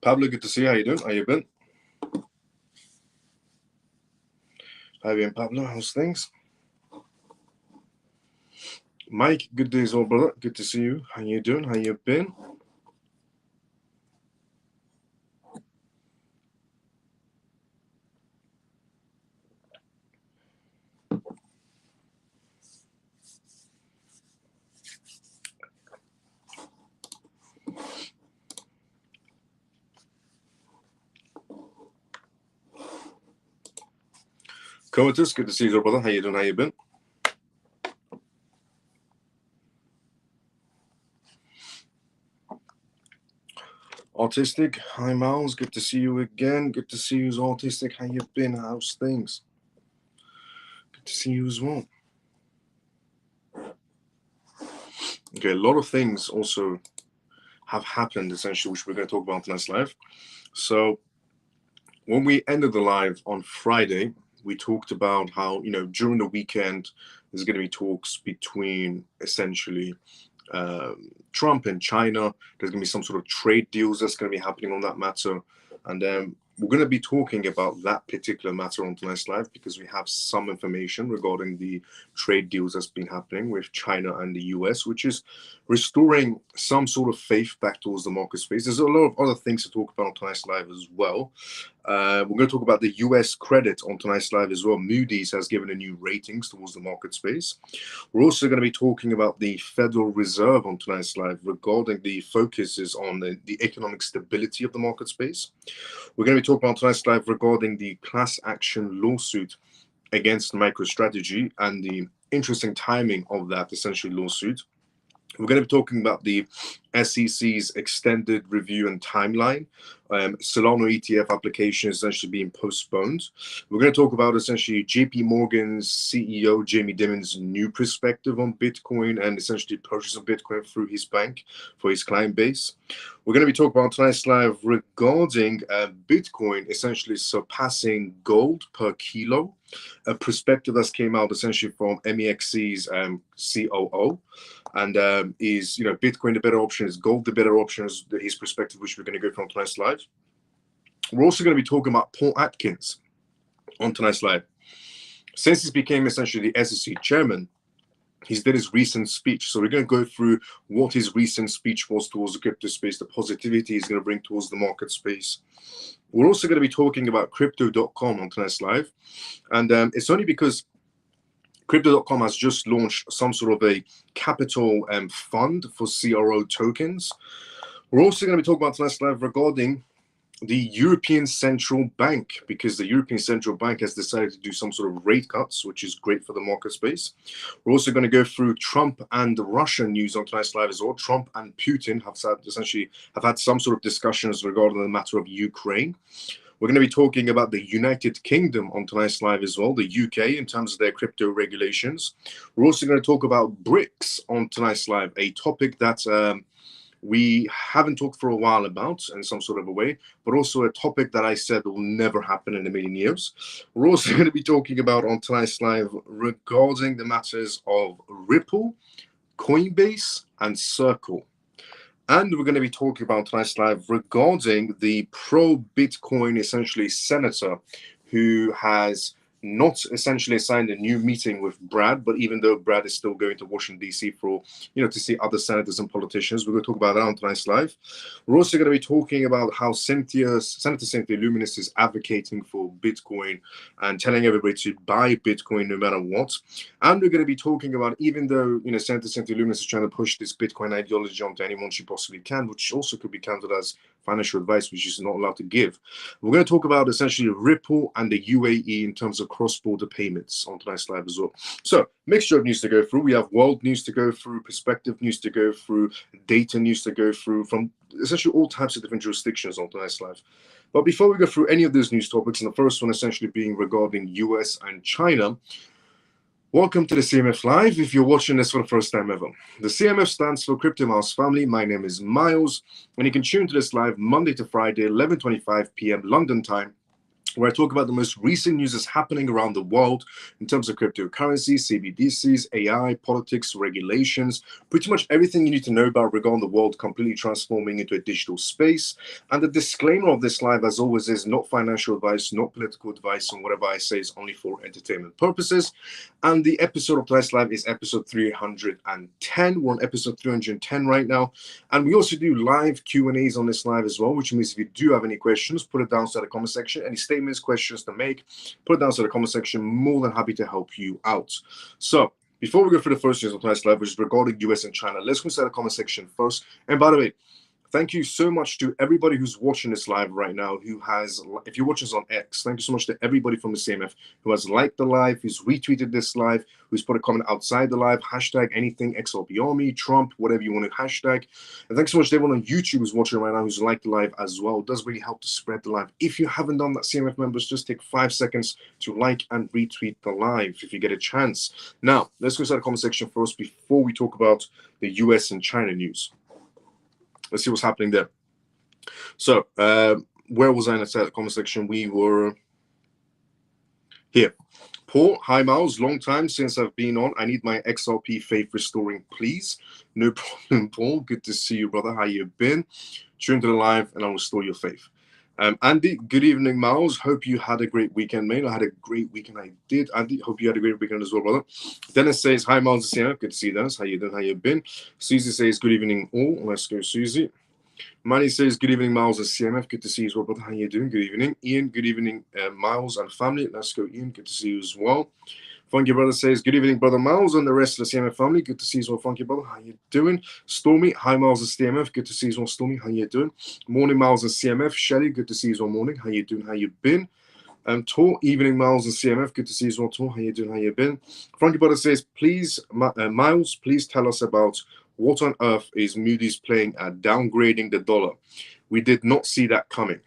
Pablo, good to see you. How you doing? How you been? How you been, Pablo? How's things? Mike, good day as well, brother. Good to see you. How you doing? How you been? Comatose, good to see you, brother. How you doing? How you been? Autistic, hi Miles, good to see you again. Good to see you, Autistic. How you been? How's things? Good to see you as well. Okay, a lot of things also have happened, essentially, which we're going to talk about in tonight's live. So when we ended the live on Friday, we talked about how, during the weekend, there's going to be talks between essentially Trump and China. There's going to be some sort of trade deals that's going to be happening on that matter. And we're going to be talking about that particular matter on tonight's live because we have some information regarding the trade deals that's been happening with China and the US, which is restoring some sort of faith back towards the market space. There's a lot of other things to talk about on tonight's live as well. We're going to talk about the US credit on tonight's live as well. Moody's has given a new ratings towards the market space. We're also going to be talking about the Federal Reserve on tonight's live regarding the focuses on the economic stability of the market space. We're going to be talking about tonight's live regarding the class action lawsuit against MicroStrategy and the interesting timing of that essentially lawsuit. We're going to be talking about the SEC's extended review and timeline. Solana ETF application is essentially being postponed. We're going to talk about essentially JP Morgan's CEO, Jamie Dimon's new perspective on Bitcoin and essentially purchase of Bitcoin through his bank for his client base. We're going to be talking about tonight's live regarding Bitcoin essentially surpassing gold per kilo, a perspective that came out essentially from MEXC's COO. And is Bitcoin the better option? Is gold the better option? Is his perspective, which we're going to go from tonight's live. We're also going to be talking about Paul Atkins on tonight's live. Since he became essentially the SEC chairman, he's did his recent speech. So we're going to go through what his recent speech was towards the crypto space, the positivity he's going to bring towards the market space. We're also going to be talking about crypto.com on tonight's live. And it's only because Crypto.com has just launched some sort of a capital fund for CRO tokens. We're also going to be talking about tonight's live regarding the European Central Bank, because the European Central Bank has decided to do some sort of rate cuts, which is great for the market space. We're also going to go through Trump and Russia news on tonight's live as well. Trump and Putin have had some sort of discussions regarding the matter of Ukraine. We're going to be talking about the United Kingdom on tonight's live as well, the UK, in terms of their crypto regulations. We're also going to talk about BRICS on tonight's live, a topic that we haven't talked for a while about in some sort of a way, but also a topic that I said will never happen in a million years. We're also going to be talking about on tonight's live regarding the matters of Ripple, Coinbase, and Circle. And we're going to be talking about tonight's live regarding the pro-Bitcoin, essentially, senator who has not essentially assigned a new meeting with Brad, but even though Brad is still going to Washington, D.C. for, to see other senators and politicians, we're going to talk about that on tonight's live. We're also going to be talking about how Senator Cynthia Luminous is advocating for Bitcoin and telling everybody to buy Bitcoin no matter what. And we're going to be talking about, even though, Senator Cynthia Luminous is trying to push this Bitcoin ideology onto anyone she possibly can, which also could be counted as financial advice, which she's not allowed to give. We're going to talk about essentially Ripple and the UAE in terms of cross-border payments on tonight's live as well. So, mixture of news to go through. We have world news to go through, perspective news to go through, data news to go through from essentially all types of different jurisdictions on tonight's live. But before we go through any of those news topics, and the first one essentially being regarding US and China, welcome to the CMF Live if you're watching this for the first time ever. The CMF stands for Crypto Miles Family. My name is Miles, and you can tune to this live Monday to Friday, 11:25 p.m. London time, where I talk about the most recent news that's happening around the world in terms of cryptocurrency, CBDCs, AI, politics, regulations, pretty much everything you need to know about regarding the world completely transforming into a digital space. And the disclaimer of this live, as always, is not financial advice, not political advice, and whatever I say is only for entertainment purposes. And the episode of today's live is episode 310. We're on episode 310 right now. And we also do live Q&As on this live as well, which means if you do have any questions, put it down to the comment section. Any statements, questions to make, put it down to the comment section. More than happy to help you out. So before we go through the first news of tonight's live, which is regarding US and China, let's go to the comment section first. And by the way, thank you so much to everybody who's watching this live right now, who has, if you're watching us on X, thank you so much to everybody from the CMF who has liked the live, who's retweeted this live, who's put a comment outside the live, hashtag anything XRP Army, Trump, whatever you want to hashtag. And thanks so much to everyone on YouTube who's watching right now, who's liked the live as well. It does really help to spread the live. If you haven't done that, CMF members, just take 5 seconds to like and retweet the live if you get a chance. Now, let's go to the comment section first before we talk about the US and China news. Let's see what's happening there. So, where was I in the comment section? We were here. Paul, hi Miles, long time since I've been on. I need my XRP faith restoring, please. No problem, Paul. Good to see you, brother. How you been? Tune to the live and I'll restore your faith. Andy, good evening, Miles. Hope you had a great weekend, mate. I had a great weekend. I did. Andy, hope you had a great weekend as well, brother. Dennis says, hi, Miles. Good to see you, Dennis. How you doing? How you been? Susie says, good evening, all. Let's go, Susie. Manny says, good evening, Miles and CMF. Good to see you as well, brother. How you doing? Good evening. Ian, good evening, Miles and family. Let's go, Ian. Good to see you as well. Funky Brother says, good evening, brother Miles and the rest of the CMF family. Good to see you as well, Funky Brother. How you doing? Stormy, hi, Miles and CMF. Good to see you as well, Stormy. How you doing? Morning, Miles and CMF. Shelly, good to see you as well, morning. How you doing? How you been? Tor, evening, Miles and CMF. Good to see you as well, Tor. How you doing? How you been? Funky Brother says, please, Miles, please tell us about what on earth is Moody's playing at downgrading the dollar. We did not see that coming.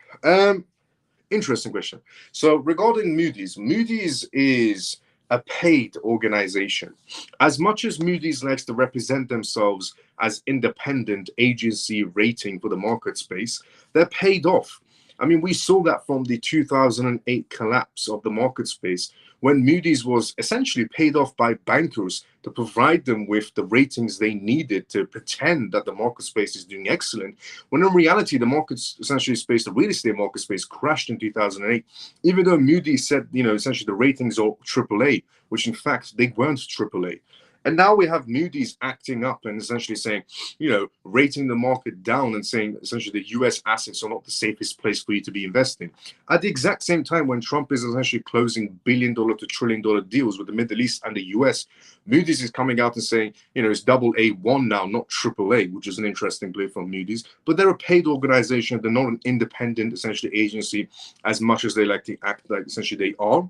Interesting question. So regarding Moody's, Moody's is a paid organization. As much as Moody's likes to represent themselves as independent agency rating for the market space, they're paid off. I mean, we saw that from the 2008 collapse of the market space, when Moody's was essentially paid off by bankers to provide them with the ratings they needed to pretend that the market space is doing excellent, when in reality, the market essentially space, the real estate market space crashed in 2008, even though Moody's said, you know, essentially the ratings are AAA, which in fact, they weren't AAA. And now we have Moody's acting up and essentially saying, you know, rating the market down and saying essentially the US assets are not the safest place for you to be investing. At the exact same time when Trump is essentially closing billion-dollar to trillion-dollar deals with the Middle East and the US, Moody's is coming out and saying, you know, it's AA1 now, not AAA, which is an interesting play from Moody's. But they're a paid organization. They're not an independent, essentially, agency as much as they like to act like essentially they are.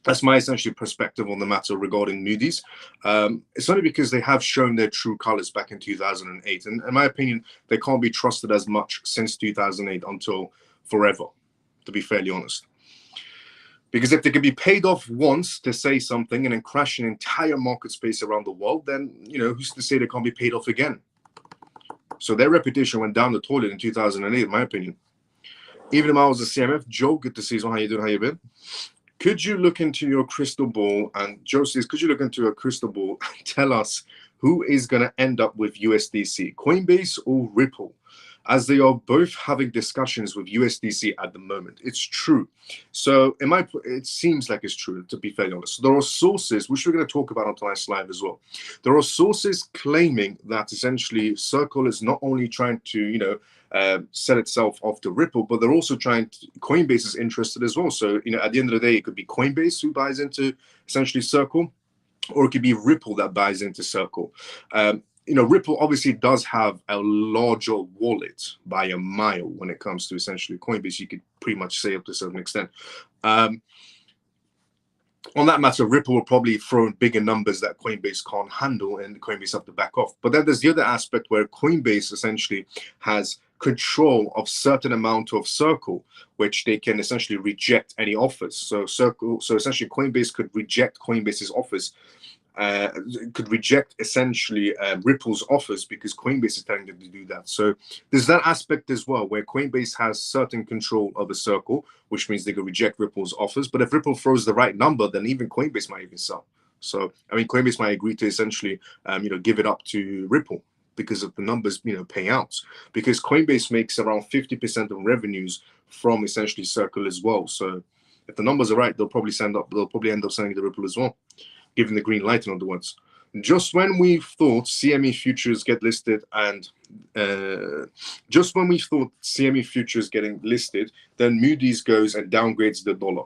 That's my essentially perspective on the matter regarding Moody's. It's only because they have shown their true colors back in 2008. And in my opinion, they can't be trusted as much since 2008 until forever, to be fairly honest. Because if they can be paid off once to say something and then crash an entire market space around the world, then, you know, who's to say they can't be paid off again? So their reputation went down the toilet in 2008, in my opinion. Even if I was a CMF, Joe, good to see you. How you doing? How you been? Could you look into your crystal ball? And Joe says, could you look into a crystal ball and tell us who is going to end up with USDC, Coinbase or Ripple, as they are both having discussions with USDC at the moment? It's true. So it seems like it's true, to be fairly honest. There are sources, which we're going to talk about on tonight's live as well. There are sources claiming that essentially Circle is not only trying to, you know, set itself off to Ripple, but they're also trying to, Coinbase is interested as well. So, you know, at the end of the day, it could be Coinbase who buys into essentially Circle, or it could be Ripple that buys into Circle. You know, Ripple obviously does have a larger wallet by a mile when it comes to essentially Coinbase. You could pretty much say up to a certain extent. On that matter, Ripple will probably throw in bigger numbers that Coinbase can't handle, and Coinbase have to back off. But then there's the other aspect where Coinbase essentially has control of certain amount of Circle, which they can essentially reject any offers. So essentially Coinbase could reject Coinbase's offers could reject essentially Ripple's offers because Coinbase is telling them to do that. So there's that aspect as well, where Coinbase has certain control of a circle, which means they could reject Ripple's offers. But if Ripple throws the right number, then even Coinbase might even sell. So I mean, Coinbase might agree to essentially, give it up to Ripple because of the numbers, payouts. Because Coinbase makes around 50% of revenues from essentially Circle as well. So if the numbers are right, they'll probably end up selling the Ripple as well, giving the green light, in other words. Just when we thought CME futures get listed and just when we thought CME futures getting listed, then Moody's goes and downgrades the dollar.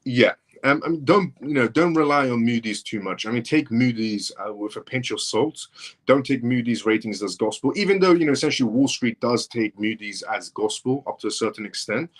Yeah. Don't rely on Moody's too much. I mean, take Moody's with a pinch of salt. Don't take Moody's ratings as gospel, even though essentially Wall Street does take Moody's as gospel up to a certain extent.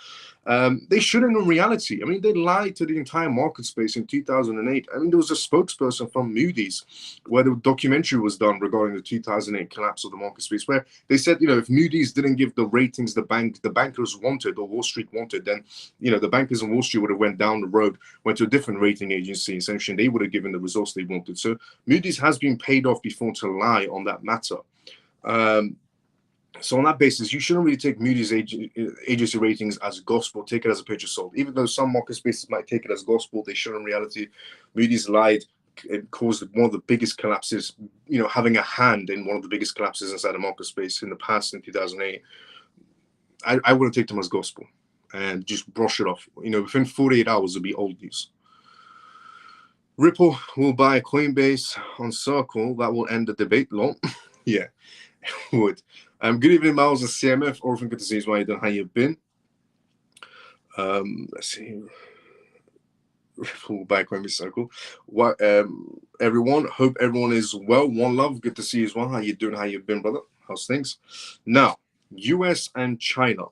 They shouldn't in reality. I mean, they lied to the entire market space in 2008. I mean, there was a spokesperson from Moody's where the documentary was done regarding the 2008 collapse of the market space, where they said, if Moody's didn't give the ratings the bankers wanted or Wall Street wanted, then, the bankers on Wall Street would have went down the road, went to a different rating agency, essentially, and they would have given the results they wanted. So Moody's has been paid off before to lie on that matter. So on that basis, you shouldn't really take Moody's agency ratings as gospel. Take it as a pinch of salt. Even though some market spaces might take it as gospel, they shouldn't in reality. Moody's lied. It caused one of the biggest collapses, having a hand in one of the biggest collapses inside the market space in the past in 2008. I wouldn't take them as gospel and just brush it off. Within 48 hours, it'll be old news. Ripple will buy Coinbase on Circle. That will end the debate. Long. Yeah, it would. Good evening, Miles and CMF. Orphan, good to see you. How you've been? Let's see. Ripple by Coinbase Circle. What? Everyone. Hope everyone is well. One love. Good to see you as well. How you doing? How you been, brother? How's things? Now, US and China.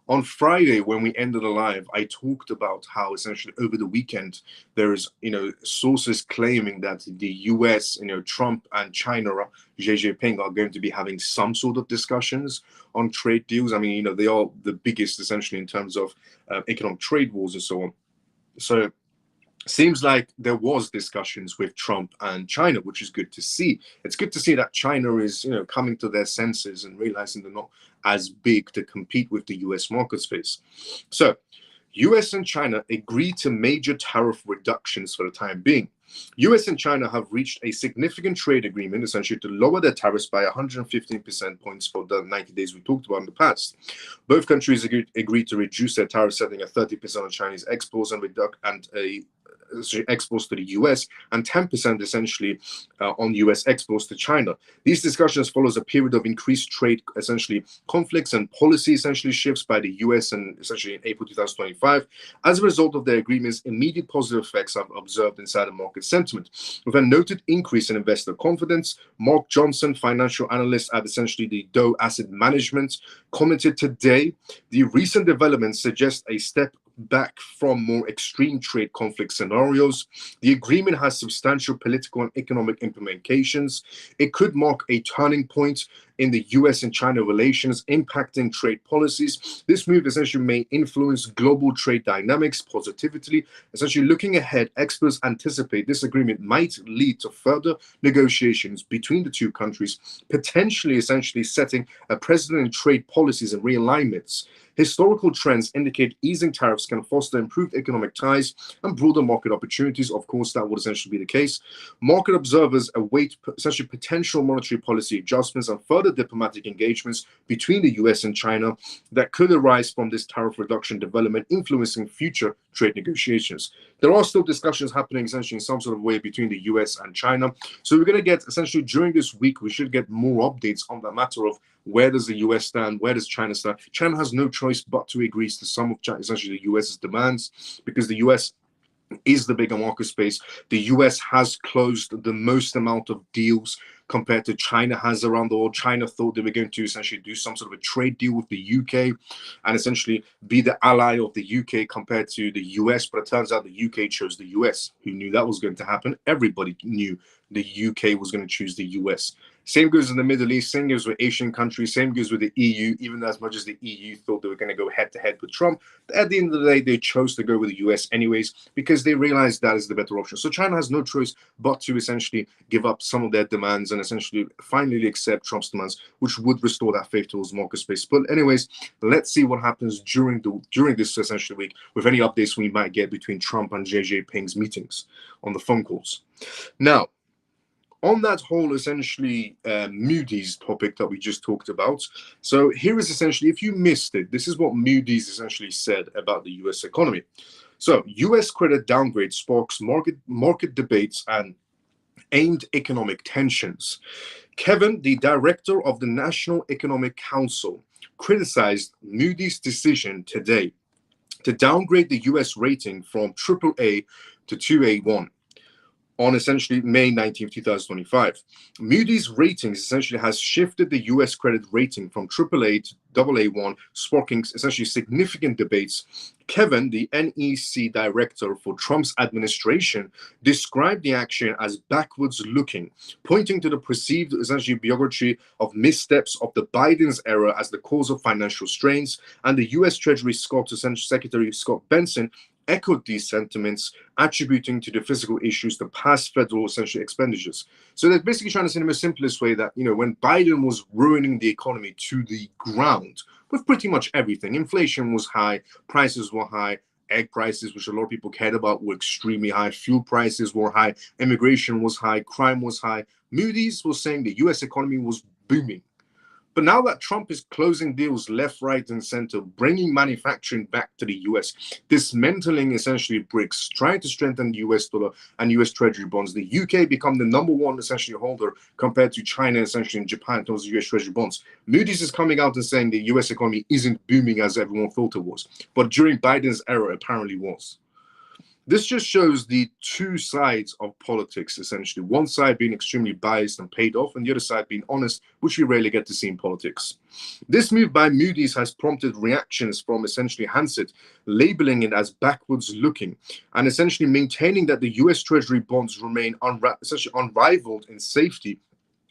On Friday, when we ended the live, I talked about how essentially over the weekend, there is, sources claiming that the US, Trump and China, Xi Jinping, are going to be having some sort of discussions on trade deals. I mean, they are the biggest essentially in terms of economic trade wars and so on. So seems like there was discussions with Trump and China, which is good to see. It's good to see that China is, coming to their senses and realizing they're not as big to compete with the US market space. So US and China agreed to major tariff reductions for the time being. US and China have reached a significant trade agreement, essentially to lower their tariffs by 115% points for the 90 days we talked about in the past. Both countries agreed to reduce their tariff setting at 30% on Chinese exports and exports to the US and 10% essentially on US exports to China. These discussions follows a period of increased trade essentially conflicts and policy essentially shifts by the US and essentially in April 2025. As a result of their agreements, immediate positive effects have observed inside the market sentiment. With a noted increase in investor confidence, Mark Johnson, financial analyst at essentially the Doe Asset Management, commented today, the recent developments suggest a step back from more extreme trade conflict scenarios. The agreement has substantial political and economic implications. It could mark a turning point in the US and China relations, impacting trade policies. This move essentially may influence global trade dynamics positively. Essentially, looking ahead, experts anticipate this agreement might lead to further negotiations between the two countries, potentially essentially setting a precedent in trade policies and realignments. Historical trends indicate easing tariffs can foster improved economic ties and broader market opportunities. Of course, that would essentially be the case. Market observers await essentially potential monetary policy adjustments and further diplomatic engagements between the US and China that could arise from this tariff reduction development, influencing future trade negotiations. There are still discussions happening essentially in some sort of way between the US and China. So we're going to get essentially during this week, we should get more updates on the matter of where does the US stand? Where does China stand? China has no choice but to agree to some of China, essentially the US's demands, because the US is the bigger market space. The US has closed the most amount of deals compared to China has around the world. China thought they were going to essentially do some sort of a trade deal with the UK and essentially be the ally of the UK compared to the US. But it turns out the UK chose the US. Who knew that was going to happen? Everybody knew the UK was going to choose the US. Same goes in the Middle East, same goes with Asian countries, same goes with the EU, even as much as the EU thought they were going to go head-to-head with Trump. At the end of the day, they chose to go with the US anyways because they realized that is the better option. So China has no choice but to essentially give up some of their demands and essentially finally accept Trump's demands, which would restore that faith towards market space. But anyways, let's see what happens during this essentially week with any updates we might get between Trump and Xi Jinping's meetings on the phone calls. Now, on that whole essentially Moody's topic that we just talked about, so here is essentially, if you missed it, this is what Moody's essentially said about the US economy. So US credit downgrade sparks market debates and aimed economic tensions. Kevin, the director of the National Economic Council, criticized Moody's decision today to downgrade the US rating from AAA to 2A1. On essentially May 19, 2025. Moody's ratings essentially has shifted the US credit rating from AAA to AA1, sparking essentially significant debates. Kevin, the NEC director for Trump's administration, described the action as backwards looking, pointing to the perceived essentially biography of missteps of the Biden's era as the cause of financial strains, and the US Treasury Secretary Scott Benson echoed these sentiments, attributing to the physical issues the past federal essential expenditures. So they're basically trying to say in the most simplest way that, when Biden was ruining the economy to the ground with pretty much everything, inflation was high, prices were high, egg prices, which a lot of people cared about, were extremely high, fuel prices were high, immigration was high, crime was high. Moody's was saying the US economy was booming. But now that Trump is closing deals left, right, and center, bringing manufacturing back to the US, dismantling essentially BRICS, trying to strengthen the US dollar and US Treasury bonds, the UK become the #1 essentially holder compared to China, essentially in Japan, in terms of US Treasury bonds. Moody's is coming out and saying the US economy isn't booming as everyone thought it was, but during Biden's era, apparently was. This just shows the two sides of politics, essentially. One side being extremely biased and paid off, and the other side being honest, which we rarely get to see in politics. This move by Moody's has prompted reactions from essentially Hansett, labeling it as backwards looking, and essentially maintaining that the US Treasury bonds remain essentially unrivaled in safety,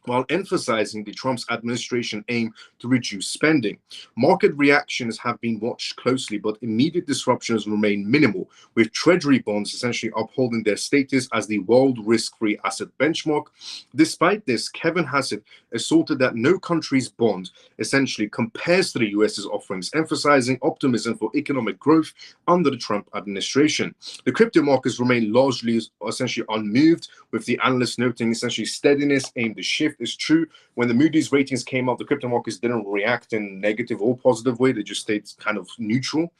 while emphasizing the Trump's administration aim to reduce spending. Market reactions have been watched closely, but immediate disruptions remain minimal, with Treasury bonds essentially upholding their status as the world risk-free asset benchmark. Despite this, Kevin Hassett asserted that no country's bond essentially compares to the US's offerings, emphasizing optimism for economic growth under the Trump administration. The crypto markets remain largely essentially unmoved, with the analysts noting essentially steadiness aimed to shift. Is true. When the Moody's ratings came out, the crypto markets didn't react in negative or positive way. They just stayed kind of neutral.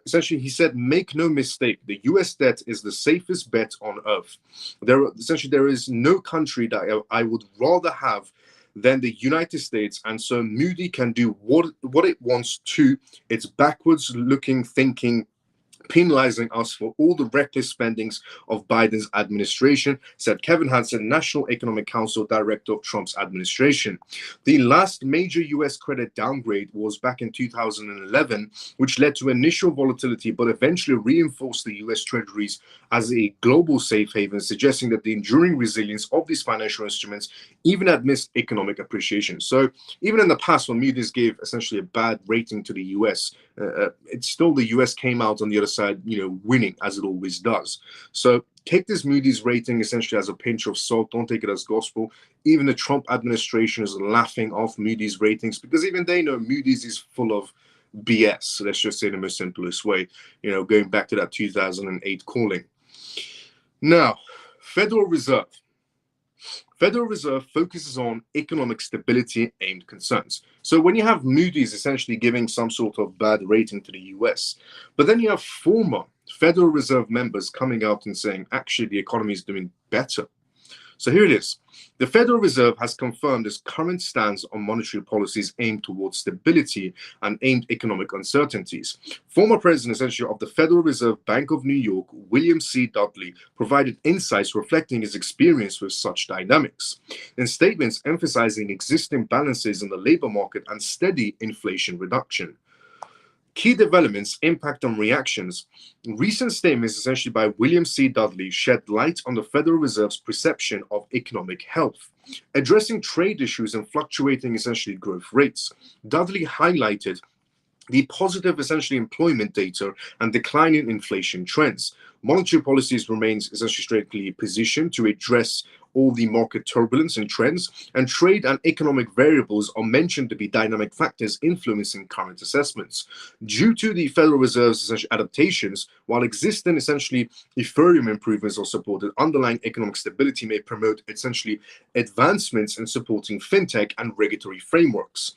Essentially, he said, make no mistake, the US debt is the safest bet on earth. There is no country that I would rather have than the United States, and so Moody can do what it wants to. It's backwards looking thinking, penalizing us for all the reckless spendings of Biden's administration, said Kevin Hansen, National Economic Council Director of Trump's administration. The last major U.S. credit downgrade was back in 2011, which led to initial volatility, but eventually reinforced the U.S. Treasuries as a global safe haven, suggesting that the enduring resilience of these financial instruments, even amidst economic appreciation. So even in the past, when Moody's gave essentially a bad rating to the U.S., it's still the U.S. came out on the other side, winning, as it always does. So take this Moody's rating essentially as a pinch of salt. Don't take it as gospel. Even the Trump administration is laughing off Moody's ratings because even they know Moody's is full of BS. So let's just say in the most simplest way, going back to that 2008 calling. Now, Federal Reserve. Federal Reserve focuses on economic stability aimed concerns. So when you have Moody's essentially giving some sort of bad rating to the US, but then you have former Federal Reserve members coming out and saying, actually, the economy is doing better. So here it is. The Federal Reserve has confirmed its current stance on monetary policies aimed towards stability and aimed economic uncertainties. Former president essentially of the Federal Reserve Bank of New York, William C. Dudley, provided insights reflecting his experience with such dynamics. In statements emphasizing existing balances in the labor market and steady inflation reduction. Key developments, impact on reactions. Recent statements essentially by William C. Dudley shed light on the Federal Reserve's perception of economic health, addressing trade issues and fluctuating essentially growth rates. Dudley highlighted the positive essentially employment data and declining inflation trends. Monetary policies remains essentially strategically positioned to address all the market turbulence and trends, and trade and economic variables are mentioned to be dynamic factors influencing current assessments. Due to the Federal Reserve's essentially adaptations, while existing essentially Ethereum improvements are supported, underlying economic stability may promote essentially advancements in supporting fintech and regulatory frameworks.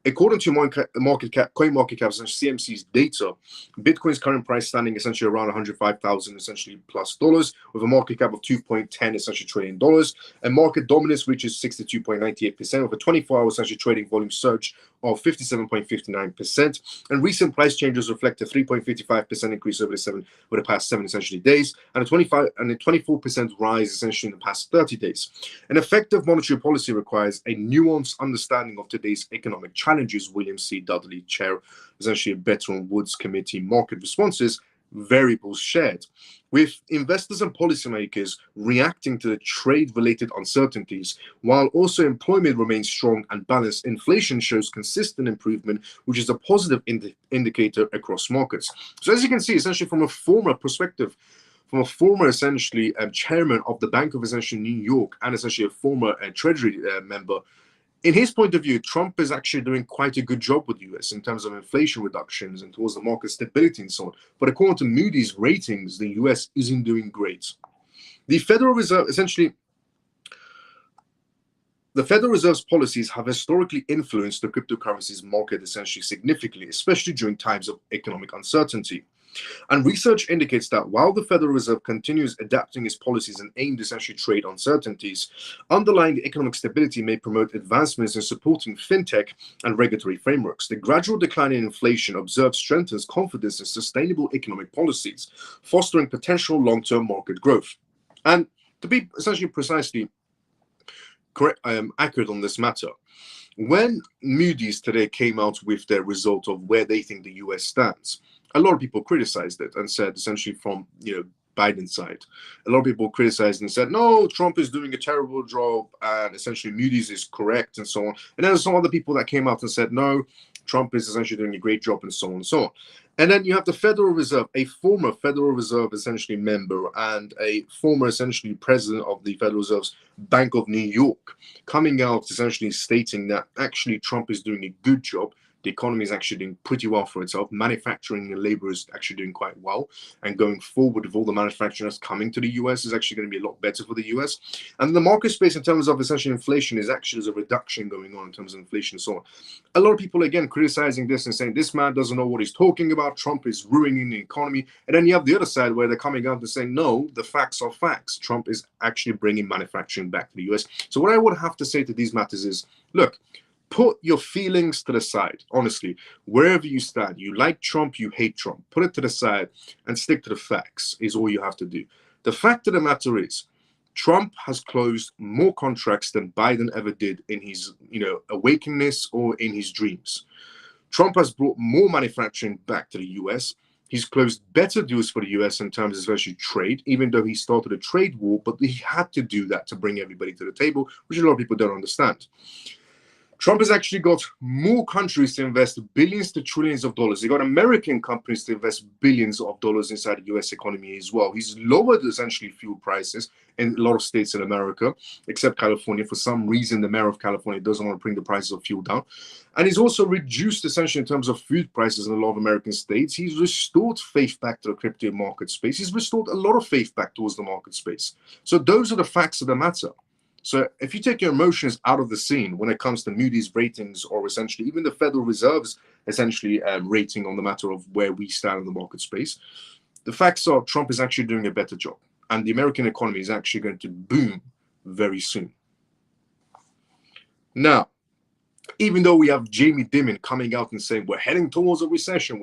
According to CoinMarketCap and CMC's data, Bitcoin's current price standing essentially around 105,000 essentially plus dollars, with a market cap of 2.10 essentially trillion dollars, and market dominance reaches 62.98%, with a 24-hour essentially trading volume surge of 57.59%, and recent price changes reflect a 3.55% increase over the past 7 essentially days, and a 24% rise essentially in the past 30 days. An effective monetary policy requires a nuanced understanding of today's economic challenges, William C. Dudley, chair, essentially a Bretton Woods Committee, market responses, variables shared. With investors and policymakers reacting to the trade-related uncertainties, while also employment remains strong and balanced, inflation shows consistent improvement, which is a positive indicator across markets. So as you can see, essentially from a former perspective, from a former essentially chairman of the Bank of essentially New York and essentially a former Treasury member, in his point of view, Trump is actually doing quite a good job with the US in terms of inflation reductions and towards the market stability and so on. But according to Moody's ratings, the US isn't doing great. The Federal Reserve, essentially, the Federal Reserve's policies have historically influenced the cryptocurrencies market essentially significantly, especially during times of economic uncertainty. And research indicates that while the Federal Reserve continues adapting its policies and aimed to essentially trade uncertainties, underlying economic stability may promote advancements in supporting fintech and regulatory frameworks. The gradual decline in inflation observed strengthens confidence in sustainable economic policies, fostering potential long-term market growth. And to be essentially precisely correct, accurate on this matter, when Moody's today came out with their result of where they think the US stands, a lot of people criticized it and said, essentially from Biden's side, a lot of people criticized and said, no, Trump is doing a terrible job and essentially Moody's is correct and so on. And then there's some other people that came out and said, no, Trump is essentially doing a great job and so on and so on. And then you have the Federal Reserve, a former Federal Reserve essentially member and a former essentially president of the Federal Reserve's Bank of New York, coming out essentially stating that actually Trump is doing a good job. The economy is actually doing pretty well for itself. Manufacturing and labor is actually doing quite well. And going forward with all the manufacturing that's coming to the US is actually going to be a lot better for the US. And the market space in terms of essentially inflation is actually there's a reduction going on in terms of inflation and so on. A lot of people, again, criticizing this and saying this man doesn't know what he's talking about. Trump is ruining the economy. And then you have the other side where they're coming out and saying, no, the facts are facts. Trump is actually bringing manufacturing back to the US. So what I would have to say to these matters is, look, put your feelings to the side, honestly, wherever you stand. You like Trump, you hate Trump. Put it to the side and stick to the facts is all you have to do. The fact of the matter is, Trump has closed more contracts than Biden ever did in his, awakeness or in his dreams. Trump has brought more manufacturing back to the US. He's closed better deals for the US in terms of especially trade, even though he started a trade war, but he had to do that to bring everybody to the table, which a lot of people don't understand. Trump has actually got more countries to invest billions to trillions of dollars. He got American companies to invest billions of dollars inside the US economy as well. He's lowered essentially fuel prices in a lot of states in America, except California. For some reason, the mayor of California doesn't want to bring the prices of fuel down. And he's also reduced essentially in terms of food prices in a lot of American states. He's restored faith back to the crypto market space. He's restored a lot of faith back towards the market space. So those are the facts of the matter. So if you take your emotions out of the scene when it comes to Moody's ratings or essentially even the Federal Reserve's essentially rating on the matter of where we stand in the market space, the facts are Trump is actually doing a better job and the American economy is actually going to boom very soon. Now, even though we have Jamie Dimon coming out and saying we're heading towards a recession,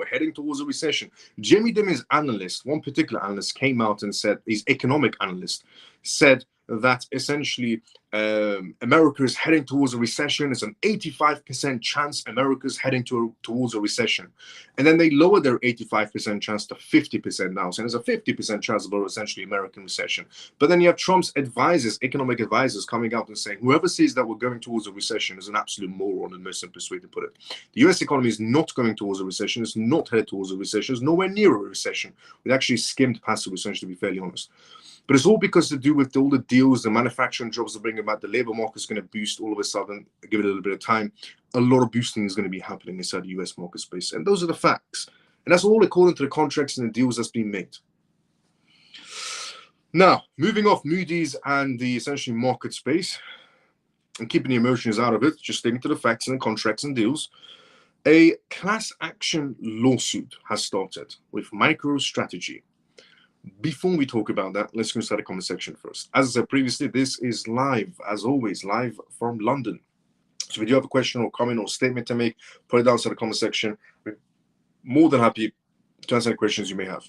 Jamie Dimon's analyst, one particular analyst came out and said, his economic analyst, said that essentially America is heading towards a recession. It's an 85% chance America's heading towards a recession. And then they lower their 85% chance to 50% now. So there's a 50% chance of essentially American recession. But then you have Trump's advisors, economic advisors, coming out and saying, whoever says that we're going towards a recession is an absolute moron, in the most simplest way to put it. The US economy is not going towards a recession. It's not headed towards a recession. It's nowhere near a recession. We actually skimmed past a recession, to be fairly honest. But it's all because to do with all the deals, the manufacturing jobs are bringing about, the labor market's going to boost all of a sudden, give it a little bit of time. A lot of boosting is going to be happening inside the US market space. And those are the facts. And that's all according to the contracts and the deals that's been made. Now, moving off Moody's and the essentially market space and keeping the emotions out of it, just sticking to the facts and the contracts and deals, a class action lawsuit has started with MicroStrategy. Before we talk about that, let's go inside the comment section first. As I said previously, this is live, as always, live from London. So if you do have a question or comment or statement to make, put it down inside the comment section. We're more than happy to answer any questions you may have.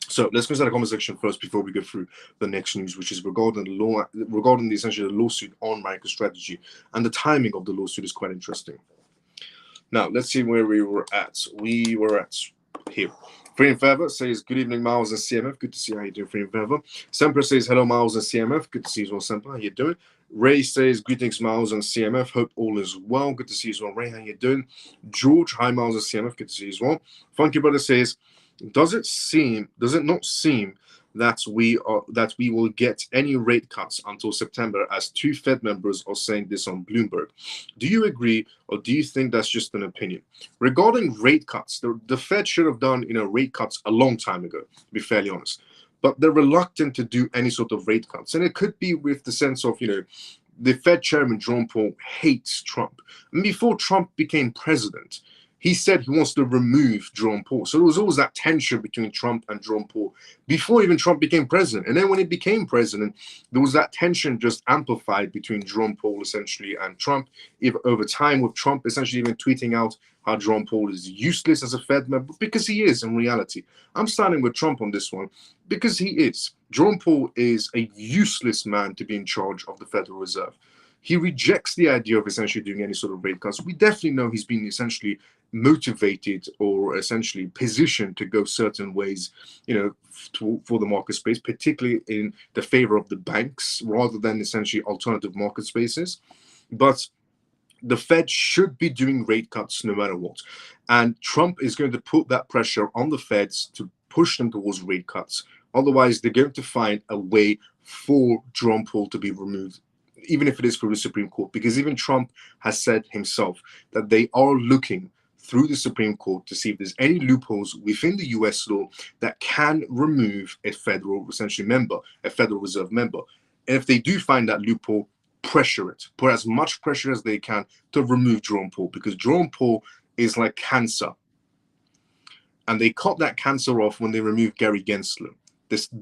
So let's go inside the comment section first before we go through the next news, which is regarding the essentially the lawsuit on MicroStrategy. And the timing of the lawsuit is quite interesting. Now, let's see where we were at. We were at here. Free and Feather says, good evening, Miles and CMF. Good to see how you doing, Free and Feather. Semper says, hello, Miles and CMF. Good to see you as well, Semper. How you doing? Ray says, greetings, Miles and CMF. Hope all is well. Good to see you as well, Ray. How you doing? George, hi, Miles and CMF. Good to see you as well. Funky Brother says, does it not seem that we will get any rate cuts until September, as two Fed members are saying this on Bloomberg? Do you agree, or do you think that's just an opinion? Regarding rate cuts, the Fed should have done rate cuts a long time ago, to be fairly honest. But they're reluctant to do any sort of rate cuts. And it could be with the sense of, the Fed chairman, Jerome Powell, hates Trump. And before Trump became president, he said he wants to remove Jerome Powell. So there was always that tension between Trump and Jerome Powell before even Trump became president. And then when he became president, there was that tension just amplified between Jerome Powell essentially and Trump. Over time, with Trump essentially even tweeting out how Jerome Powell is useless as a Fed member, because he is in reality. I'm standing with Trump on this one because he is. Jerome Powell is a useless man to be in charge of the Federal Reserve. He rejects the idea of essentially doing any sort of rate cuts. We definitely know he's been essentially motivated or essentially positioned to go certain ways, for the market space, particularly in the favor of the banks rather than essentially alternative market spaces. But the Fed should be doing rate cuts no matter what. And Trump is going to put that pressure on the Feds to push them towards rate cuts. Otherwise, they're going to find a way for Jerome Powell to be removed, even if it is through the Supreme Court, because even Trump has said himself that they are looking through the Supreme Court to see if there's any loopholes within the US law that can remove a federal, essentially member, a Federal Reserve member. And if they do find that loophole, pressure it, put as much pressure as they can to remove Jerome Powell, because Jerome Powell is like cancer. And they cut that cancer off when they removed Gary Gensler.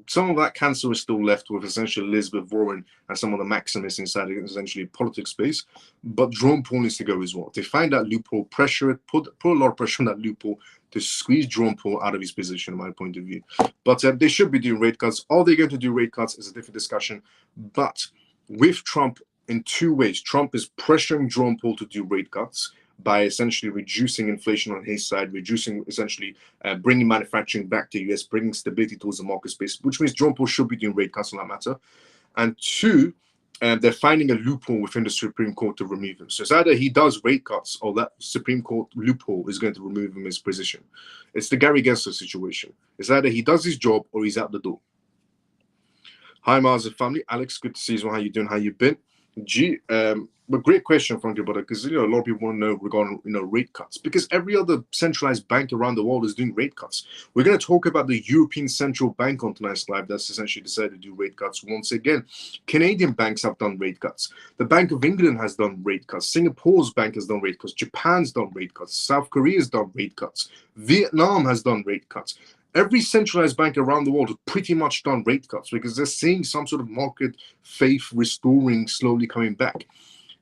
Some of that cancer is still left with essentially Elizabeth Warren and some of the Maximists inside essentially politics space. But Jerome Powell needs to go as well. If they find that loophole, pressure it, put a lot of pressure on that loophole to squeeze Jerome Powell out of his position, in my point of view. But they should be doing rate cuts. Are they going to do rate cuts is a different discussion. But with Trump, in two ways, Trump is pressuring Jerome Powell to do rate cuts by essentially reducing inflation on his side, reducing essentially bringing manufacturing back to the US, bringing stability towards the market space, which means Jerome Powell should be doing rate cuts on that matter. And two, they're finding a loophole within the Supreme Court to remove him. So it's either he does rate cuts or that Supreme Court loophole is going to remove him his position. It's the Gary Gensler situation. It's either he does his job or he's out the door. Hi, Mars and family. Alex, good to see you. How you doing? How you been? But great question, Frankie, brother, because a lot of people want to know regarding rate cuts, because every other centralized bank around the world is doing rate cuts. We're going to talk about the European Central Bank on tonight's live. That's essentially decided to do rate cuts once again. Canadian banks have done rate cuts. The Bank of England has done rate cuts. Singapore's bank has done rate cuts. Japan's done rate cuts. South Korea's done rate cuts. Vietnam has done rate cuts. Every centralized bank around the world has pretty much done rate cuts because they're seeing some sort of market faith restoring, slowly coming back.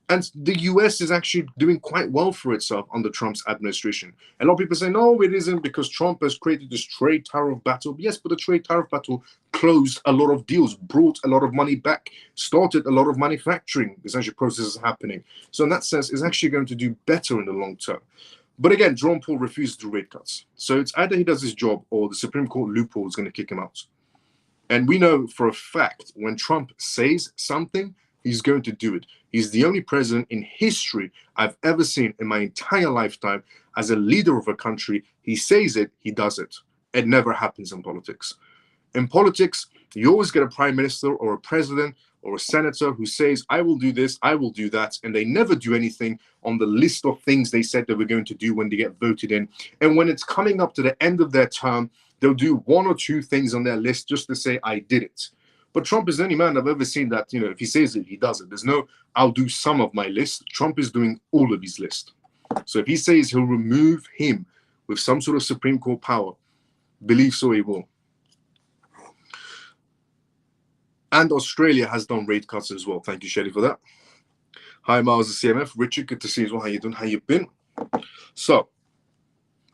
And the US is actually doing quite well for itself under Trump's administration. A lot of people say, no, it isn't, because Trump has created this trade tariff battle. Yes, but the trade tariff battle closed a lot of deals, brought a lot of money back, started a lot of manufacturing, essentially processes happening. So in that sense, it's actually going to do better in the long term. But again, Jerome Powell refuses to do rate cuts. So it's either he does his job or the Supreme Court loophole is going to kick him out. And we know for a fact when Trump says something, he's going to do it. He's the only president in history I've ever seen in my entire lifetime as a leader of a country. He says it, he does it. It never happens in politics. In politics, you always get a prime minister or a president or a senator who says, I will do this, I will do that, and they never do anything on the list of things they said they were going to do when they get voted in. And when it's coming up to the end of their term, they'll do one or two things on their list just to say, I did it. But Trump is the only man I've ever seen that, if he says it, he does it. There's no, I'll do some of my list. Trump is doing all of his list. So if he says he'll remove him with some sort of Supreme Court power, believe so he will. And Australia has done rate cuts as well. Thank you, Shelly, for that. Hi, Miles, the CMF. Richard, good to see you as well. How you doing? How you been? So,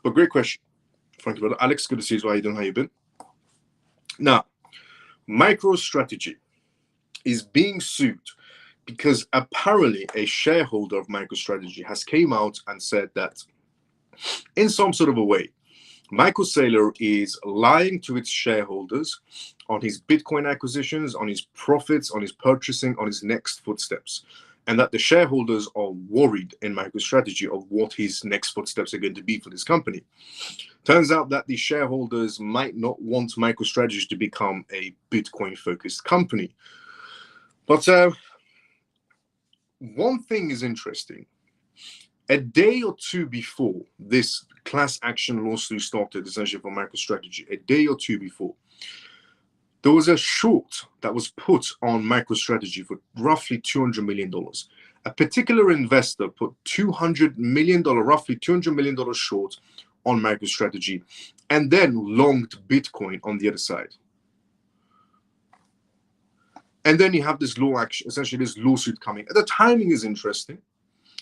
but great question. Thank you, brother. Alex, good to see you as well. How you doing? How you been? Now, MicroStrategy is being sued because apparently a shareholder of MicroStrategy has came out and said that in some sort of a way, Michael Saylor is lying to its shareholders on his Bitcoin acquisitions, on his profits, on his purchasing, on his next footsteps, and that the shareholders are worried in MicroStrategy of what his next footsteps are going to be for this company. Turns out that the shareholders might not want MicroStrategy to become a Bitcoin-focused company. But one thing is interesting. A day or two before this class action lawsuit started, essentially for MicroStrategy, a day or two before, there was a short that was put on MicroStrategy for roughly $200 million. A particular investor put $200 million, roughly $200 million short on MicroStrategy, and then longed Bitcoin on the other side. And then you have this law action, essentially this lawsuit coming. The timing is interesting.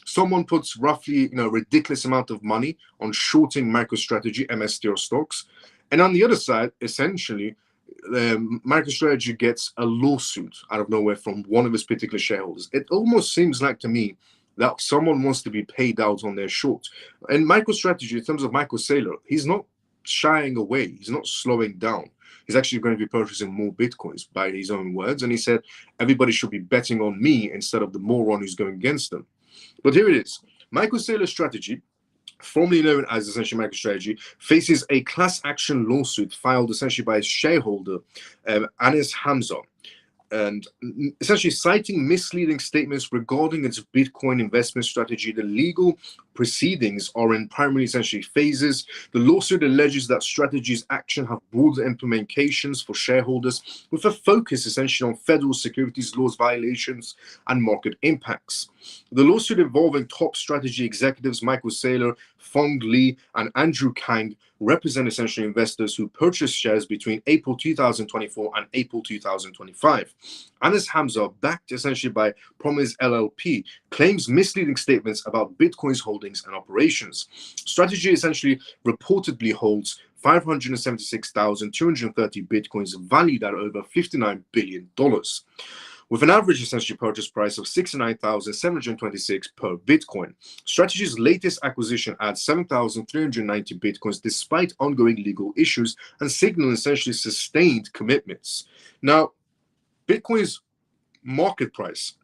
Someone puts roughly, a ridiculous amount of money on shorting MicroStrategy, MSTR stocks. And on the other side, essentially, MicroStrategy gets a lawsuit out of nowhere from one of his particular shareholders. It almost seems like to me that someone wants to be paid out on their short. And MicroStrategy, in terms of Michael Saylor, he's not shying away. He's not slowing down. He's actually going to be purchasing more Bitcoins by his own words. And he said, everybody should be betting on me instead of the moron who's going against them. But here it is. Michael Saylor's strategy, formerly known as essentially MicroStrategy, faces a class action lawsuit filed essentially by his shareholder, Anis Hamza, and essentially citing misleading statements regarding its Bitcoin investment strategy. The legal proceedings are in primarily essentially phases. The lawsuit alleges that Strategy's action have broader implications for shareholders with a focus essentially on federal securities laws violations and market impacts. The lawsuit involving top Strategy executives Michael Saylor, Fong Li, and Andrew Kang represent essentially investors who purchased shares between April 2024 and April 2025. Anis Hamza, backed essentially by Promise LLP, claims misleading statements about Bitcoin's holdings and operations. Strategy essentially reportedly holds 576,230 Bitcoins valued at over $59 billion. With an average essentially purchase price of $69,726 per Bitcoin. Strategy's latest acquisition adds 7,390 Bitcoins despite ongoing legal issues and signal essentially sustained commitments. Now, Bitcoin's market price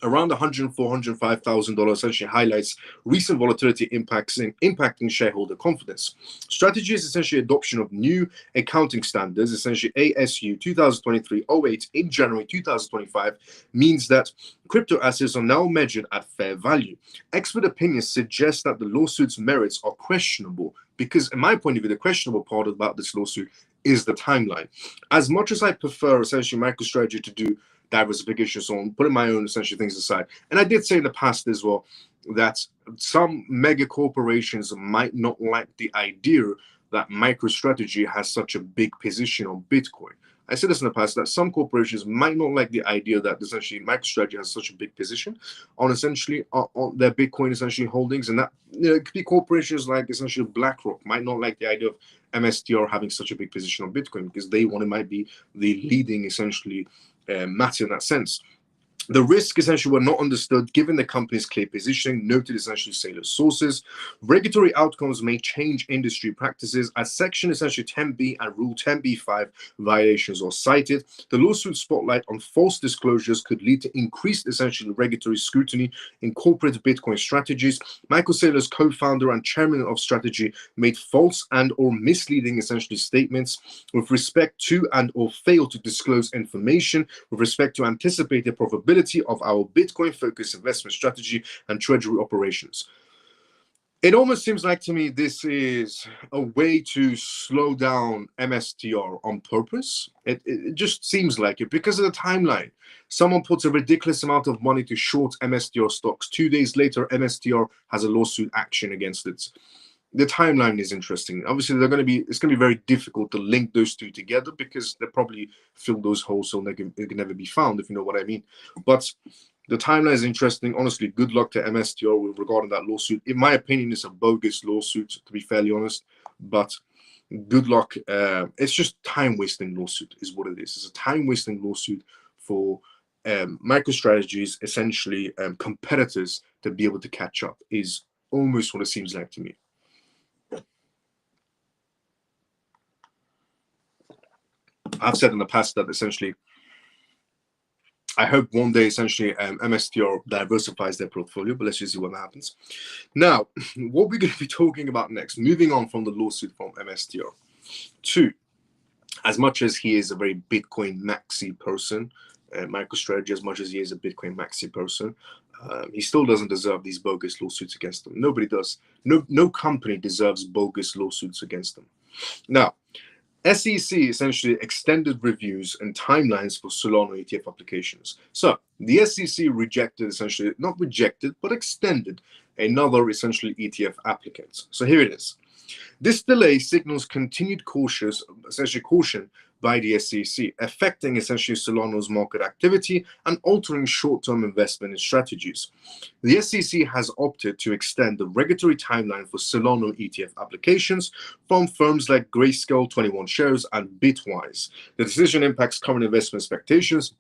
around $104,000, $105,000 essentially highlights recent volatility impacting shareholder confidence. Strategy's essentially adoption of new accounting standards, essentially ASU 2023-08 in January 2025, means that crypto assets are now measured at fair value. Expert opinions suggest that the lawsuit's merits are questionable because, in my point of view, the questionable part about this lawsuit is the timeline. As much as I prefer essentially MicroStrategy to do diversification, so on, putting my own essential things aside. And I did say in the past as well that some mega corporations might not like the idea that MicroStrategy has such a big position on Bitcoin. I said this in the past, that some corporations might not like the idea that essentially MicroStrategy has such a big position on essentially on their Bitcoin essentially holdings, and that it could be corporations like essentially BlackRock might not like the idea of MSTR having such a big position on Bitcoin because they want it might be the leading essentially matter in that sense. The risk essentially were not understood given the company's clear positioning, noted essentially sailor sources. Regulatory outcomes may change industry practices as Section essentially 10b and Rule 10b-5 violations are cited. The lawsuit spotlight on false disclosures could lead to increased essentially regulatory scrutiny in corporate Bitcoin strategies. Michael Saylor's co-founder and chairman of strategy made false and or misleading essentially statements with respect to and or failed to disclose information with respect to anticipated profitability of our Bitcoin-focused investment strategy and treasury operations. It almost seems like to me this is a way to slow down MSTR on purpose. It just seems like it because of the timeline. Someone puts a ridiculous amount of money to short MSTR stocks. 2 days later, MSTR has a lawsuit action against it. The timeline is interesting. Obviously, it's going to be very difficult to link those two together because they probably fill those holes so they can never be found, if you know what I mean. But the timeline is interesting. Honestly, good luck to MSTR regarding that lawsuit. In my opinion, it's a bogus lawsuit, to be fairly honest. But good luck. It's just time-wasting lawsuit is what it is. It's a time-wasting lawsuit for MicroStrategy's essentially competitors to be able to catch up is almost what it seems like to me. I've said in the past that essentially I hope one day essentially MSTR diversifies their portfolio, but let's just see what happens. Now, what we're going to be talking about next, moving on from the lawsuit from MSTR to, as much as he is a very Bitcoin maxi person, MicroStrategy, as much as he is a Bitcoin maxi person, he still doesn't deserve these bogus lawsuits against him. Nobody does. No company deserves bogus lawsuits against them. Now, SEC essentially extended reviews and timelines for Solana ETF applications. So the SEC rejected, essentially, not rejected, but extended another essentially ETF applicant. So here it is. This delay signals continued caution by the SEC, affecting essentially Solana's market activity and altering short-term investment strategies. The SEC has opted to extend the regulatory timeline for Solana ETF applications from firms like Grayscale, 21 Shares, and Bitwise. The decision impacts current investment expectations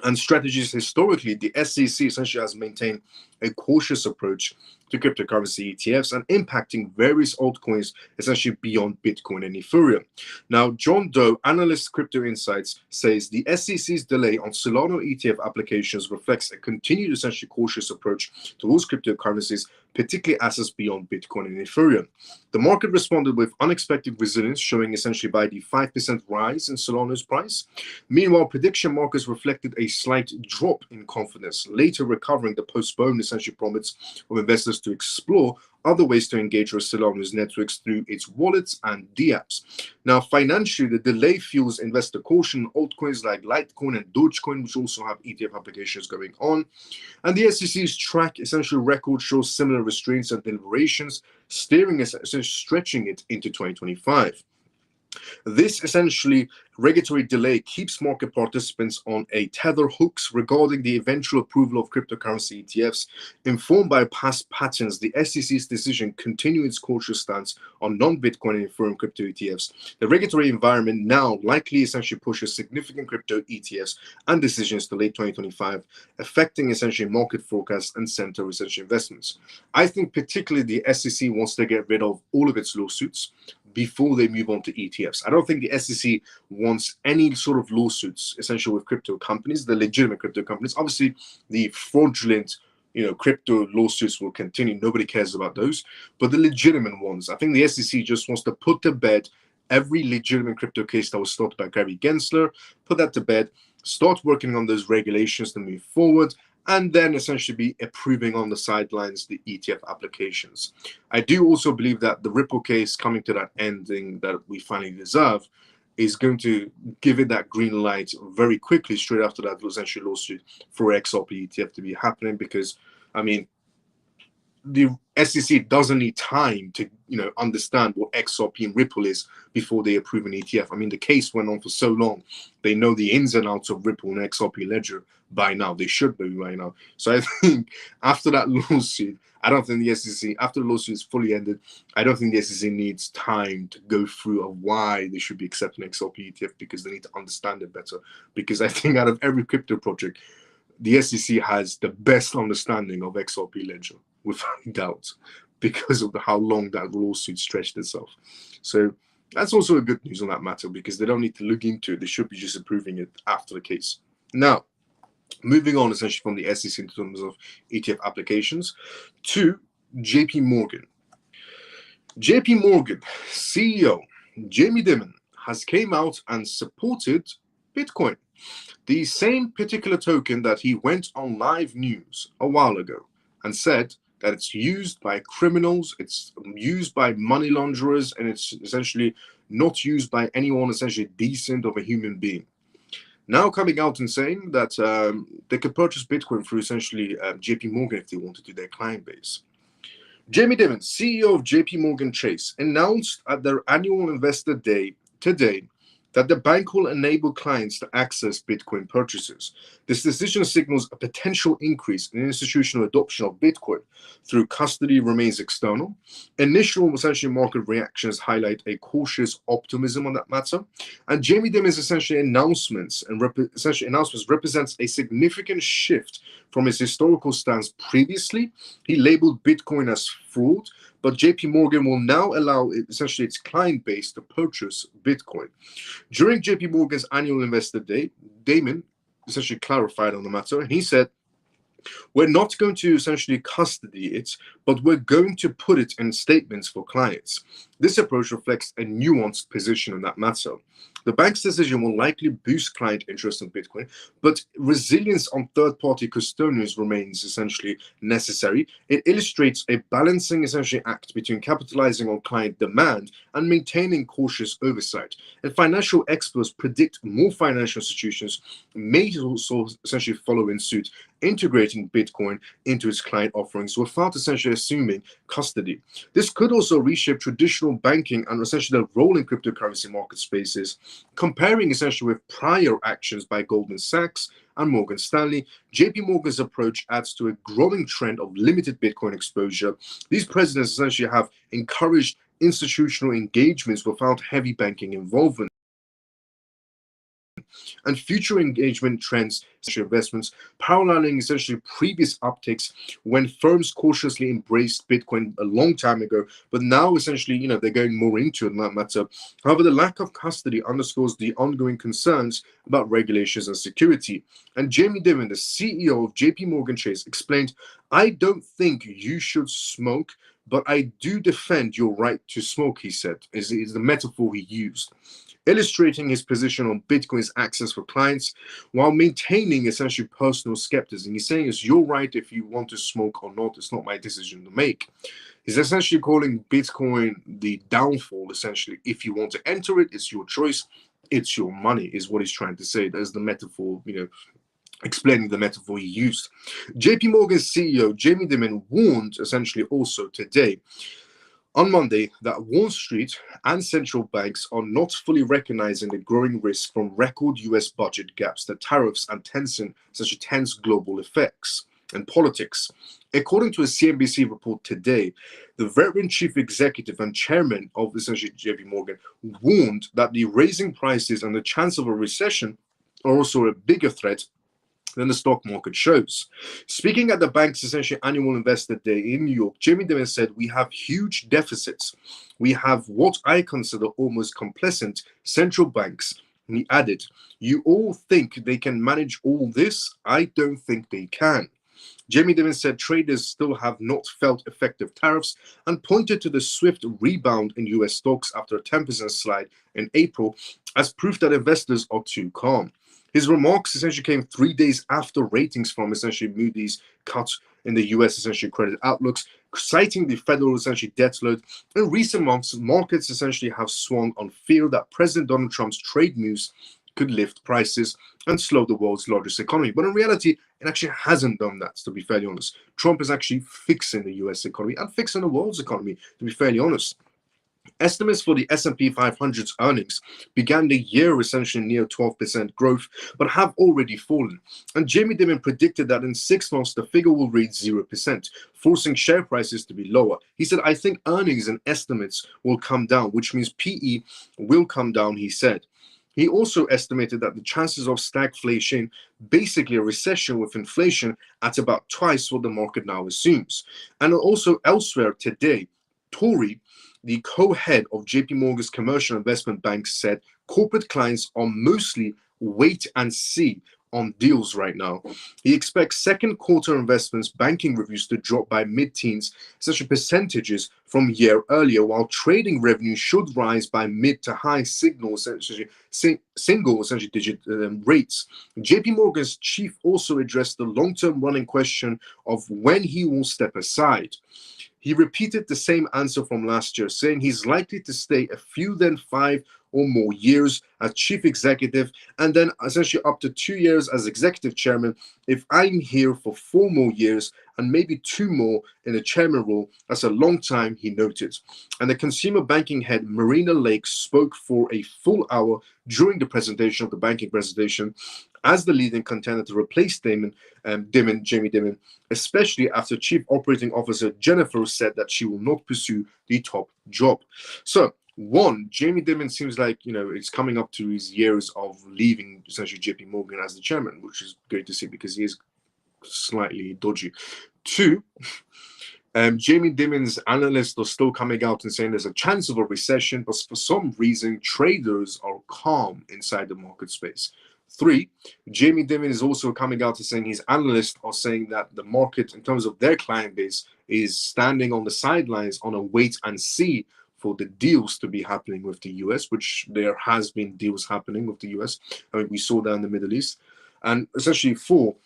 and strategies. Historically, the SEC essentially has maintained a cautious approach to cryptocurrency ETFs and impacting various altcoins essentially beyond Bitcoin and Ethereum. Now, John Doe, analyst Crypto Insights, says the SEC's delay on Solana ETF applications reflects a continued essentially cautious approach towards cryptocurrencies, particularly assets beyond Bitcoin and Ethereum. The market responded with unexpected resilience, showing essentially by the 5% rise in Solana's price. Meanwhile, prediction markets reflected a slight drop in confidence, later recovering the postponed essentially promise of investors to explore other ways to engage with Solana's networks through its wallets and dApps. Now, financially, the delay fuels investor caution. Altcoins like Litecoin and Dogecoin, which also have ETF applications going on. And the SEC's track essentially record shows similar restraints and deliberations, stretching it into 2025. This essentially regulatory delay keeps market participants on a tether hooks regarding the eventual approval of cryptocurrency ETFs. Informed by past patterns, the SEC's decision continues its cautious stance on non-Bitcoin and Ethereum crypto ETFs. The regulatory environment now likely essentially pushes significant crypto ETFs and decisions to late 2025, affecting essentially market forecasts and center essentially investments. I think particularly the SEC wants to get rid of all of its lawsuits before they move on to ETFs. I don't think the SEC wants any sort of lawsuits, essentially with crypto companies, the legitimate crypto companies. Obviously, the fraudulent, crypto lawsuits will continue. Nobody cares about those. But the legitimate ones, I think the SEC just wants to put to bed every legitimate crypto case that was started by Gary Gensler, put that to bed, start working on those regulations to move forward, and then essentially be approving on the sidelines the ETF applications. I do also believe that the Ripple case coming to that ending that we finally deserve is going to give it that green light very quickly straight after that essentially lawsuit for XRP ETF to be happening, because, I mean, the SEC doesn't need time to, understand what XRP and Ripple is before they approve an ETF. I mean, the case went on for so long. They know the ins and outs of Ripple and XRP Ledger by now. They should be by now. So I think after that lawsuit, I don't think the SEC, after the lawsuit is fully ended, I don't think the SEC needs time to go through of why they should be accepting XRP ETF, because they need to understand it better. Because I think out of every crypto project, the SEC has the best understanding of XRP Ledger, without doubt, because of how long that lawsuit stretched itself. So that's also a good news on that matter, because they don't need to look into it. They should be just approving it after the case. Now, moving on essentially from the SEC in terms of ETF applications to JP Morgan. JP Morgan CEO Jamie Dimon has came out and supported Bitcoin, the same particular token that he went on live news a while ago and said that it's used by criminals, it's used by money launderers, and it's essentially not used by anyone essentially decent of a human being. Now coming out and saying that they could purchase Bitcoin through essentially JP Morgan if they wanted to, their client base. Jamie Dimon, CEO of JP Morgan Chase, announced at their annual investor day today that the bank will enable clients to access Bitcoin purchases. This decision signals a potential increase in institutional adoption of Bitcoin through custody remains external. Initial essentially market reactions highlight a cautious optimism on that matter. And Jamie Dimon's essentially announcements represents a significant shift from his historical stance previously. He labeled Bitcoin as fraud, but JP Morgan will now allow essentially its client base to purchase Bitcoin. During JP Morgan's annual investor day, Damon essentially clarified on the matter, and he said, we're not going to essentially custody it, but we're going to put it in statements for clients. This approach reflects a nuanced position on that matter. The bank's decision will likely boost client interest in Bitcoin, but resilience on third-party custodians remains essentially necessary. It illustrates a balancing essentially act between capitalizing on client demand and maintaining cautious oversight. And financial experts predict more financial institutions may also essentially follow in suit, integrating Bitcoin into its client offerings without essentially assuming custody. This could also reshape traditional banking and essentially the role in cryptocurrency market spaces. Comparing essentially with prior actions by Goldman Sachs and Morgan Stanley, JP Morgan's approach adds to a growing trend of limited Bitcoin exposure. These presidents essentially have encouraged institutional engagements without heavy banking involvement. And future engagement trends, essentially investments, paralleling essentially previous upticks when firms cautiously embraced Bitcoin a long time ago, but now essentially, they're going more into it in that matter. However, the lack of custody underscores the ongoing concerns about regulations and security. And Jamie Dimon, the CEO of JP Morgan Chase, explained, I don't think you should smoke, but I do defend your right to smoke, he said, is the metaphor he used, illustrating his position on Bitcoin's access for clients while maintaining essentially personal skepticism. He's saying it's your right if you want to smoke or not. It's not my decision to make. He's essentially calling Bitcoin the downfall, essentially. If you want to enter it, it's your choice. It's your money, is what he's trying to say. That's the metaphor, explaining the metaphor he used. JP Morgan's CEO, Jamie Dimon, warned essentially also today on Monday that Wall Street and central banks are not fully recognizing the growing risk from record US budget gaps, the tariffs, and tense global effects and politics. According to a CNBC report today, the veteran chief executive and chairman of essentially JP Morgan warned that the raising prices and the chance of a recession are also a bigger threat than the stock market shows. Speaking at the bank's essentially annual investor day in New York, Jamie Dimon said, we have huge deficits. We have what I consider almost complacent central banks. And he added, you all think they can manage all this? I don't think they can. Jamie Dimon said traders still have not felt effective tariffs and pointed to the swift rebound in US stocks after a 10% slide in April as proof that investors are too calm. His remarks essentially came 3 days after ratings from essentially Moody's cut in the US essentially credit outlooks, citing the federal essentially debt load. In recent months, markets essentially have swung on fear that President Donald Trump's trade moves could lift prices and slow the world's largest economy. But in reality, it actually hasn't done that, to be fairly honest. Trump is actually fixing the US economy and fixing the world's economy, to be fairly honest. Estimates for the S&P 500's earnings began the year essentially near 12% growth, but have already fallen. And Jamie Dimon predicted that in 6 months, the figure will reach 0%, forcing share prices to be lower. He said, I think earnings and estimates will come down, which means PE will come down, he said. He also estimated that the chances of stagflation, basically a recession with inflation, at about twice what the market now assumes. And also elsewhere today, Tory, the co-head of JP Morgan's commercial investment bank, said corporate clients are mostly wait and see on deals right now. He expects second quarter investments banking reviews to drop by mid-teens, such percentages from a year earlier, while trading revenue should rise by mid to high single digit rates. JP Morgan's chief also addressed the long-term running question of when he will step aside. He repeated the same answer from last year, saying he's likely to stay a few, then 5 or more years as chief executive, and then essentially up to 2 years as executive chairman. If I'm here for 4 more years and maybe 2 more in the chairman role, that's a long time, he noted. And the consumer banking head, Marina Lake, spoke for a full hour during the presentation of the banking presentation as the leading contender to replace Jamie Dimon, especially after Chief Operating Officer Jennifer said that she will not pursue the top job. So, one, Jamie Dimon seems like, it's coming up to his years of leaving essentially JP Morgan as the chairman, which is great to see because he is slightly dodgy. 2, Jamie Dimon's analysts are still coming out and saying there's a chance of a recession, but for some reason, traders are calm inside the market space. 3, Jamie Dimon is also coming out and saying his analysts are saying that the market, in terms of their client base, is standing on the sidelines on a wait and see for the deals to be happening with the US, which there has been deals happening with the US. I mean, we saw that in the Middle East. And essentially 4,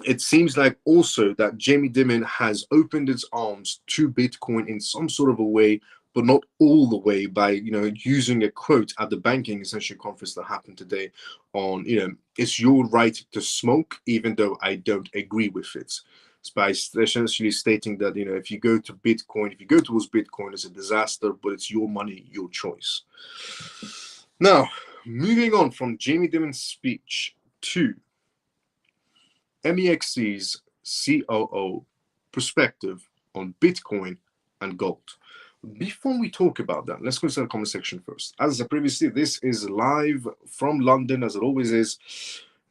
it seems like also that Jamie Dimon has opened its arms to Bitcoin in some sort of a way, but not all the way, by using a quote at the banking essentially conference that happened today on it's your right to smoke even though I don't agree with it. It's by essentially stating that if you go to Bitcoin, if you go towards Bitcoin, it's a disaster, but it's your money, your choice. Now, moving on from Jamie Dimon's speech to MEXC's COO perspective on Bitcoin and gold. Before we talk about that, let's go to the comment section first. As I previously, this is live from London, as it always is.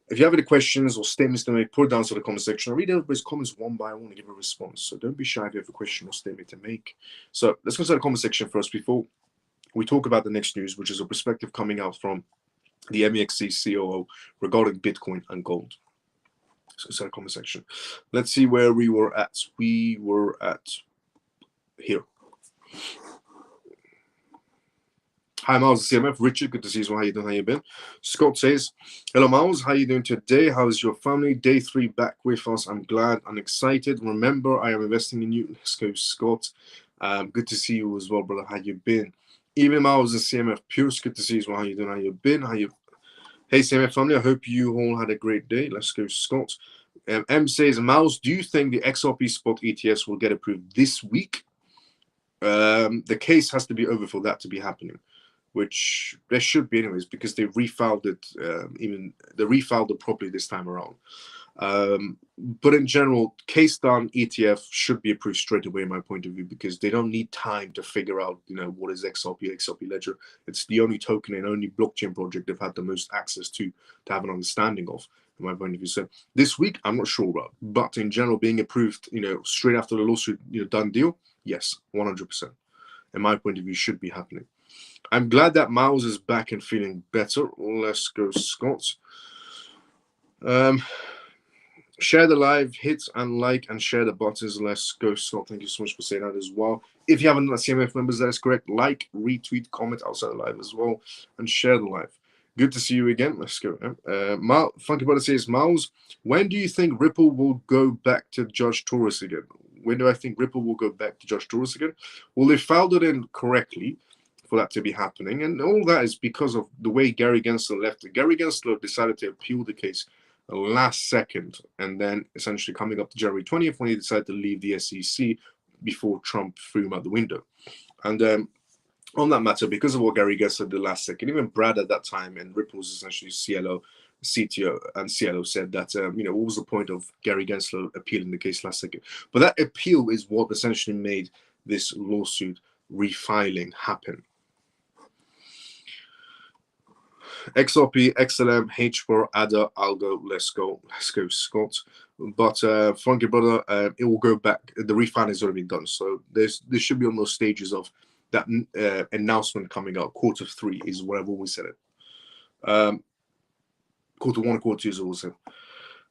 If you have any questions or statements to make, put it down to the comment section. I read everybody's comments one by one and give a response. So don't be shy if you have a question or statement to make. So let's go to the comment section first before we talk about the next news, which is a perspective coming out from the MEXC COO regarding Bitcoin and gold. So it's our comment section. Let's see where we were at. We were at here. Hi, Miles, CMF. Richard, good to see you. How you doing? How you been? Scott says, hello, Miles. How you doing today? How is your family? Day 3 back with us. I'm glad and excited. Remember, I am investing in you. Let's go, Scott. Good to see you as well, brother. How you been? Even Miles and CMF Pierce, good to see you. How you doing? How you been? Hey, CMF family. I hope you all had a great day. Let's go, Scott. M says, Miles, do you think the XRP spot ETFs will get approved this week? The case has to be over for that to be happening, which there should be anyways, because they refiled it. They refiled it properly this time around. But in general, case done, ETF should be approved straight away, in my point of view, because they don't need time to figure out, what is XRP Ledger. It's the only token and only blockchain project they've had the most access to have an understanding of, in my point of view. So this week, I'm not sure about, but in general, being approved, straight after the lawsuit, done deal, yes, 100%. In my point of view, should be happening. I'm glad that Miles is back and feeling better. Let's go, Scott. Share the live, hit and like, and share the buttons. Let's go, Scott. Thank you so much for saying that as well. If you haven't done CMF members, that is correct. Like, retweet, comment outside the live as well, and share the live. Good to see you again. Let's go. Funky Brother says, Miles, when do you think Ripple will go back to Judge Torres again? When do I think Ripple will go back to Judge Torres again? Well, they filed it in correctly for that to be happening. And all that is because of the way Gary Gensler left it. Gary Gensler decided to appeal the case last second, and then essentially coming up to January 20th when he decided to leave the SEC before Trump threw him out the window. And on that matter, because of what Gary Gensler did last second, even Brad at that time and Ripple's essentially CTO and CLO said that, what was the point of Gary Gensler appealing the case last second? But that appeal is what essentially made this lawsuit refiling happen. XRP, XLM, H4, ADA, Algo, let's go, Scott. But Funky Brother, it will go back. The refiling has already been done. So there should be on those stages of that announcement coming out. Q3 is what I've always said it. Q1, Q2 is always said.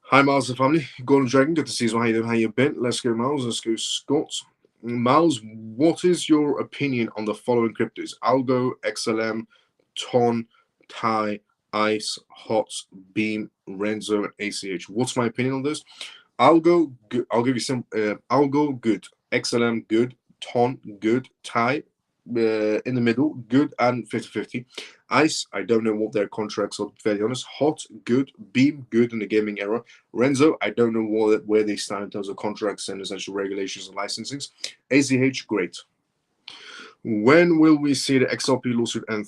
Hi, Miles and family. Golden Dragon, good to see you. How you been? Let's go, Miles. Let's go, Scott. Miles, what is your opinion on the following cryptos? Algo, XLM, TON, TAI, ICE, HOTS, Beam, Renzo, and ACH. What's my opinion on this? Algo, good. I'll give you some. Algo, good. XLM, good. TON, good. TAI, in the middle, good and 50-50. ICE, I don't know what their contracts are, to be fairly honest. HOT, good. Beam, good in the gaming era. Renzo, I don't know where they stand in terms of contracts and essential regulations and licensings. ACH, great. When will we see the XRP lawsuit end?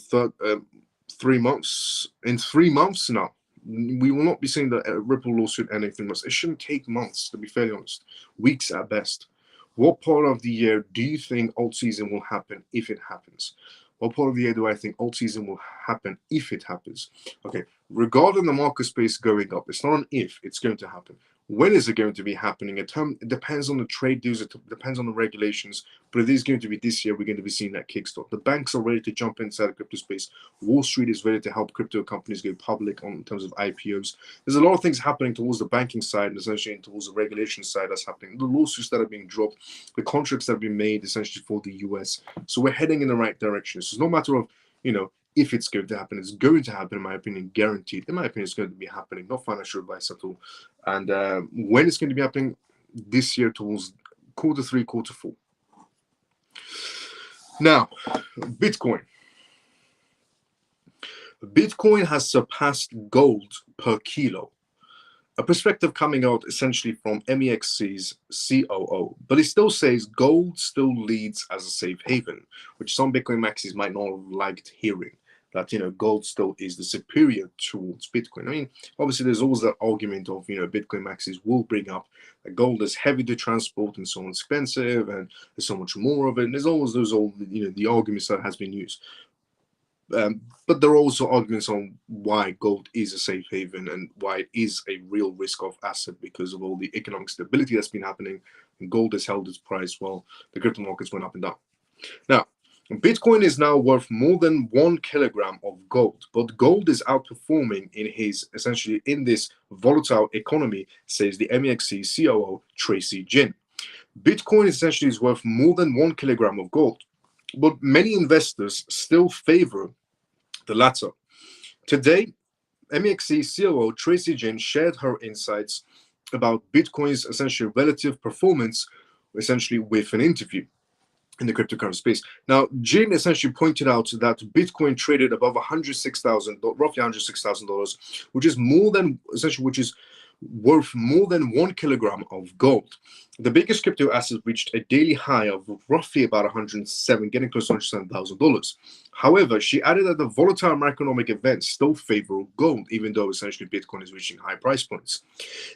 3 months? In 3 months? No. We will not be seeing the Ripple lawsuit end in 3 months. It shouldn't take months, to be fairly honest. Weeks at best. What part of the year do you think alt season will happen if it happens? What part of the year do I think alt season will happen if it happens? Okay, regarding the market space going up, it's not an if, it's going to happen. When is it going to be happening? It depends on the trade deals, it depends on the regulations, but it is going to be this year we're going to be seeing that kickstart. The banks are ready to jump inside the crypto space. Wall Street is ready to help crypto companies go public in terms of IPOs. There's a lot of things happening towards the banking side and essentially towards the regulation side that's happening. The lawsuits that are being dropped, the contracts that have been made essentially for the US. So we're heading in the right direction. So it's no matter of, if it's going to happen, it's going to happen, in my opinion, guaranteed. In my opinion, it's going to be happening, not financial advice at all. And when it's going to be happening this year towards Q3, Q4. Now, Bitcoin. Bitcoin has surpassed gold per kilo. A perspective coming out essentially from MEXC's COO, but it still says gold still leads as a safe haven, which some Bitcoin maxis might not have liked hearing, that gold still is the superior towards Bitcoin. I mean, obviously there's always that argument of Bitcoin maxis will bring up that gold is heavy to transport and so expensive and there's so much more of it. And there's always those the arguments that has been used. But there are also arguments on why gold is a safe haven and why it is a real risk of asset because of all the economic stability that's been happening. And gold has held its price while the crypto markets went up and down. Now, Bitcoin is now worth more than 1 kilogram of gold, but gold is outperforming essentially in this volatile economy, says the MEXC COO Tracy Jin. Bitcoin essentially is worth more than 1 kilogram of gold, but many investors still favor the latter. Today, MEXC COO Tracy Jin shared her insights about Bitcoin's essentially relative performance, essentially with an interview in the cryptocurrency space. Now, Jin essentially pointed out that Bitcoin traded above roughly $106,000, which is worth more than 1 kilogram of gold. The biggest crypto asset reached a daily high of roughly about 107, getting close to $107,000. However, she added that the volatile macroeconomic events still favor gold, even though essentially Bitcoin is reaching high price points.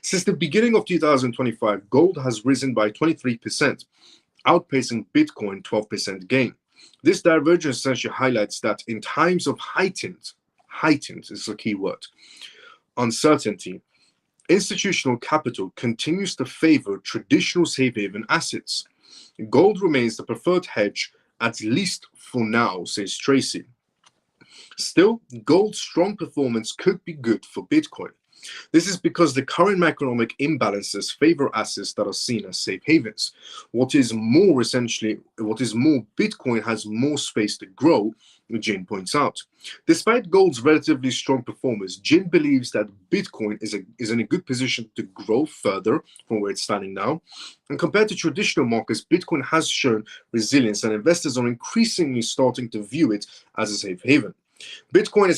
Since the beginning of 2025, gold has risen by 23%, outpacing Bitcoin 12% gain. This divergence essentially highlights that in times of heightened is a key word, uncertainty, institutional capital continues to favor traditional safe haven assets. Gold remains the preferred hedge, at least for now, says Tracy. Still, gold's strong performance could be good for Bitcoin. This is because the current macroeconomic imbalances favor assets that are seen as safe havens. What is more, Bitcoin has more space to grow, Jin points out. Despite gold's relatively strong performance, Jin believes that Bitcoin is in a good position to grow further from where it's standing now. And compared to traditional markets, Bitcoin has shown resilience, and investors are increasingly starting to view it as a safe haven. Bitcoin,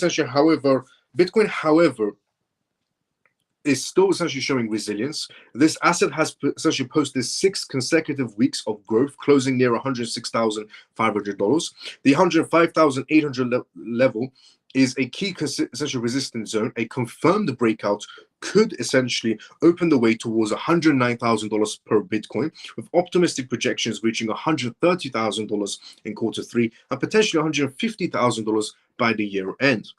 however, is still essentially showing resilience. This asset has essentially posted 6 consecutive weeks of growth, closing near $106,500. The $105,800 level is a key essential resistance zone. A confirmed breakout could essentially open the way towards $109,000 per Bitcoin, with optimistic projections reaching $130,000 in Q3 and potentially $150,000 by the year end.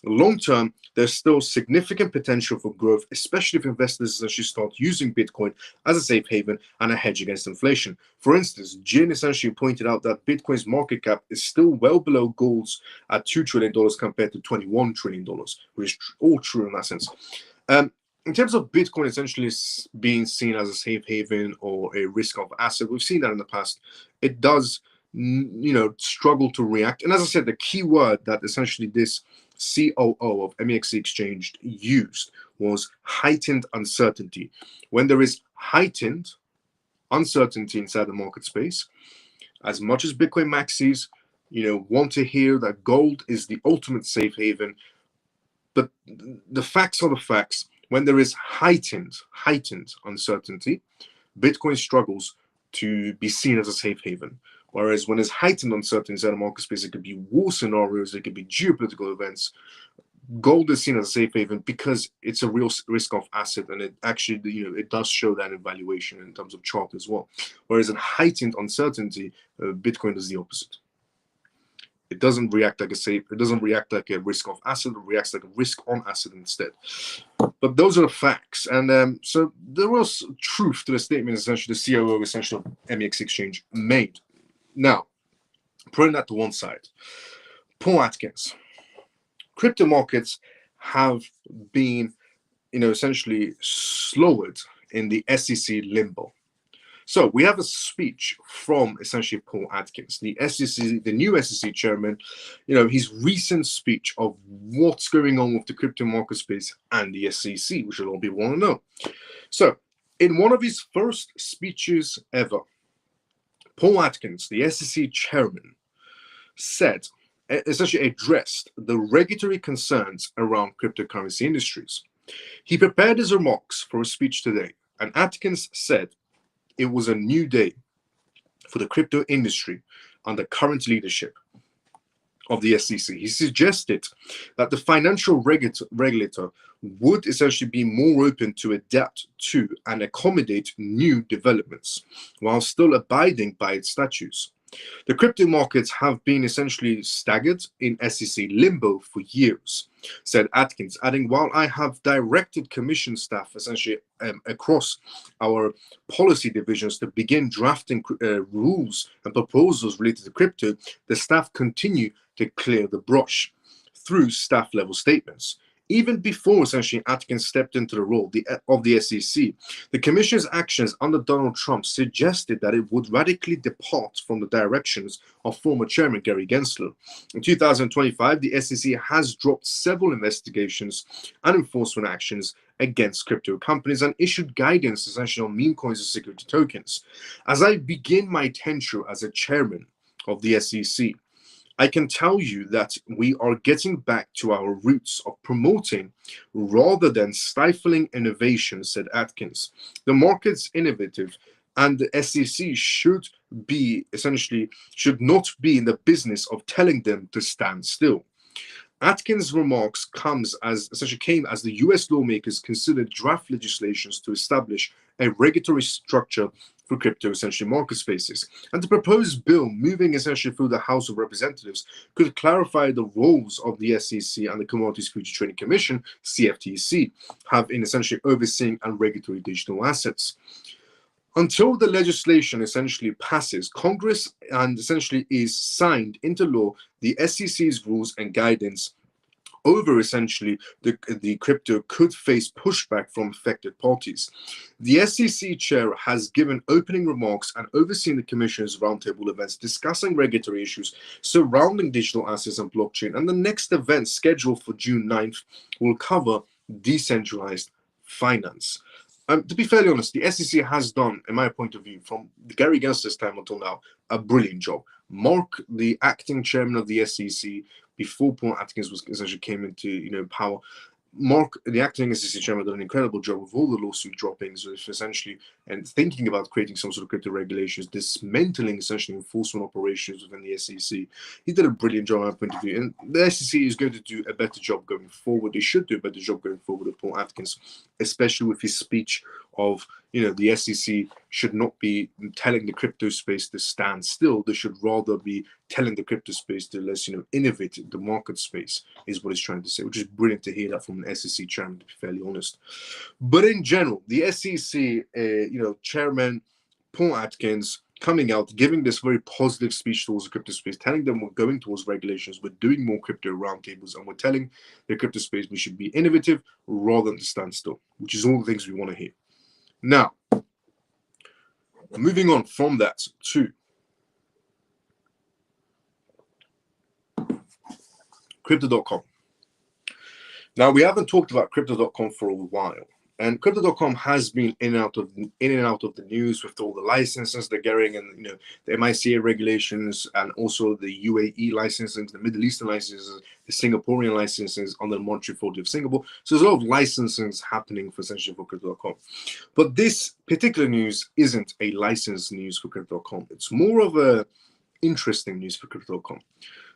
Long term, there's still significant potential for growth, especially if investors essentially start using Bitcoin as a safe haven and a hedge against inflation. For instance, Jin essentially pointed out that Bitcoin's market cap is still well below gold's at $2 trillion compared to $21 trillion, which is all true in that sense. In terms of Bitcoin essentially being seen as a safe haven or a risk-off asset, we've seen that in the past. It does, struggle to react. And as I said, the key word that essentially this COO of MEXC Exchange used was heightened uncertainty. When there is heightened uncertainty inside the market space, as much as Bitcoin maxis, want to hear that gold is the ultimate safe haven, but the facts are the facts. When there is heightened uncertainty, Bitcoin struggles to be seen as a safe haven. Whereas when there's heightened uncertainty inside the market space, it could be war scenarios, it could be geopolitical events. Gold is seen as a safe haven because it's a real risk-off asset, and it actually, it does show that in valuation in terms of chart as well. Whereas in heightened uncertainty, Bitcoin does the opposite. It doesn't react like a risk-off asset. It reacts like a risk-on asset instead. But those are the facts. And so there was truth to the statement essentially the COO essentially of MEXC Exchange made. Now, putting that to one side, Paul Atkins. Crypto markets have been, essentially slowed in the SEC limbo. So we have a speech from essentially Paul Atkins, the new SEC chairman, his recent speech of what's going on with the crypto market space and the SEC, which a lot of people want to know. So in one of his first speeches ever, Paul Atkins, the SEC chairman, essentially addressed the regulatory concerns around cryptocurrency industries. He prepared his remarks for a speech today, and Atkins said it was a new day for the crypto industry under current leadership of the SEC. He suggested that the financial regulator would essentially be more open to adapt to and accommodate new developments while still abiding by its statutes. The crypto markets have been essentially staggered in SEC limbo for years, said Atkins, adding, while I have directed commission staff essentially across our policy divisions to begin drafting rules and proposals related to crypto, the staff continue to clear the brush through staff level statements. Even before essentially Atkins stepped into the role of the SEC, the Commission's actions under Donald Trump suggested that it would radically depart from the directions of former Chairman Gary Gensler. In 2025, the SEC has dropped several investigations and enforcement actions against crypto companies and issued guidance essentially on meme coins and security tokens. As I begin my tenure as a chairman of the SEC, I can tell you that we are getting back to our roots of promoting rather than stifling innovation, said Atkins. The market's innovative, and the SEC should not be in the business of telling them to stand still. Atkins' remarks came as the US lawmakers considered draft legislations to establish a regulatory structure for crypto essentially market spaces. And the proposed bill moving essentially through the House of Representatives could clarify the roles of the SEC and the Commodity Futures Trading Commission, CFTC, have in essentially overseeing and regulatory digital assets. Until the legislation essentially passes Congress and essentially is signed into law, the SEC's rules and guidance over essentially the crypto could face pushback from affected parties. The SEC chair has given opening remarks and overseen the Commission's roundtable events discussing regulatory issues surrounding digital assets and blockchain. And the next event, scheduled for June 9th, will cover decentralized finance. To be fairly honest, the SEC has done, in my point of view, from Gary Gensler's time until now, a brilliant job. Mark, the acting chairman of the SEC, before Paul Atkins was essentially came into power, Mark, the acting SEC chairman, did an incredible job with all the lawsuit droppings, with essentially and thinking about creating some sort of crypto regulations, dismantling essentially enforcement operations within the SEC. He did a brilliant job, in my point of view, and the SEC is going to do a better job going forward. They should do a better job going forward with Paul Atkins, especially with his speech of the SEC should not be telling the crypto space to stand still. They should rather be telling the crypto space to let's innovate the market space, is what he's trying to say, which is brilliant to hear that from an SEC chairman, to be fairly honest. But in general, the SEC chairman Paul Atkins coming out, giving this very positive speech towards the crypto space, telling them we're going towards regulations, we're doing more crypto roundtables, and we're telling the crypto space we should be innovative rather than stand still, which is all the things we want to hear. Now, moving on from that to Crypto.com. Now, we haven't talked about Crypto.com for a while, and Crypto.com has been in and out of the news with all the licenses they're getting, and the MiCA regulations, and also the UAE licensing, the Middle Eastern licenses, the Singaporean licenses under the Monetary Authority of Singapore. So there's a lot of licensing happening for essentially for Crypto.com. But this particular news isn't a license news for Crypto.com. It's more of a interesting news for Crypto.com.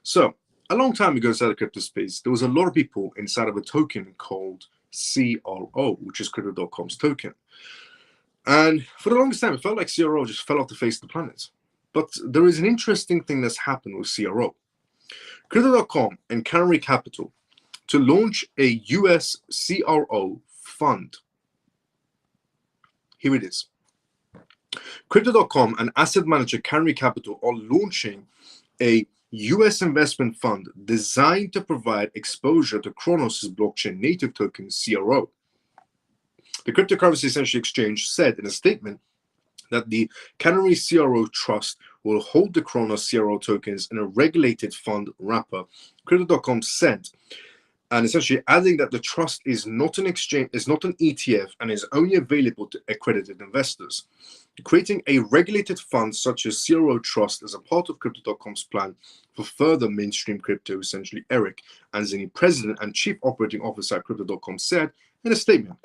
So a long time ago inside the crypto space, there was a lot of people inside of a token called CRO, which is Crypto.com's token. And for the longest time, it felt like CRO just fell off the face of the planet. But there is an interesting thing that's happened with CRO. Crypto.com and Canary Capital to launch a US CRO fund. Here it is. Crypto.com and asset manager Canary Capital are launching a US investment fund designed to provide exposure to Kronos' blockchain native token, CRO. The cryptocurrency essentially exchange said in a statement that the Canary CRO Trust will hold the Kronos CRO tokens in a regulated fund wrapper. Crypto.com said, and essentially adding that the trust is not an exchange, is not an ETF, and is only available to accredited investors. Creating a regulated fund such as CRO Trust is a part of Crypto.com's plan for further mainstream crypto, essentially Eric Anzini, president and chief operating officer at Crypto.com, said in a statement.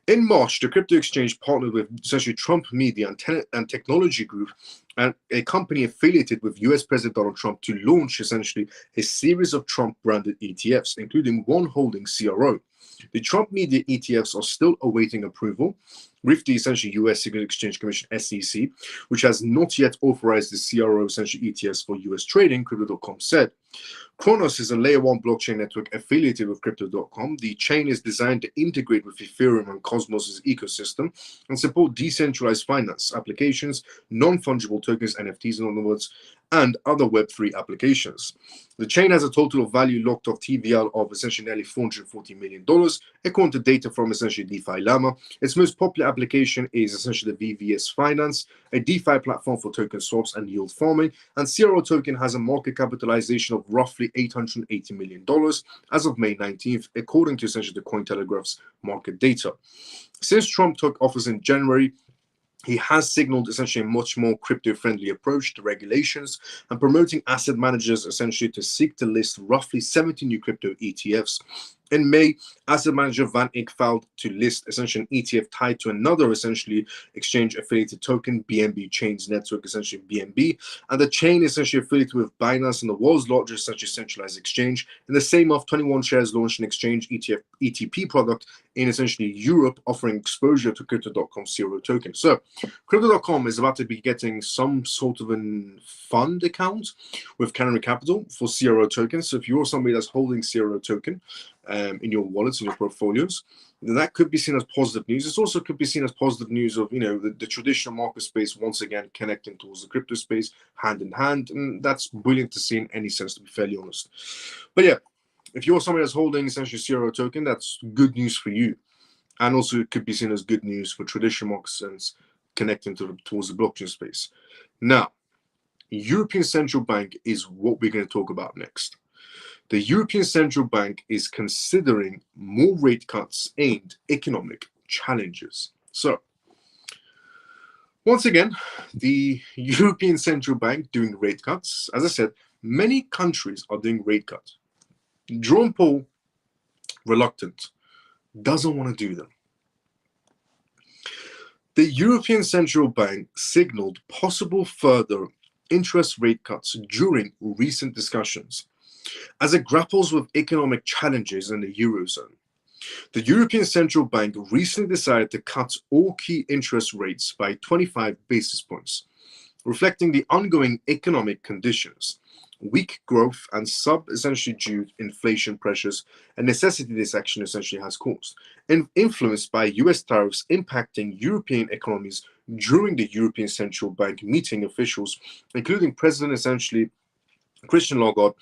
In March, the crypto exchange partnered with essentially Trump Media and Technology Group, and a company affiliated with US President Donald Trump, to launch essentially a series of Trump-branded ETFs, including one holding CRO. The Trump Media ETFs are still awaiting approval with the essentially US Securities Exchange Commission, SEC, which has not yet authorized the CRO essentially ETFs for US trading, Crypto.com said. Kronos is a layer 1 blockchain network affiliated with Crypto.com. The chain is designed to integrate with Ethereum and Cosmos' ecosystem and support decentralized finance applications, non-fungible tokens, NFTs in other words, and other Web3 applications. The chain has a total of value locked off TVL of essentially nearly $440 million, according to data from essentially DeFi Llama. Its most popular application is essentially the VVS Finance, a DeFi platform for token swaps and yield farming, and CRO token has a market capitalization of roughly $880 million as of May 19th, according to essentially the Cointelegraph's market data. Since Trump took office in January, he has signaled essentially a much more crypto-friendly approach to regulations and promoting asset managers essentially to seek to list roughly 70 new crypto ETFs. In May, asset manager Van Eck filed to list essentially an ETF tied to another essentially exchange-affiliated token, BNB Chains Network, essentially BNB, and the chain essentially affiliated with Binance and the world's largest such as centralized exchange. In the same month, 21 Shares launched an exchange ETF ETP product in essentially Europe, offering exposure to Crypto.com CRO token. So, Crypto.com is about to be getting some sort of a fund account with Canary Capital for CRO tokens. So, if you're somebody that's holding CRO token in your wallets, in your portfolios, then that could be seen as positive news. It also could be seen as positive news of, the traditional market space once again connecting towards the crypto space hand in hand. And that's brilliant to see in any sense, to be fairly honest. But yeah, if you're somebody that's holding essentially CRO token, that's good news for you. And also it could be seen as good news for traditional markets connecting towards the blockchain space. Now, European Central Bank is what we're going to talk about next. The European Central Bank is considering more rate cuts aimed at economic challenges. So, once again, the European Central Bank doing rate cuts. As I said, many countries are doing rate cuts. Jerome Powell, reluctant, doesn't want to do them. The European Central Bank signaled possible further interest rate cuts during recent discussions as it grapples with economic challenges in the Eurozone. The European Central Bank recently decided to cut all key interest rates by 25 basis points, reflecting the ongoing economic conditions, weak growth and essentially due inflation pressures and necessity this action essentially has caused, and influenced by US tariffs impacting European economies during the European Central Bank meeting. Officials, including President essentially Christian Lagarde,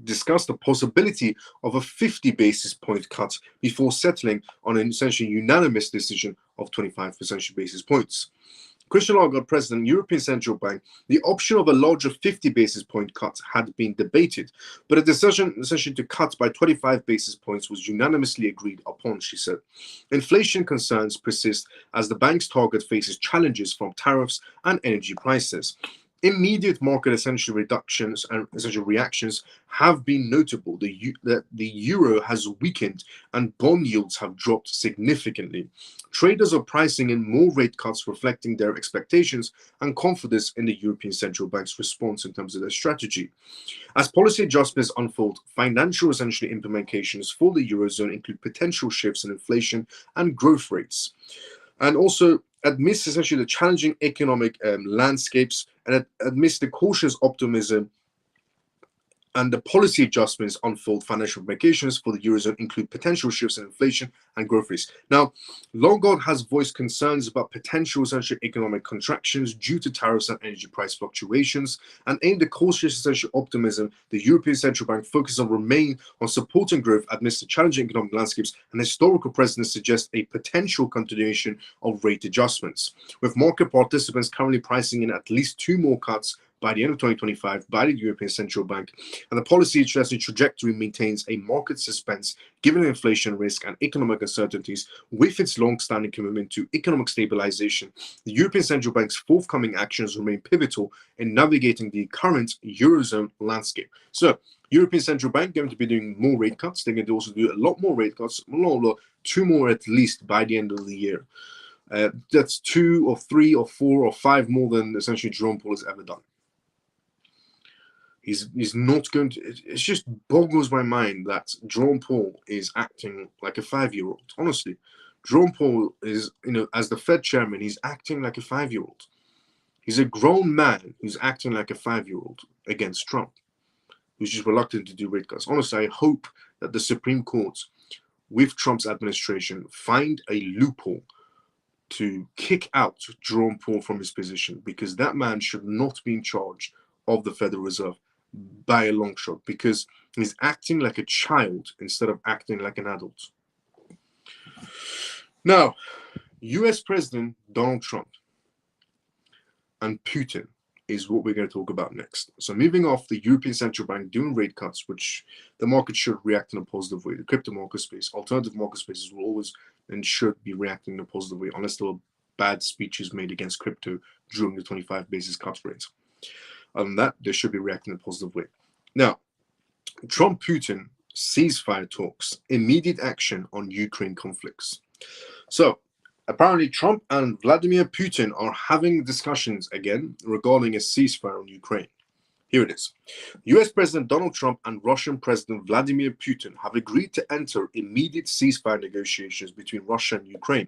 discussed the possibility of a 50 basis point cut before settling on an essentially unanimous decision of 25 basis points. Christian Lagarde, President, European Central Bank, the option of a larger 50 basis point cut had been debated, but a decision essentially to cut by 25 basis points was unanimously agreed upon, she said. Inflation concerns persist as the bank's target faces challenges from tariffs and energy prices. Immediate market essential reductions and essential reactions have been notable. The euro has weakened and bond yields have dropped significantly. Traders are pricing in more rate cuts, reflecting their expectations and confidence in the European Central Bank's response in terms of their strategy. As policy adjustments unfold, financial essentially implications for the eurozone include potential shifts in inflation and growth rates. And also, amidst essentially the challenging economic landscapes and amidst the cautious optimism and the policy adjustments unfold, financial implications for the Eurozone include potential shifts in inflation and growth rates. Now, Lagarde has voiced concerns about potential essential economic contractions due to tariffs and energy price fluctuations, and aimed at cautious essential optimism. The European Central Bank focuses on supporting growth amidst the challenging economic landscapes, and historical precedents suggest a potential continuation of rate adjustments, with market participants currently pricing in at least 2 more cuts by the end of 2025 by the European Central Bank, and the policy trajectory maintains a market suspense given inflation risk and economic uncertainties. With its long-standing commitment to economic stabilization, the European Central Bank's forthcoming actions remain pivotal in navigating the current Eurozone landscape. So, European Central Bank going to be doing more rate cuts. They're going to also do a lot more rate cuts, 2 more at least by the end of the year. That's 2 or 3 or 4 or 5 more than essentially Jerome Powell has ever done. He's not going to. It just boggles my mind that Jerome Powell is acting like a 5-year-old. Honestly, Jerome Powell is, as the Fed chairman, he's acting like a 5-year-old. He's a grown man who's acting like a 5-year-old against Trump, who's just reluctant to do rate cuts. Honestly, I hope that the Supreme Court, with Trump's administration, find a loophole to kick out Jerome Powell from his position, because that man should not be in charge of the Federal Reserve by a long shot, because he's acting like a child instead of acting like an adult. Now, US President Donald Trump and Putin is what we're going to talk about next. So moving off the European Central Bank doing rate cuts, which the market should react in a positive way. The crypto market space, alternative market spaces will always and should be reacting in a positive way, unless there were bad speeches made against crypto during the 25 basis cut rate. Other than that, they should be reacting in a positive way. Now, Trump-Putin ceasefire talks, immediate action on Ukraine conflicts. So, apparently Trump and Vladimir Putin are having discussions again regarding a ceasefire on Ukraine. Here it is. US President Donald Trump and Russian President Vladimir Putin have agreed to enter immediate ceasefire negotiations between Russia and Ukraine,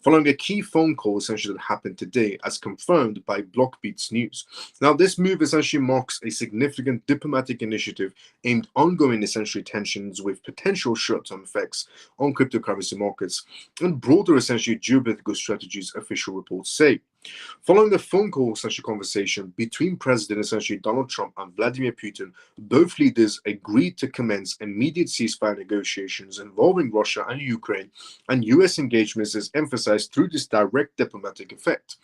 following a key phone call essentially that happened today, as confirmed by Blockbeat's news. Now, this move essentially marks a significant diplomatic initiative aimed at ongoing essentially tensions with potential short-term effects on cryptocurrency markets and broader essentially geopolitical strategies, official reports say. Following the phone call such a conversation between President essentially Donald Trump and Vladimir Putin, both leaders agreed to commence immediate ceasefire negotiations involving Russia and Ukraine, and US engagements is emphasized through this direct diplomatic effect.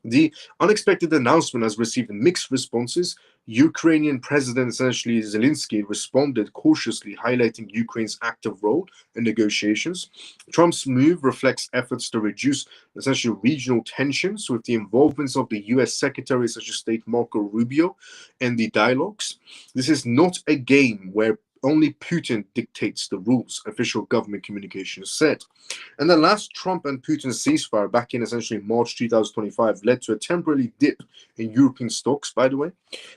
The unexpected announcement has received mixed responses. Ukrainian President essentially Zelensky responded cautiously, highlighting Ukraine's active role in negotiations. Trump's move reflects efforts to reduce essentially regional tensions with the involvement of the US Secretary such as State Marco Rubio in the dialogues. This is not a game where only Putin dictates the rules, official government communication said. And the last Trump and Putin ceasefire back in essentially March 2025 led to a temporary dip in European stocks, by the way,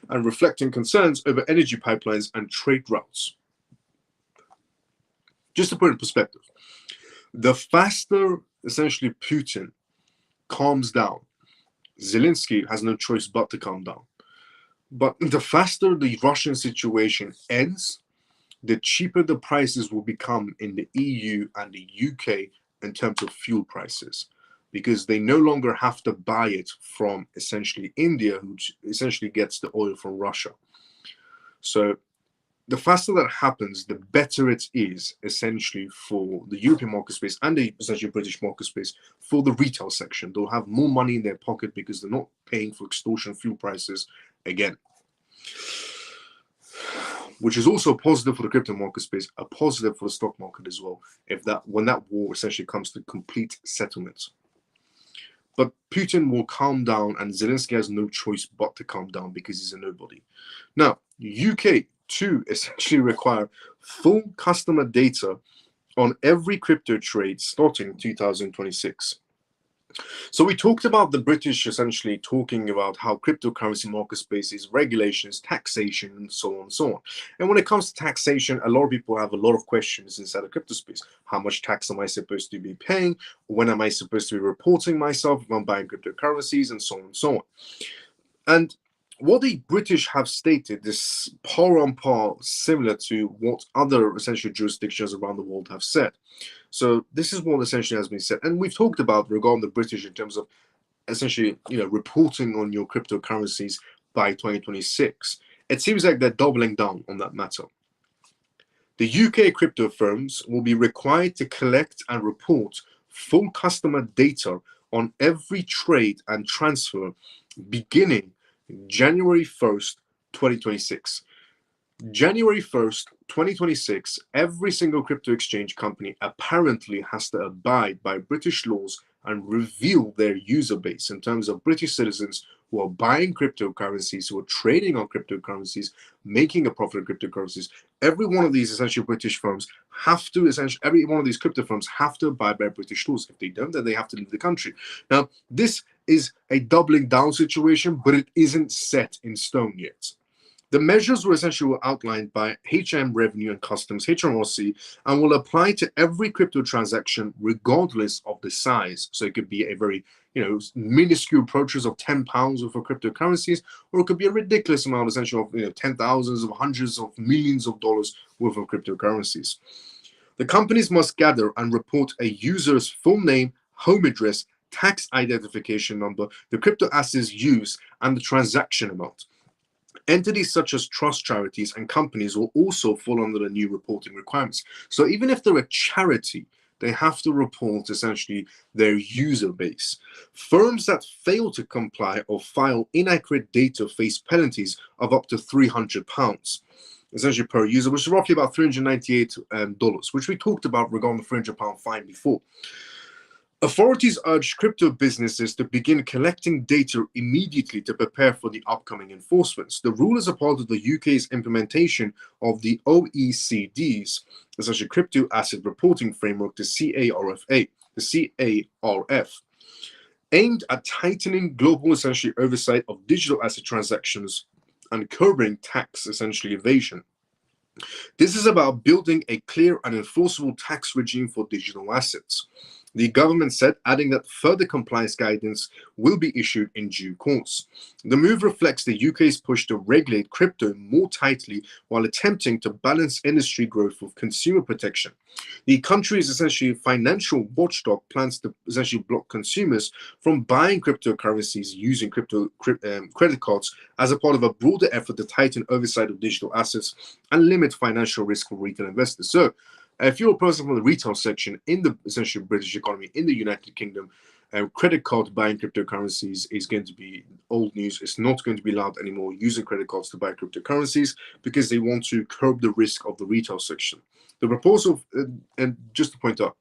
and reflecting concerns over energy pipelines and trade routes. Just to put it in perspective, the faster essentially Putin calms down, Zelensky has no choice but to calm down. But the faster the Russian situation ends, the cheaper the prices will become in the EU and the UK in terms of fuel prices, because they no longer have to buy it from essentially India, which essentially gets the oil from Russia. So the faster that happens, the better it is essentially for the European market space and the essentially British market space for the retail section. They'll have more money in their pocket because they're not paying for extortion fuel prices again, which is also positive for the crypto market space, a positive for the stock market as well, when that war essentially comes to complete settlement. But Putin will calm down, and Zelensky has no choice but to calm down because he's a nobody. Now, UK too essentially require full customer data on every crypto trade starting 2026. So we talked about the British essentially talking about how cryptocurrency market space is regulations, taxation, and so on and so on. And when it comes to taxation, a lot of people have a lot of questions inside the crypto space. How much tax am I supposed to be paying? When am I supposed to be reporting myself if I'm buying cryptocurrencies, and so on and so on. And what the British have stated is par on par similar to what other essential jurisdictions around the world have said. So this is what essentially has been said. And we've talked about regarding the British in terms of essentially, reporting on your cryptocurrencies by 2026. It seems like they're doubling down on that matter. The UK crypto firms will be required to collect and report full customer data on every trade and transfer beginning January 1st, 2026. January 1st, 2026, every single crypto exchange company apparently has to abide by British laws and reveal their user base in terms of British citizens who are buying cryptocurrencies, who are trading on cryptocurrencies, making a profit on cryptocurrencies. Every one of these essentially British firms have to every one of these crypto firms have to abide by British laws. If they don't, then they have to leave the country. Now, this is a doubling down situation, but it isn't set in stone yet. The measures were essentially outlined by HM Revenue and Customs, HMRC, and will apply to every crypto transaction regardless of the size. So it could be a very, minuscule purchase of £10 worth of cryptocurrencies, or it could be a ridiculous amount, essentially, of ten thousands of hundreds of millions of dollars worth of cryptocurrencies. The companies must gather and report a user's full name, home address, tax identification number, the crypto assets used, and the transaction amount. Entities such as trust charities and companies will also fall under the new reporting requirements. So even if they're a charity, they have to report essentially their user base. Firms that fail to comply or file inaccurate data face penalties of up to £300. Essentially per user, which is roughly about $398, which we talked about regarding the £300 fine before. Authorities urge crypto businesses to begin collecting data immediately to prepare for the upcoming enforcements. The rule is a part of the UK's implementation of the OECD's essentially crypto asset reporting framework, the CARF, aimed at tightening global essentially oversight of digital asset transactions and curbing tax essentially evasion. This is about building a clear and enforceable tax regime for digital assets. The government said, adding that further compliance guidance will be issued in due course. The move reflects the UK's push to regulate crypto more tightly while attempting to balance industry growth with consumer protection. The country's essentially financial watchdog plans to essentially block consumers from buying cryptocurrencies using credit cards as a part of a broader effort to tighten oversight of digital assets and limit financial risk for retail investors. So, if you're a person from the retail section in the essentially British economy in the United Kingdom, credit card buying cryptocurrencies is going to be old news. It's not going to be allowed anymore using credit cards to buy cryptocurrencies because they want to curb the risk of the retail section. The proposal, and just to point out,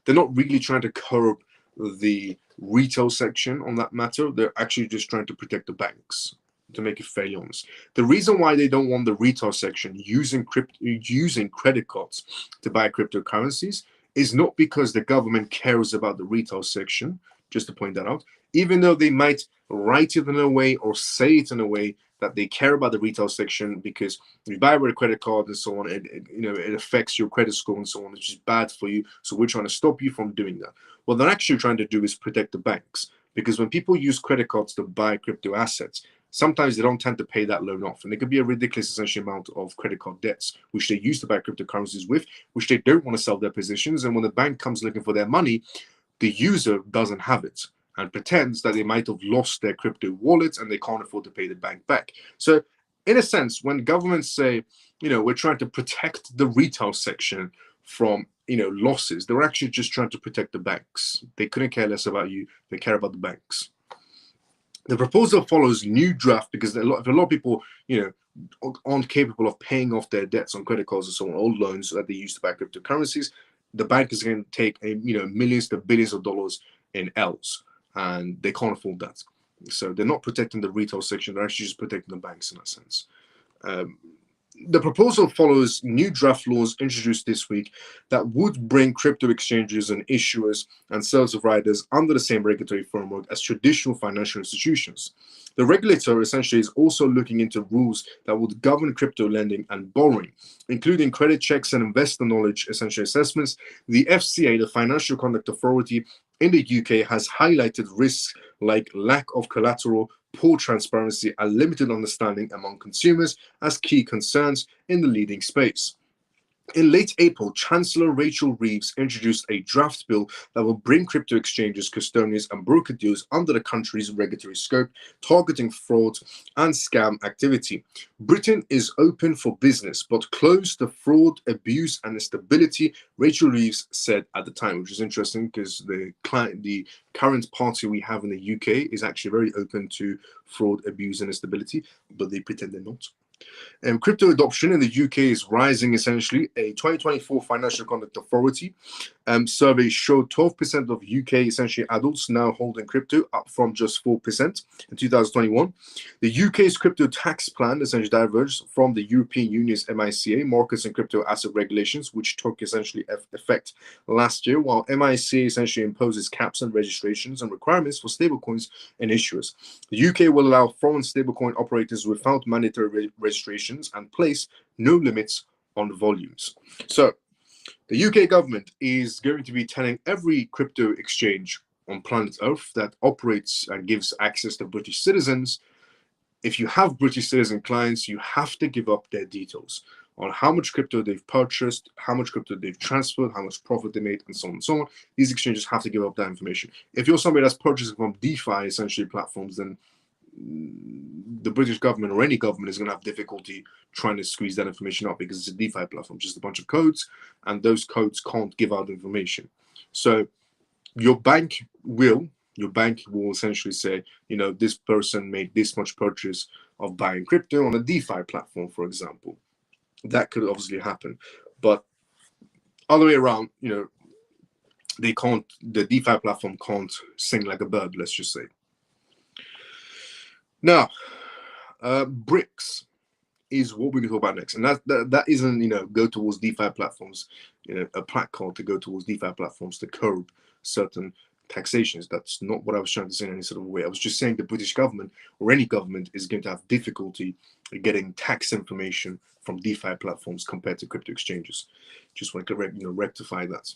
they're not really trying to curb the retail section on that matter. They're actually just trying to protect the banks, to make it fairly honest. The reason why they don't want the retail section using credit cards to buy cryptocurrencies is not because the government cares about the retail section, just to point that out, even though they might write it in a way or say it in a way that they care about the retail section, because if you buy with a credit card and so on, it affects your credit score and so on, which is bad for you. So we're trying to stop you from doing that. What they're actually trying to do is protect the banks, because when people use credit cards to buy crypto assets, sometimes they don't tend to pay that loan off. And it could be a ridiculous essential amount of credit card debts, which they use to buy cryptocurrencies with, which they don't want to sell their positions. And when the bank comes looking for their money, the user doesn't have it and pretends that they might have lost their crypto wallet and they can't afford to pay the bank back. So in a sense, when governments say, we're trying to protect the retail section from, losses, they're actually just trying to protect the banks. They couldn't care less about you. They care about the banks. The proposal follows new draft because if a lot of people, aren't capable of paying off their debts on credit cards and so on, old loans that they use to buy cryptocurrencies, the bank is going to take millions to billions of dollars in L's, and they can't afford that. So they're not protecting the retail section; they're actually just protecting the banks in that sense. The proposal follows new draft laws introduced this week that would bring crypto exchanges and issuers and service providers under the same regulatory framework as traditional financial institutions. The regulator essentially is also looking into rules that would govern crypto lending and borrowing, including credit checks and investor knowledge essential assessments. The FCA, the Financial Conduct Authority in the UK, has highlighted risks like lack of collateral, poor transparency, and limited understanding among consumers as key concerns in the leading space. In late April, Chancellor Rachel Reeves introduced a draft bill that will bring crypto exchanges, custodians, and broker-dealers under the country's regulatory scope, targeting fraud and scam activity. Britain is open for business, but closed to fraud, abuse, and instability, Rachel Reeves said at the time, which is interesting because the current party we have in the UK is actually very open to fraud, abuse, and instability, but they pretend they're not. Crypto adoption in the UK is rising essentially. A 2024 Financial Conduct Authority survey showed 12% of UK essentially adults now holding crypto, up from just 4% in 2021. The UK's crypto tax plan essentially diverged from the European Union's MiCA, Markets and Crypto Asset Regulations, which took essentially effect last year, while MiCA essentially imposes caps and registrations and requirements for stablecoins and issuers. The UK will allow foreign stablecoin operators without mandatory registrations and place no limits on volumes. So the UK government is going to be telling every crypto exchange on planet Earth that operates and gives access to British citizens, if you have British citizen clients, you have to give up their details on how much crypto they've purchased, how much crypto they've transferred, how much profit they made, and so on and so on. These exchanges have to give up that information. If you're somebody that's purchasing from DeFi essentially platforms, then the British government or any government is going to have difficulty trying to squeeze that information out because it's a DeFi platform, just a bunch of codes, and those codes can't give out information. So your bank will essentially say, this person made this much purchase of buying crypto on a DeFi platform, for example. That could obviously happen, but other way around, they can't. The DeFi platform can't sing like a bird. Let's just say. Now, BRICS is what we're going to talk about next, and that isn't go towards DeFi platforms, a placard to go towards DeFi platforms to curb certain taxations. That's not what I was trying to say in any sort of way. I was just saying the British government or any government is going to have difficulty getting tax information from DeFi platforms compared to crypto exchanges. Just want to rectify that.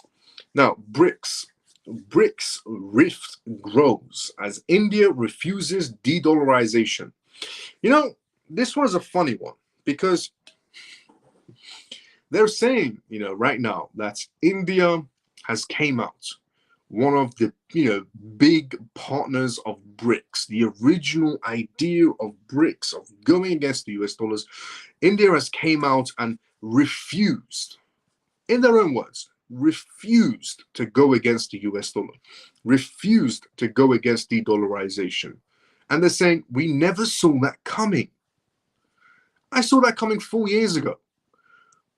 Now, BRICS BRICS rift grows as India refuses de-dollarization. You know, this was a funny one because they're saying, right now that India has came out, one of the, big partners of BRICS, the original idea of BRICS, of going against the US dollars. India has came out and refused, in their own words, refused to go against the US dollar, refused to go against de-dollarization. And they're saying, we never saw that coming. I saw that coming 4 years ago.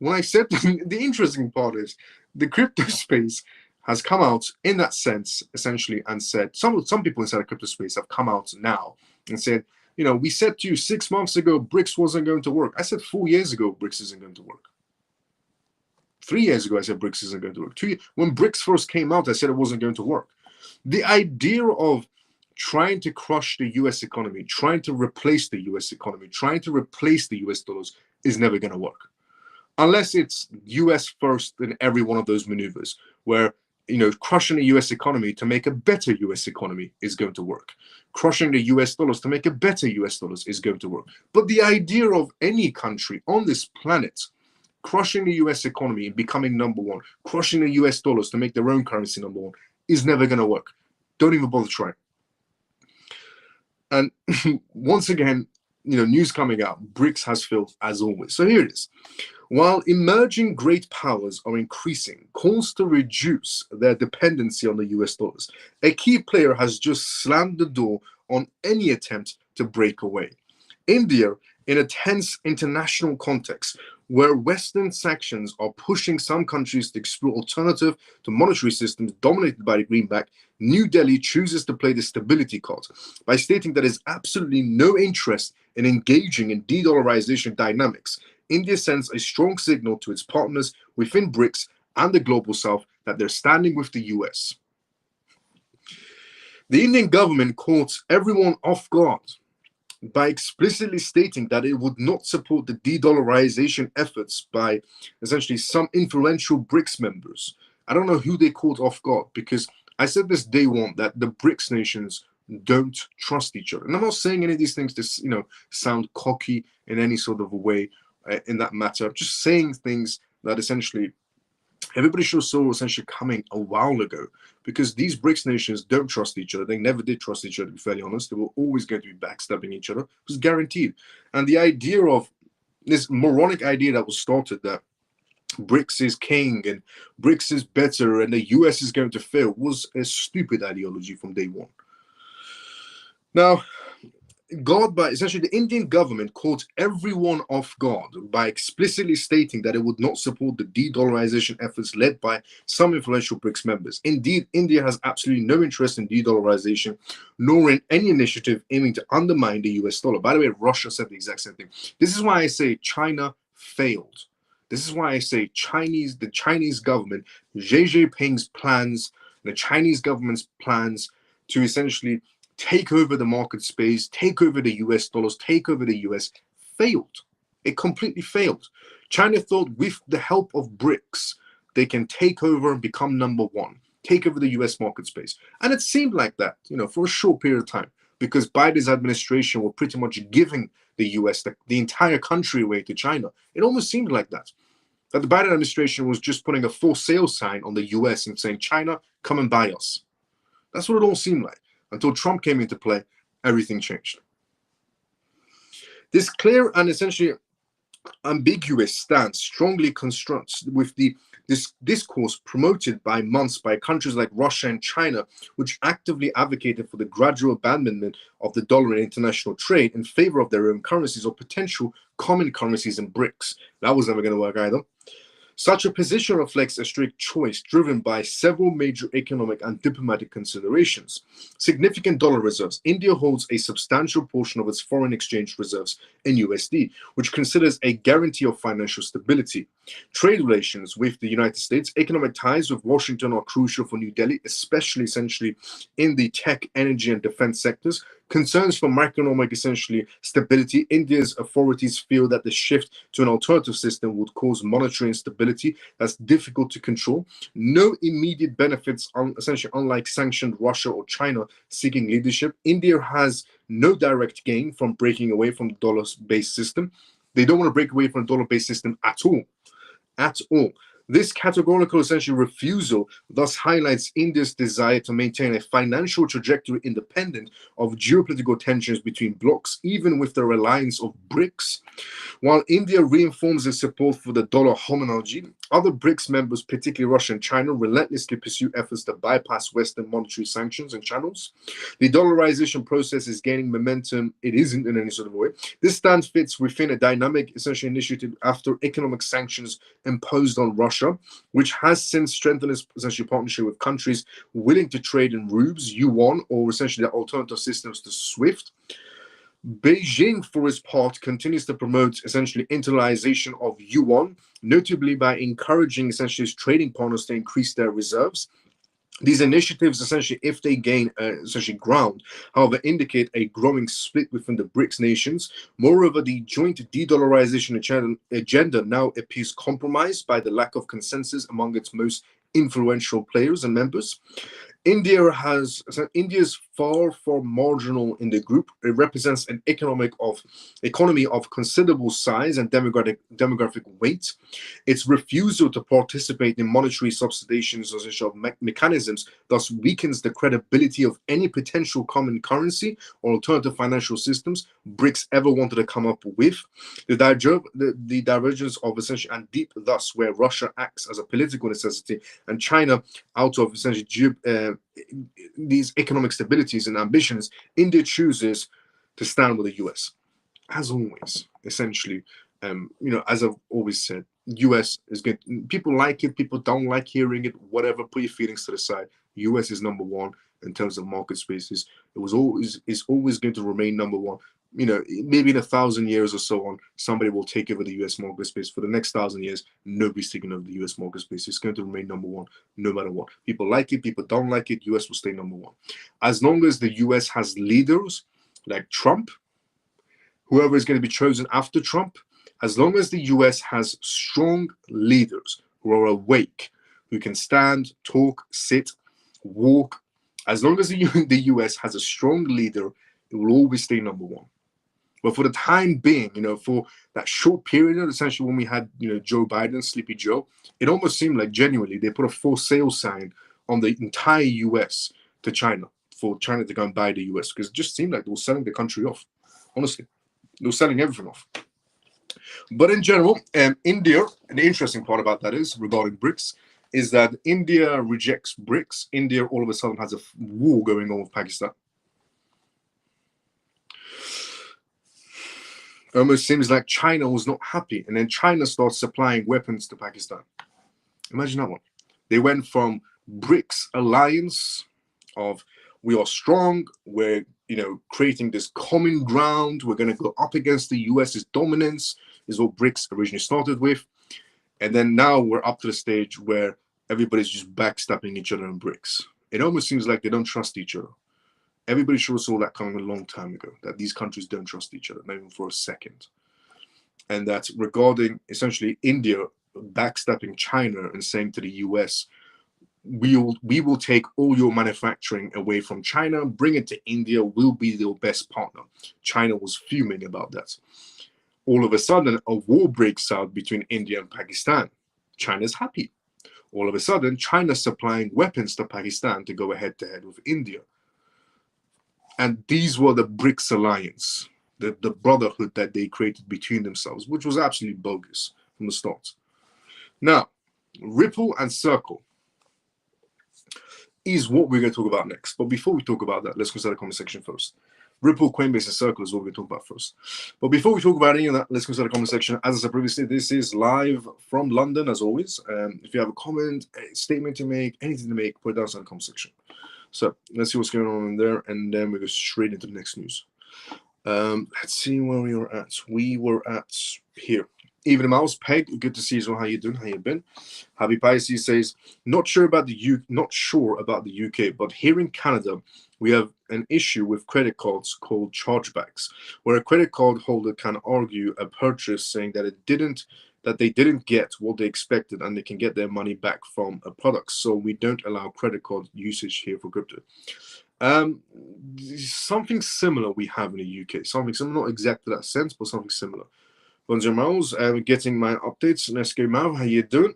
When I said, the interesting part is the crypto space has come out in that sense, essentially, and said, some people inside the crypto space have come out now and said, we said to you 6 months ago, BRICS wasn't going to work. I said 4 years ago, BRICS isn't going to work. 3 years ago, I said BRICS isn't going to work. When BRICS first came out, I said it wasn't going to work. The idea of trying to crush the US economy, trying to replace the US economy, trying to replace the US dollars is never going to work. Unless it's US first in every one of those maneuvers, where crushing the US economy to make a better US economy is going to work. Crushing the US dollars to make a better US dollars is going to work. But the idea of any country on this planet crushing the US economy and becoming number one, crushing the US dollars to make their own currency number one, is never going to work. Don't even bother trying. And once again, news coming out, BRICS has failed as always. So here it is. While emerging great powers are increasing calls to reduce their dependency on the US dollars, a key player has just slammed the door on any attempt to break away. India, in a tense international context where Western sanctions are pushing some countries to explore alternative to monetary systems dominated by the greenback, New Delhi chooses to play the stability card by stating that it has absolutely no interest in engaging in de-dollarization dynamics. India sends a strong signal to its partners within BRICS and the Global South that they're standing with the US. The Indian government caught everyone off guard by explicitly stating that it would not support the de-dollarization efforts by essentially some influential BRICS members. I don't know who they caught off guard, because I said this day one that the BRICS nations don't trust each other. And I'm not saying any of these things to sound cocky in any sort of a way in that matter. I'm just saying things that essentially everybody should saw essentially coming a while ago, because these BRICS nations don't trust each other. They never did trust each other, to be fairly honest. They were always going to be backstabbing each other. It was guaranteed. And the idea of this moronic idea that was started that BRICS is king and BRICS is better and the US is going to fail was a stupid ideology from day one. Now, essentially the Indian government caught everyone off guard by explicitly stating that it would not support the de-dollarization efforts led by some influential BRICS members. Indeed, India has absolutely no interest in de-dollarization, nor in any initiative aiming to undermine the US dollar. By the way, Russia said the exact same thing. This is why I say China failed. This is why I say the Chinese government, Xi Jinping's plans, the Chinese government's plans to essentially take over the market space, take over the US dollars, take over the US, failed. It completely failed. China thought with the help of BRICS, they can take over and become number one, take over the US market space. And it seemed like that, for a short period of time, because Biden's administration were pretty much giving the US, the entire country away to China. It almost seemed like that the Biden administration was just putting a for sale sign on the US and saying, China, come and buy us. That's what it all seemed like. Until Trump came into play, everything changed. This clear and essentially ambiguous stance strongly constructs with this discourse promoted by months by countries like Russia and China, which actively advocated for the gradual abandonment of the dollar in international trade in favor of their own currencies or potential common currencies in BRICS. That was never going to work either. Such a position reflects a strict choice driven by several major economic and diplomatic considerations. Significant dollar reserves. India holds a substantial portion of its foreign exchange reserves in USD, which considers a guarantee of financial stability. Trade relations with the United States. Economic ties with Washington are crucial for New Delhi, especially essentially in the tech, energy, and defense sectors. Concerns for macroeconomic essentially stability. India's authorities feel that the shift to an alternative system would cause monetary instability volatility that's difficult to control. No immediate benefits, essentially, unlike sanctioned Russia or China seeking leadership. India has no direct gain from breaking away from the dollar-based system. They don't want to break away from the dollar-based system at all. At all. This categorical, essentially, refusal thus highlights India's desire to maintain a financial trajectory independent of geopolitical tensions between blocs, even with the reliance of BRICS. While India reinforces its support for the dollar homology, other BRICS members, particularly Russia and China, relentlessly pursue efforts to bypass Western monetary sanctions and channels. The dollarization process is gaining momentum. It isn't in any sort of way. This stance fits within a dynamic, essentially, initiative after economic sanctions imposed on Russia, which has since strengthened its essentially partnership with countries willing to trade in rubles, yuan, or essentially the alternative systems to SWIFT. Beijing, for its part, continues to promote essentially internalization of yuan, notably by encouraging essentially its trading partners to increase their reserves. These initiatives, essentially, if they gain essentially ground, however, indicate a growing split within the BRICS nations. Moreover, the joint de-dollarization agenda now appears compromised by the lack of consensus among its most influential players and members. India's far from marginal in the group. It represents an economy of considerable size and demographic weight. Its refusal to participate in monetary subsidizations of mechanisms thus weakens the credibility of any potential common currency or alternative financial systems BRICS ever wanted to come up with. The divergence of essentially and deep, thus, where Russia acts as a political necessity and China out of essentially these economic stabilities and ambitions, India chooses to stand with the US. As always, essentially, as I've always said, US is good. People like it, people don't like hearing it, whatever, put your feelings to the side. US is number one in terms of market spaces. Is always going to remain number one. Maybe in 1,000 years or so on, somebody will take over the US market space. For the next 1,000 years, nobody's taking over the US market space. It's going to remain number one, no matter what. People like it, people don't like it, US will stay number one. As long as the US has leaders like Trump, whoever is going to be chosen after Trump, as long as the US has strong leaders who are awake, who can stand, talk, sit, walk, as long as the US has a strong leader, it will always stay number one. But for the time being, for that short period, essentially when we had, Joe Biden, Sleepy Joe, it almost seemed like genuinely they put a for sale sign on the entire US to China, for China to go and buy the US, because it just seemed like they were selling the country off. Honestly, they were selling everything off. But in general, India, and the interesting part about that is, regarding BRICS, is that India rejects BRICS. India all of a sudden has a war going on with Pakistan. It almost seems like China was not happy, and then China starts supplying weapons to Pakistan. Imagine that one. They went from BRICS alliance of we are strong, we're creating this common ground, we're going to go up against the US's dominance, is what BRICS originally started with. And then now we're up to the stage where everybody's just backstabbing each other in BRICS. It almost seems like they don't trust each other. Everybody should have saw that coming a long time ago, that these countries don't trust each other, not even for a second. And that regarding essentially India backstabbing China and saying to the US, we will take all your manufacturing away from China, bring it to India, we'll be your best partner. China was fuming about that. All of a sudden, a war breaks out between India and Pakistan. China's happy. All of a sudden, China's supplying weapons to Pakistan to go head-to-head with India. And these were the BRICS alliance, the brotherhood that they created between themselves, which was absolutely bogus from the start. Now, Ripple and Circle is what we're going to talk about next. But before we talk about that, let's consider the comment section first. Ripple, Coinbase, and Circle is what we're going to talk about first. But before we talk about any of that, let's consider the comment section. As I said previously, this is live from London, as always. If you have a comment, a statement to make, anything to make, put it down in the comment section. So let's see what's going on in there, and then we go straight into the next news. Let's see where we were at. We were at here. Even Mouse Peg, good to see you. How you doing? How you been? Happy Pisces says, not sure about the UK, but here in Canada, we have an issue with credit cards called chargebacks, where a credit card holder can argue a purchase saying that it didn't that they didn't get what they expected and they can get their money back from a product. So we don't allow credit card usage here for crypto. Something similar we have in the UK. Something similar, not exactly that sense, but something similar. Bonjour, Miles. Getting my updates. Let's go, Mal. How you doing?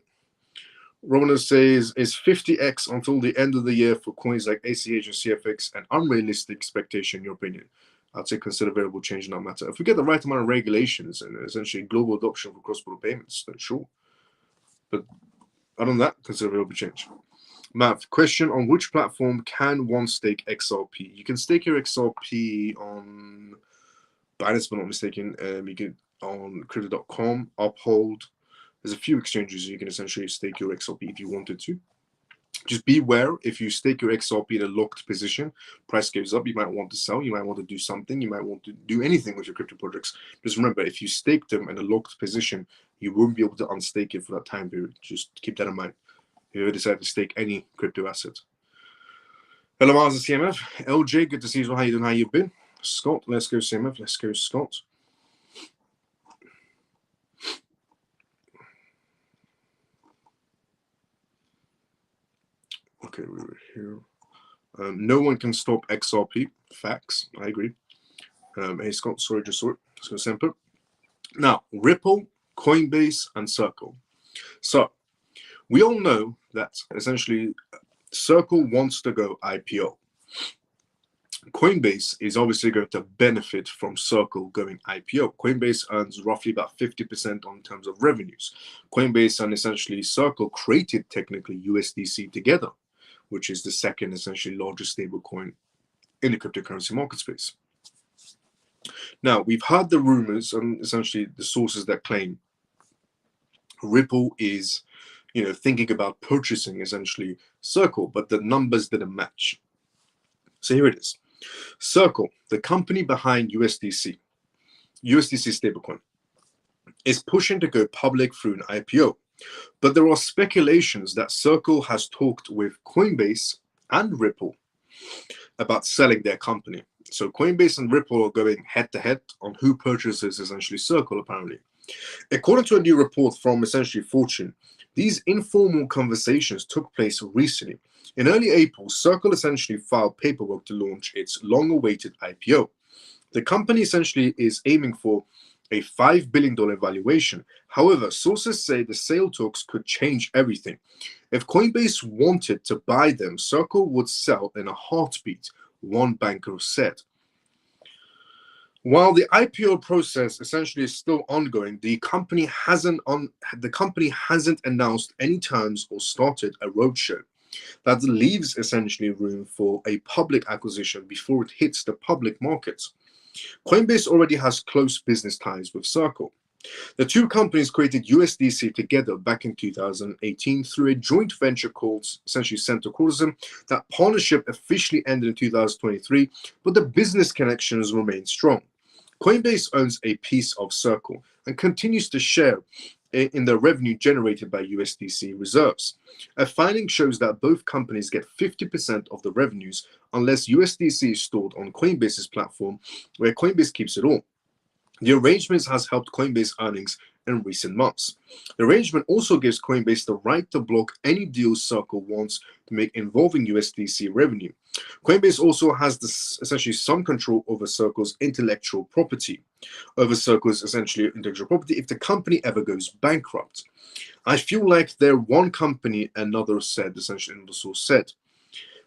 Roman says, is 50x until the end of the year for coins like ACH and CFX an unrealistic expectation, in your opinion? I'd say consider variable change in that matter. If we get the right amount of regulations and essentially global adoption for cross-border payments, then sure. But other than that, consider variable change. Matt, question on which platform can one stake XRP? You can stake your XRP on Binance, but not mistaken. You can on crypto.com, Uphold. There's a few exchanges you can essentially stake your XRP if you wanted to. Just beware, if you stake your XRP in a locked position, price goes up, you might want to sell, you might want to do something, you might want to do anything with your crypto projects. Just remember, if you stake them in a locked position, you won't be able to unstake it for that time period. Just keep that in mind if you ever decide to stake any crypto asset. Hello, Mars and CMF. LJ, good to see you. How you doing? How you been? Scott, let's go CMF. Let's go Scott. Okay, we were here. No one can stop XRP. Facts. I agree. Hey, Scott, sorry, just saw it. Let's go simple. Now, Ripple, Coinbase, and Circle. So, we all know that essentially Circle wants to go IPO. Coinbase is obviously going to benefit from Circle going IPO. Coinbase earns roughly about 50% on terms of revenues. Coinbase and essentially Circle created technically USDC together, which is the second essentially largest stablecoin in the cryptocurrency market space. Now, we've heard the rumors and essentially the sources that claim Ripple is, thinking about purchasing essentially Circle, but the numbers didn't match. So here it is. Circle, the company behind USDC stablecoin, is pushing to go public through an IPO. But there are speculations that Circle has talked with Coinbase and Ripple about selling their company. So Coinbase and Ripple are going head-to-head on who purchases essentially Circle, apparently. According to a new report from essentially Fortune, these informal conversations took place recently. In early April, Circle essentially filed paperwork to launch its long-awaited IPO. The company essentially is aiming for a $5 billion valuation. However, sources say the sale talks could change everything. If Coinbase wanted to buy them, Circle would sell in a heartbeat, one banker said. While the IPO process essentially is still ongoing, the company hasn't announced any terms or started a roadshow. That leaves essentially room for a public acquisition before it hits the public markets. Coinbase already has close business ties with Circle. The two companies created USDC together back in 2018 through a joint venture called essentially Center Coursem. That partnership officially ended in 2023, but the business connections remain strong. Coinbase owns a piece of Circle and continues to share in the revenue generated by USDC reserves. A finding shows that both companies get 50% of the revenues unless USDC is stored on Coinbase's platform, where Coinbase keeps it all. The arrangement has helped Coinbase earnings in recent months. The arrangement also gives Coinbase the right to block any deals Circle wants to make involving USDC revenue. Coinbase also has essentially some control over Circle's intellectual property. If the company ever goes bankrupt. I feel like they're one company, another said, essentially, and the source said.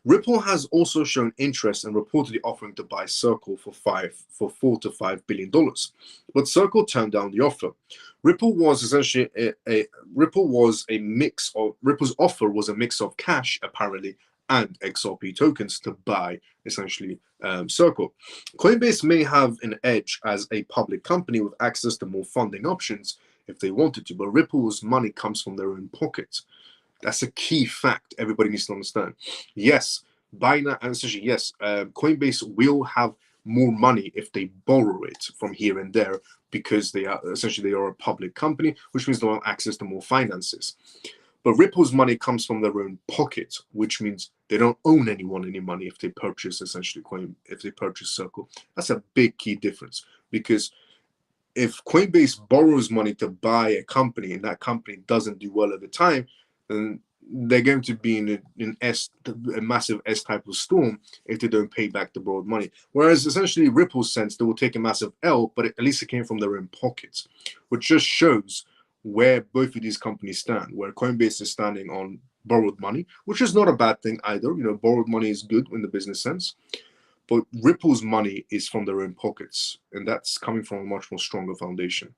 Ripple has also shown interest and reportedly offering to buy Circle for $4 to $5 billion, but Circle turned down the offer. Ripple's offer was a mix of cash, apparently, and XRP tokens to buy essentially Circle. Coinbase may have an edge as a public company with access to more funding options if they wanted to, but Ripple's money comes from their own pocket. That's a key fact everybody needs to understand. Yes, Coinbase will have more money if they borrow it from here and there because they are a public company, which means they'll have access to more finances. But Ripple's money comes from their own pocket, which means they don't own anyone any money if they purchase essentially Circle. That's a big key difference because if Coinbase borrows money to buy a company and that company doesn't do well at the time, then they're going to be in a massive S type of storm if they don't pay back the borrowed money. Whereas essentially Ripple's sense, they will take a massive L, but at least it came from their own pockets, which just shows where both of these companies stand, where Coinbase is standing on borrowed money, which is not a bad thing either. Borrowed money is good in the business sense, but Ripple's money is from their own pockets, and that's coming from a much more stronger foundation.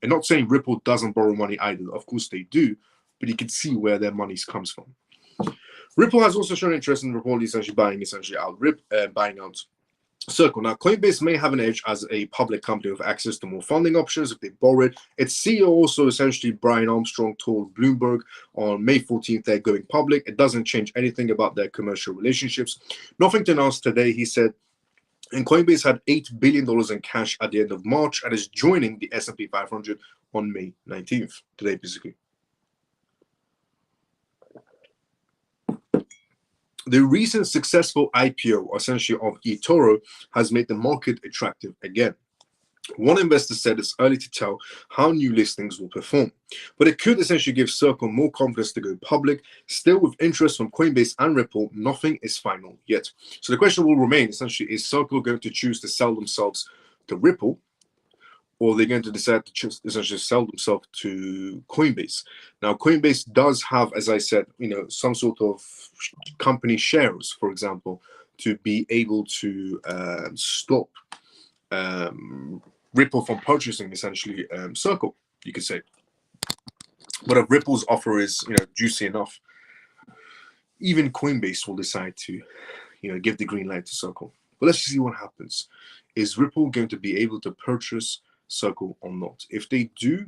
And not saying Ripple doesn't borrow money either. Of course they do, but you can see where their money comes from. Ripple has also shown interest in reportedly essentially buying out Circle. Now, Coinbase may have an edge as a public company with access to more funding options if they borrow it. Its CEO also, essentially, Brian Armstrong, told Bloomberg on May 14th they're going public. It doesn't change anything about their commercial relationships. Nothing to announce today, he said. And Coinbase had $8 billion in cash at the end of March and is joining the S&P 500 on May 19th, today, basically. The recent successful IPO, essentially, of eToro has made the market attractive again. One investor said it's early to tell how new listings will perform, but it could essentially give Circle more confidence to go public. Still, with interest from Coinbase and Ripple, nothing is final yet. So the question will remain, essentially, is Circle going to choose to sell themselves to Ripple, or they're going to decide to essentially sell themselves to Coinbase? Now, Coinbase does have, as I said, some sort of company shares, for example, to be able to stop Ripple from purchasing, essentially, Circle, you could say. But if Ripple's offer is, juicy enough, even Coinbase will decide to, give the green light to Circle. But let's see what happens. Is Ripple going to be able to purchase Circle or not? If they do,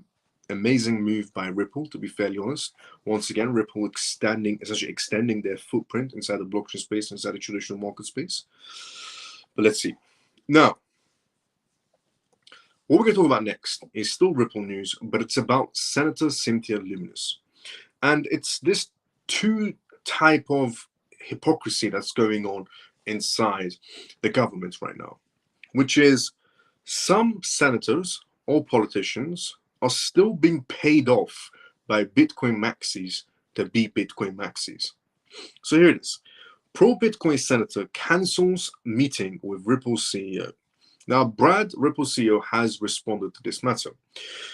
amazing move by Ripple, to be fairly honest. Once again, Ripple essentially extending their footprint inside the blockchain space, inside the traditional market space. But let's see. Now, what we're going to talk about next is still Ripple news, but it's about Senator Cynthia Lummis. And it's this two type of hypocrisy that's going on inside the government right now, which is some senators or politicians are still being paid off by Bitcoin maxis to be Bitcoin maxis. So here it is. Pro-Bitcoin senator cancels meeting with Ripple CEO. Now, Brad, Ripple CEO, has responded to this matter.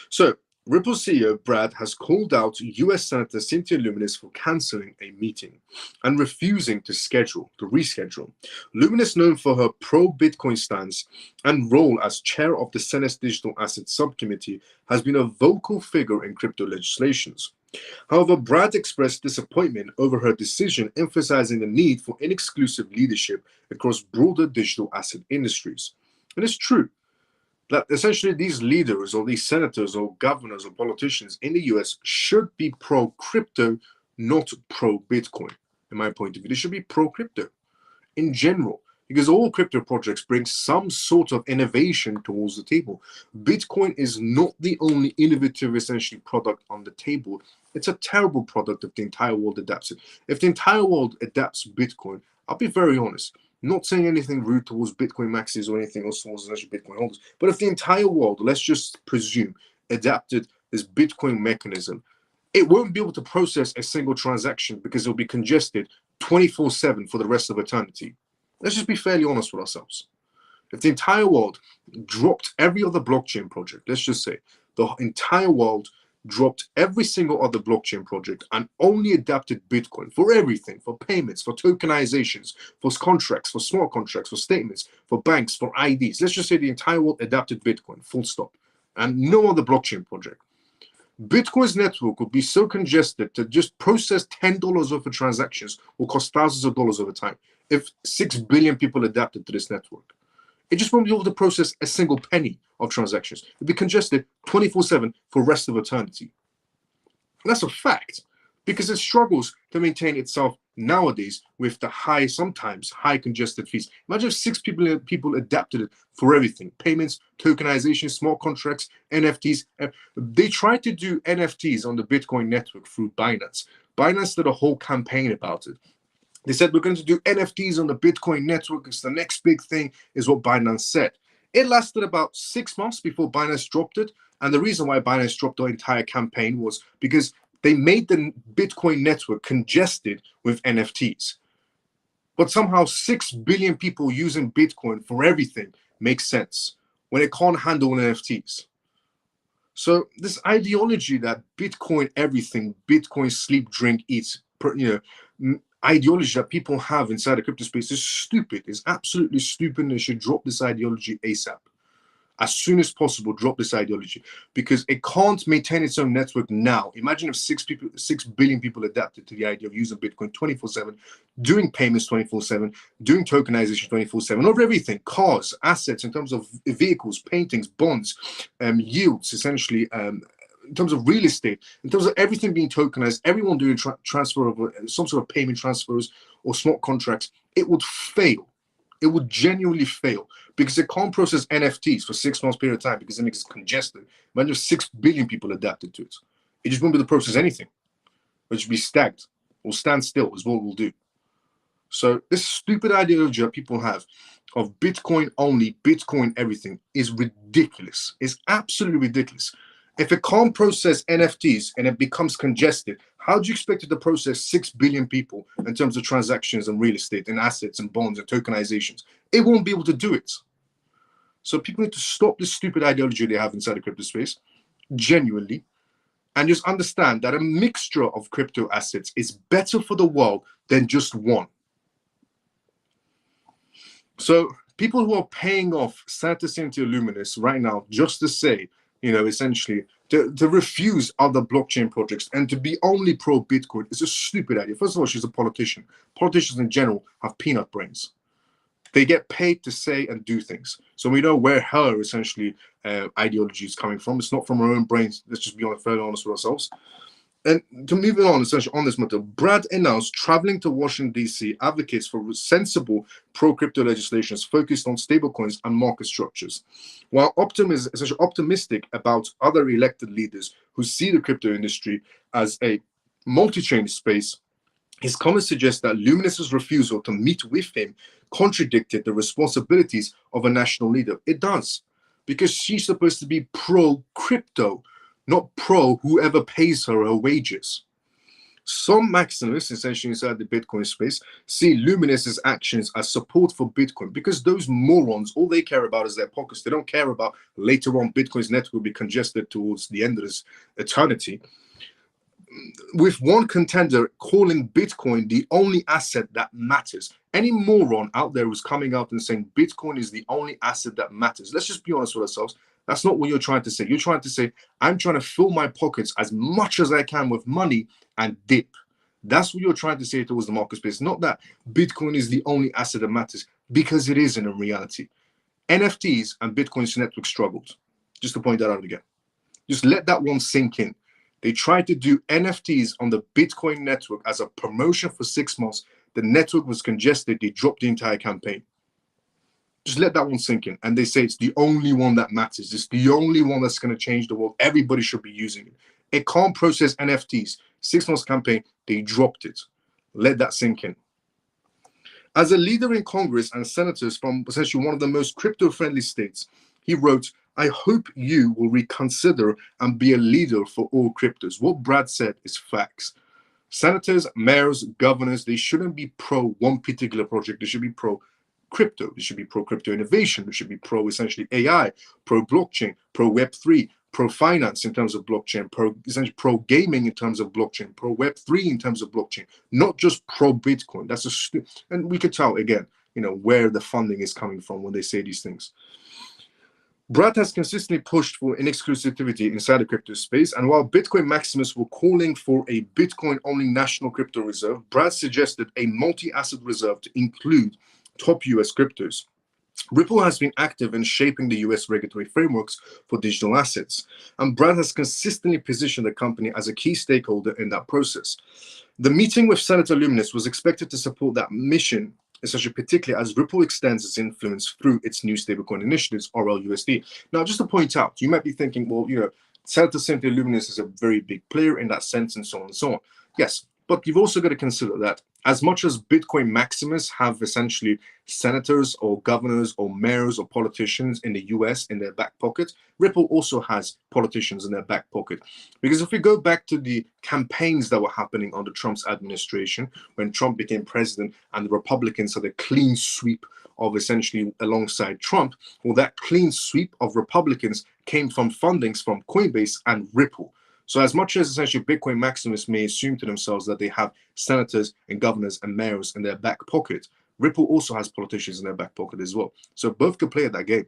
So, Ripple CEO Brad has called out US Senator Cynthia Lummis for canceling a meeting and refusing to reschedule. Lummis, known for her pro-Bitcoin stance and role as chair of the Senate's Digital Assets Subcommittee, has been a vocal figure in crypto legislations. However, Brad expressed disappointment over her decision, emphasizing the need for inexclusive leadership across broader digital asset industries. And it's true that essentially these leaders or these senators or governors or politicians in the US should be pro-crypto, not pro-Bitcoin, in my point of view. They should be pro-crypto in general, because all crypto projects bring some sort of innovation towards the table. Bitcoin is not the only innovative, essentially, product on the table. It's a terrible product if the entire world adapts it. If the entire world adapts Bitcoin, I'll be very honest, not saying anything rude towards Bitcoin maxis or anything else towards Bitcoin holders, but if the entire world, let's just presume, adapted this Bitcoin mechanism, it won't be able to process a single transaction because it'll be congested 24/7 for the rest of eternity. Let's just be fairly honest with ourselves. If the entire world dropped every other blockchain project, let's just say the entire world dropped every single other blockchain project and only adapted Bitcoin for everything, for payments, for tokenizations, for contracts, for smart contracts, for statements, for banks, for IDs. Let's just say the entire world adapted Bitcoin, full stop, and no other blockchain project. Bitcoin's network would be so congested to just process $10 worth of transactions will cost thousands of dollars over time if 6 billion people adapted to this network. It just won't be able to process a single penny of transactions. It'll be congested 24/7 for the rest of eternity. And that's a fact, because it struggles to maintain itself nowadays with the sometimes high congested fees. Imagine if 6 people adapted it for everything: payments, tokenization, smart contracts, NFTs. They tried to do NFTs on the Bitcoin network through Binance. Binance did a whole campaign about it. They said, we're going to do NFTs on the Bitcoin network. It's the next big thing, is what Binance said. It lasted about 6 months before Binance dropped it. And the reason why Binance dropped the entire campaign was because they made the Bitcoin network congested with NFTs. But somehow 6 billion people using Bitcoin for everything makes sense when it can't handle NFTs. So this ideology that Bitcoin everything, Bitcoin sleep, drink, eat, ideology that people have inside the crypto space is stupid. It's absolutely stupid, and they should drop this ideology ASAP. As soon as possible, drop this ideology, because it can't maintain its own network now. Imagine if 6 billion people adapted to the idea of using Bitcoin 24/7, doing payments 24/7, doing tokenization 24/7 over everything, cars, assets, in terms of vehicles, paintings, bonds, yields, essentially, in terms of real estate, in terms of everything being tokenized, everyone doing transfer of some sort of payment transfers or smart contracts. It would fail. It would genuinely fail, because it can't process NFTs for 6 months period of time, because it makes it congested. Imagine if 6 billion people adapted to it. It just won't be able to process anything. It should be stagnant or stand still is what it will do. So this stupid ideology that people have of Bitcoin only, Bitcoin everything is ridiculous. It's absolutely ridiculous. If it can't process NFTs and it becomes congested, how do you expect it to process 6 billion people in terms of transactions and real estate and assets and bonds and tokenizations? It won't be able to do it. So people need to stop this stupid ideology they have inside the crypto space, genuinely, and just understand that a mixture of crypto assets is better for the world than just one. So people who are paying off Santa Cynthia Luminous right now just to say, essentially, to refuse other blockchain projects and to be only pro-Bitcoin is a stupid idea. First of all, she's a politician. Politicians in general have peanut brains. They get paid to say and do things. So we know where her, essentially, ideology is coming from. It's not from her own brains. Let's just be fairly honest with ourselves. And to move on, essentially, on this matter, Brad announced traveling to Washington, D.C. advocates for sensible pro-crypto legislations focused on stablecoins and market structures. While essentially optimistic about other elected leaders who see the crypto industry as a multi-chain space, his comments suggest that Luminous's refusal to meet with him contradicted the responsibilities of a national leader. It does, because she's supposed to be pro-crypto, not pro whoever pays her wages. Some maximalists, essentially inside the Bitcoin space, see Luminous's actions as support for Bitcoin, because those morons, all they care about is their pockets. They don't care about later on Bitcoin's network will be congested towards the end of this eternity. With one contender calling Bitcoin the only asset that matters. Any moron out there who's coming out and saying Bitcoin is the only asset that matters, let's just be honest with ourselves. That's not what you're trying to say. You're trying to say, I'm trying to fill my pockets as much as I can with money and dip. That's what you're trying to say towards the market space. Not that Bitcoin is the only asset that matters, because it isn't in reality. NFTs and Bitcoin's network struggled. Just to point that out again. Just let that one sink in. They tried to do NFTs on the Bitcoin network as a promotion for 6 months. The network was congested. They dropped the entire campaign. Just let that one sink in. And they say it's the only one that matters. It's the only one that's going to change the world. Everybody should be using it. It can't process NFTs. 6 months campaign, they dropped it. Let that sink in. As a leader in Congress and senators from essentially one of the most crypto-friendly states, he wrote, I hope you will reconsider and be a leader for all cryptos. What Brad said is facts. Senators, mayors, governors, they shouldn't be pro one particular project. They should be pro crypto. They should be pro crypto innovation. They should be pro essentially AI, pro blockchain, pro Web3, pro finance in terms of blockchain, essentially pro gaming in terms of blockchain, pro Web3 in terms of blockchain, not just pro Bitcoin. That's and we could tell again, where the funding is coming from when they say these things. Brad has consistently pushed for inexclusivity inside the crypto space, and while Bitcoin maximalists were calling for a Bitcoin-only national crypto reserve, Brad suggested a multi-asset reserve to include top US cryptos. Ripple has been active in shaping the US regulatory frameworks for digital assets, and Brad has consistently positioned the company as a key stakeholder in that process. The meeting with Senator Luminous was expected to support that mission, especially particularly as Ripple extends its influence through its new stablecoin initiatives, RLUSD. Now, just to point out, you might be thinking, well, Senator Cynthia Luminous is a very big player in that sense and so on and so on. Yes, but you've also got to consider that As much as Bitcoin maximalists have essentially senators or governors or mayors or politicians in the US in their back pocket, Ripple also has politicians in their back pocket. Because if we go back to the campaigns that were happening under Trump's administration, when Trump became president and the Republicans had a clean sweep of essentially alongside Trump, well, that clean sweep of Republicans came from fundings from Coinbase and Ripple. So as much as essentially Bitcoin maximalists may assume to themselves that they have senators and governors and mayors in their back pocket, Ripple also has politicians in their back pocket as well. So both could play at that game.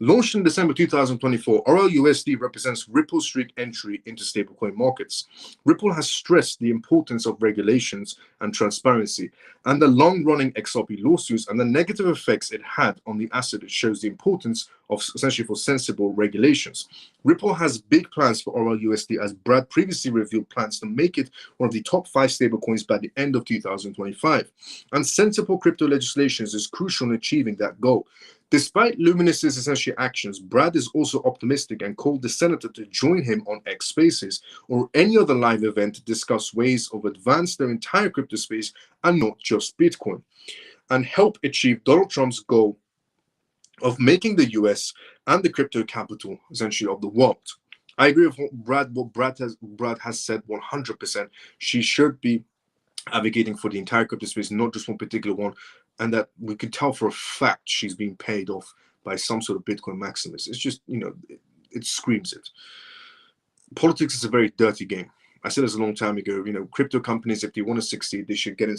Launched in December 2024, RLUSD represents Ripple's streak entry into stablecoin markets. Ripple has stressed the importance of regulations and transparency, and the long-running XRP lawsuits and the negative effects it had on the asset. It shows the importance of essentially for sensible regulations. Ripple has big plans for RLUSD, as Brad previously revealed plans to make it one of the top 5 stablecoins by the end of 2025. And sensible crypto legislation is crucial in achieving that goal. Despite Luminous's essential actions, Brad is also optimistic and called the senator to join him on X Spaces or any other live event to discuss ways of advance their entire crypto space and not just Bitcoin, and help achieve Donald Trump's goal of making the US and the crypto capital essentially of the world. I agree with what Brad has said 100%. She should be advocating for the entire crypto space, not just one particular one, and that we could tell for a fact she's being paid off by some sort of Bitcoin maximist. It's just, it screams it. Politics is a very dirty game. I said this a long time ago. Crypto companies, if they want to succeed, they should get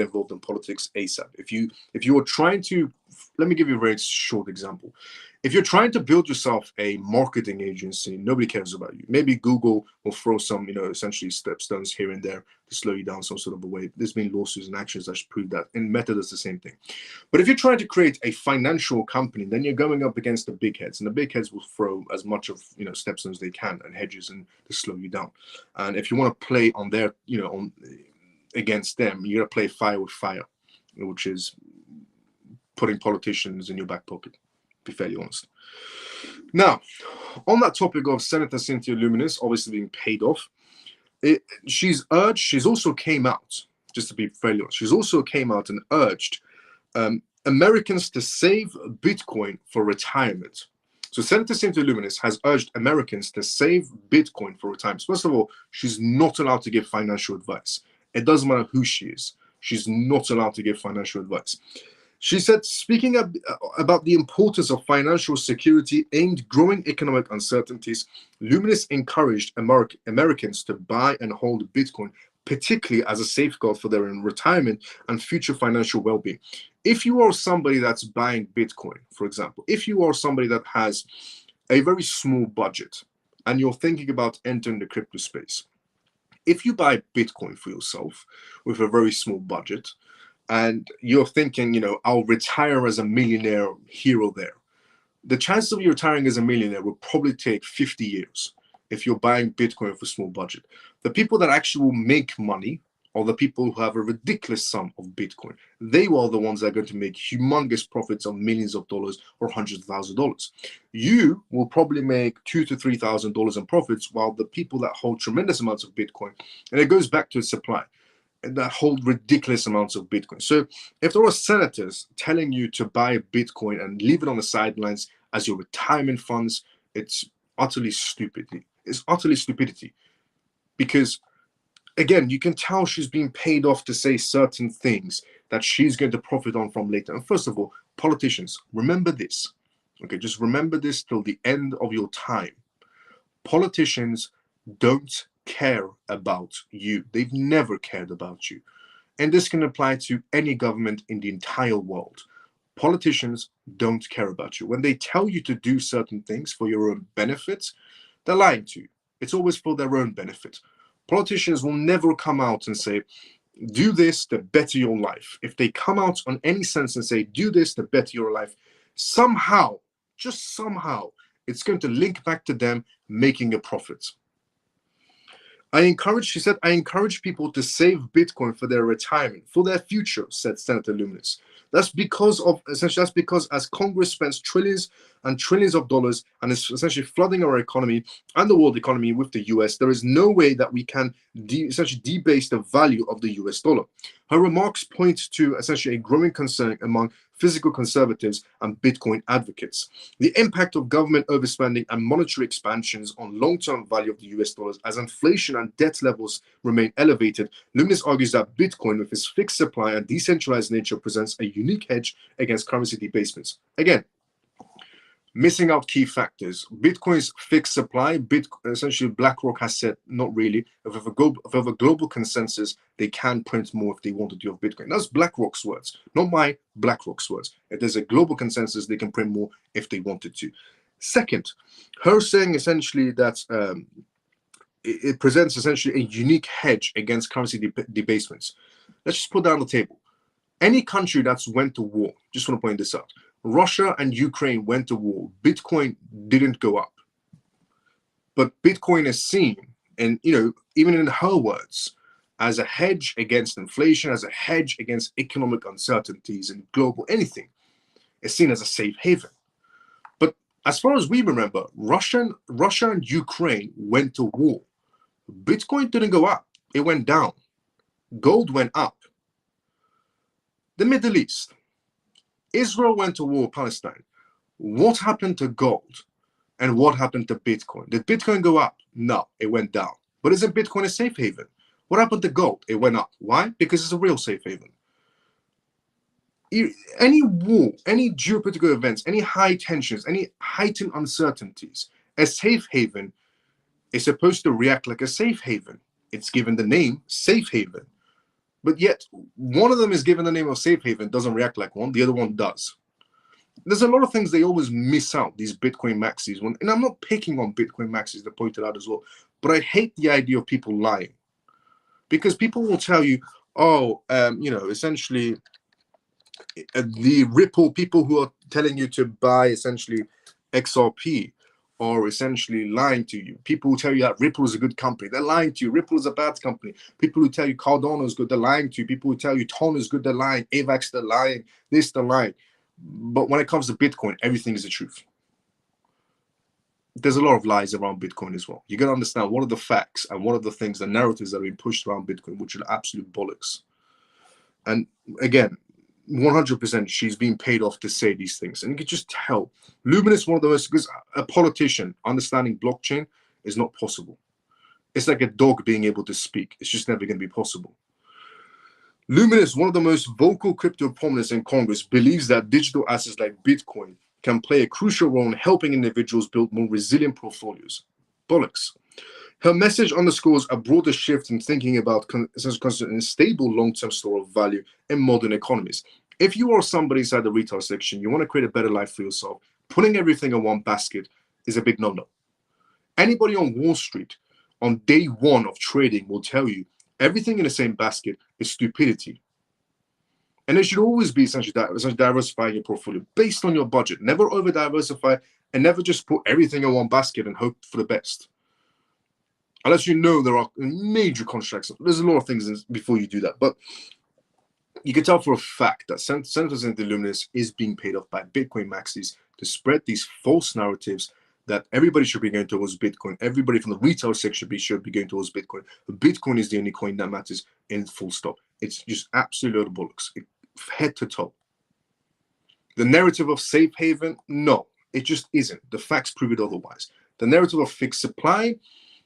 involved in politics ASAP. If you are trying to, let me give you a very short example. If you're trying to build yourself a marketing agency, nobody cares about you. Maybe Google will throw some, essentially stepstones here and there to slow you down some sort of a way. There's been lawsuits and actions that prove that. And Meta does the same thing. But if you're trying to create a financial company, then you're going up against the big heads, and the big heads will throw as much of stepstones they can and hedges and to slow you down. And if you want to play on their, against them, you got to play fire with fire, which is putting politicians in your back pocket. Be fairly honest. Now, on that topic of Senator Cynthia Luminous obviously being paid off, she's also came out, just to be fairly honest, she's also came out and urged Americans to save Bitcoin for retirement. So Senator Cynthia Luminous has urged Americans to save Bitcoin for retirement. First of all, she's not allowed to give financial advice. It doesn't matter who she is. She's not allowed to give financial advice. She said, speaking about the importance of financial security and growing economic uncertainties, Luminous encouraged Americans to buy and hold Bitcoin, particularly as a safeguard for their retirement and future financial well-being. If you are somebody that's buying Bitcoin, for example, if you are somebody that has a very small budget and you're thinking about entering the crypto space, if you buy Bitcoin for yourself with a very small budget, and you're thinking, I'll retire as a millionaire here or there, the chances of you retiring as a millionaire will probably take 50 years if you're buying Bitcoin with a small budget. The people that actually will make money are the people who have a ridiculous sum of Bitcoin. They are the ones that are going to make humongous profits of millions of dollars or hundreds of thousands of dollars. You will probably make $2,000 to $3,000 in profits, while the people that hold tremendous amounts of Bitcoin, and it goes back to its supply, that hold ridiculous amounts of Bitcoin. So if there are senators telling you to buy Bitcoin and leave it on the sidelines as your retirement funds, it's utterly stupidity. It's utterly stupidity. Because, again, you can tell she's being paid off to say certain things that she's going to profit on from later. And first of all, politicians, remember this. Okay, just remember this till the end of your time. Politicians don't care about you. They've never cared about you. And this can apply to any government in the entire world. Politicians don't care about you. When they tell you to do certain things for your own benefit, they're lying to you. It's always for their own benefit. Politicians will never come out and say, do this to better your life. If they come out on any sense and say, do this to better your life, somehow, just somehow, it's going to link back to them making a profit. She said, I encourage people to save Bitcoin for their retirement, for their future, said Senator Luminous. That's because of essentially that's because as Congress spends trillions and trillions of dollars and is essentially flooding our economy and the world economy with the US, there is no way that we can essentially debase the value of the US dollar. Her remarks point to essentially a growing concern among physical conservatives and Bitcoin advocates. The impact of government overspending and monetary expansions on long-term value of the US dollars as inflation and debt levels remain elevated. Luminous argues that Bitcoin, with its fixed supply and decentralized nature, presents a unique hedge against currency debasements. Again, missing out key factors. Bitcoin's fixed supply, essentially BlackRock has said not really. If a global consensus, they can print more if they want to do of Bitcoin. That's BlackRock's words, not my BlackRock's words. If there's a global consensus, they can print more if they wanted to. Second, her saying essentially that it presents essentially a unique hedge against currency debasements. Let's just put that on the table. Any country that's went to war, just want to point this out. Russia and Ukraine went to war. Bitcoin didn't go up. But Bitcoin is seen, and even in her words, as a hedge against inflation, as a hedge against economic uncertainties and global anything. It's seen as a safe haven. But as far as we remember, Russia and Ukraine went to war. Bitcoin didn't go up. It went down. Gold went up. The Middle East. Israel went to war with Palestine. What happened to gold? And what happened to Bitcoin? Did Bitcoin go up? No, it went down. But isn't Bitcoin a safe haven? What happened to gold? It went up. Why? Because it's a real safe haven. Any war, any geopolitical events, any high tensions, any heightened uncertainties, a safe haven is supposed to react like a safe haven. It's given the name safe haven. But yet, one of them is given the name of safe haven, doesn't react like one, the other one does. There's a lot of things they always miss out, these Bitcoin maxis. And I'm not picking on Bitcoin maxis, to point it out as well, but I hate the idea of people lying. Because people will tell you, essentially, the Ripple people who are telling you to buy essentially XRP are essentially lying to you. People who tell you that Ripple is a good company, they're lying to you. Ripple is a bad company. People who tell you Cardano is good, they're lying to you. People who tell you Ton is good, they're lying. AVAX, they're lying. This, they're lying. But when it comes to Bitcoin, everything is the truth. There's a lot of lies around Bitcoin as well. You got to understand what are the facts and what are the things, the narratives that are being pushed around Bitcoin, which are absolute bollocks. And again, 100% she's being paid off to say these things. And you can just tell. Luminous, one of the most, because a politician understanding blockchain is not possible. It's like a dog being able to speak. It's just never going to be possible. Luminous, one of the most vocal crypto prominents in Congress, believes that digital assets like Bitcoin can play a crucial role in helping individuals build more resilient portfolios. Bollocks. Her message underscores a broader shift in thinking about constantly stable long-term store of value in modern economies. If you are somebody inside the retail section, you want to create a better life for yourself, putting everything in one basket is a big no-no. Anybody on Wall Street on day one of trading will tell you everything in the same basket is stupidity. And it should always be essentially diversifying your portfolio based on your budget. Never over-diversify and never just put everything in one basket and hope for the best. Unless you know there are major contracts. There's a lot of things before you do that. But you can tell for a fact that Senators and Luminous is being paid off by Bitcoin maxis to spread these false narratives that everybody should be going towards Bitcoin. Everybody from the retail section should be going towards Bitcoin. Bitcoin is the only coin that matters in full stop. It's just absolute load of bollocks, head to toe. The narrative of safe haven, no, it just isn't. The facts prove it otherwise. The narrative of fixed supply,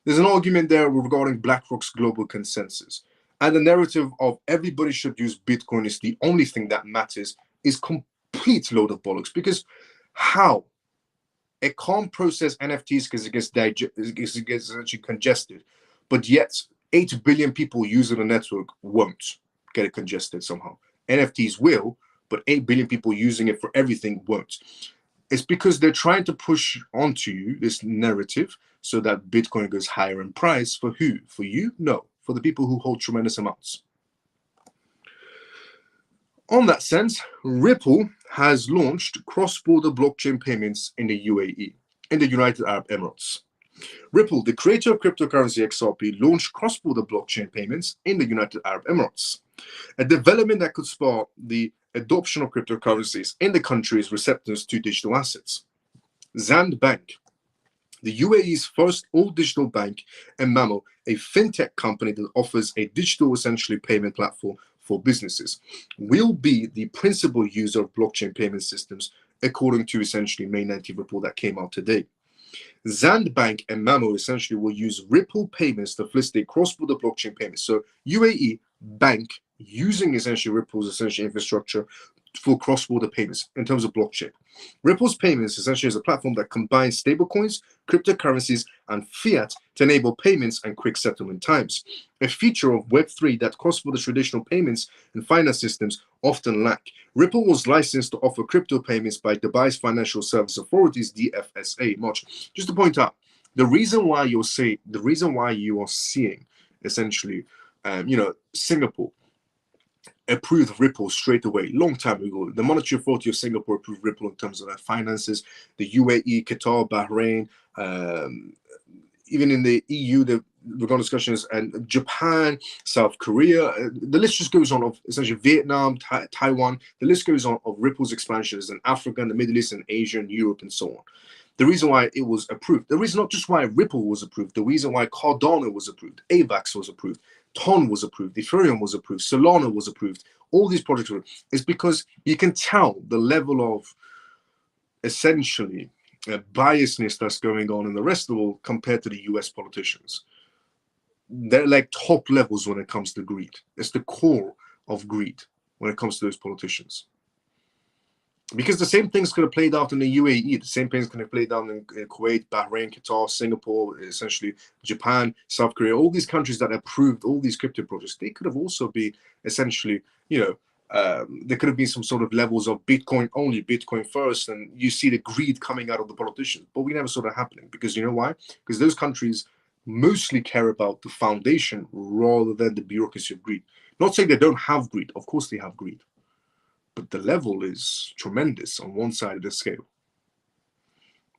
there's an argument there regarding BlackRock's global consensus. And the narrative of everybody should use Bitcoin is the only thing that matters is complete load of bollocks. Because how? It can't process NFTs because it gets actually congested. But yet, 8 billion people using the network won't get it congested somehow. NFTs will, but 8 billion people using it for everything won't. It's because they're trying to push onto you this narrative so that Bitcoin goes higher in price. For who? For you? No. For the people who hold tremendous amounts. On that sense, Ripple has launched cross-border blockchain payments in the UAE, in the United Arab Emirates. Ripple, the creator of cryptocurrency XRP, launched cross-border blockchain payments in the United Arab Emirates, a development that could spark the adoption of cryptocurrencies in the country's receptors to digital assets. Zand Bank, the UAE's first all-digital bank, and Mamo, a fintech company that offers a digital, essentially, payment platform for businesses, will be the principal user of blockchain payment systems, according to essentially May 19th report that came out today. Zand Bank and Mamo essentially will use Ripple payments to facilitate cross-border blockchain payments. So UAE bank using essentially Ripple's essential infrastructure for cross-border payments in terms of blockchain. Ripple's payments essentially is a platform that combines stablecoins, cryptocurrencies, and fiat to enable payments and quick settlement times, a feature of Web3 that cross-border traditional payments and finance systems often lack. Ripple was licensed to offer crypto payments by Dubai's Financial Service Authorities, DFSA, in March. Just to point out, the reason why you are seeing essentially, Singapore approved Ripple straight away, long time ago. The Monetary Authority of Singapore approved Ripple in terms of their finances. The UAE, Qatar, Bahrain, even in the EU, we've got discussions, and Japan, South Korea. The list just goes on of essentially Vietnam, Taiwan. The list goes on of Ripple's expansions in Africa, and the Middle East, and Asia, and Europe, and so on. The reason why it was approved, the reason not just why Ripple was approved, the reason why Cardano was approved, AVAX was approved, Ton was approved, Ethereum was approved, Solana was approved, all these projects were, is because you can tell the level of essentially biasness that's going on in the rest of the world compared to the US politicians. They're like top levels when it comes to greed. It's the core of greed when it comes to those politicians. Because the same thing's going to play out in the UAE, the same thing's going to play out in Kuwait, Bahrain, Qatar, Singapore, essentially Japan, South Korea, all these countries that approved all these crypto projects. They could have also been essentially, there could have been some sort of levels of Bitcoin only, Bitcoin first, and you see the greed coming out of the politicians. But we never saw that happening, because you know why? Because those countries mostly care about the foundation rather than the bureaucracy of greed. Not saying they don't have greed. Of course they have greed. But the level is tremendous on one side of the scale.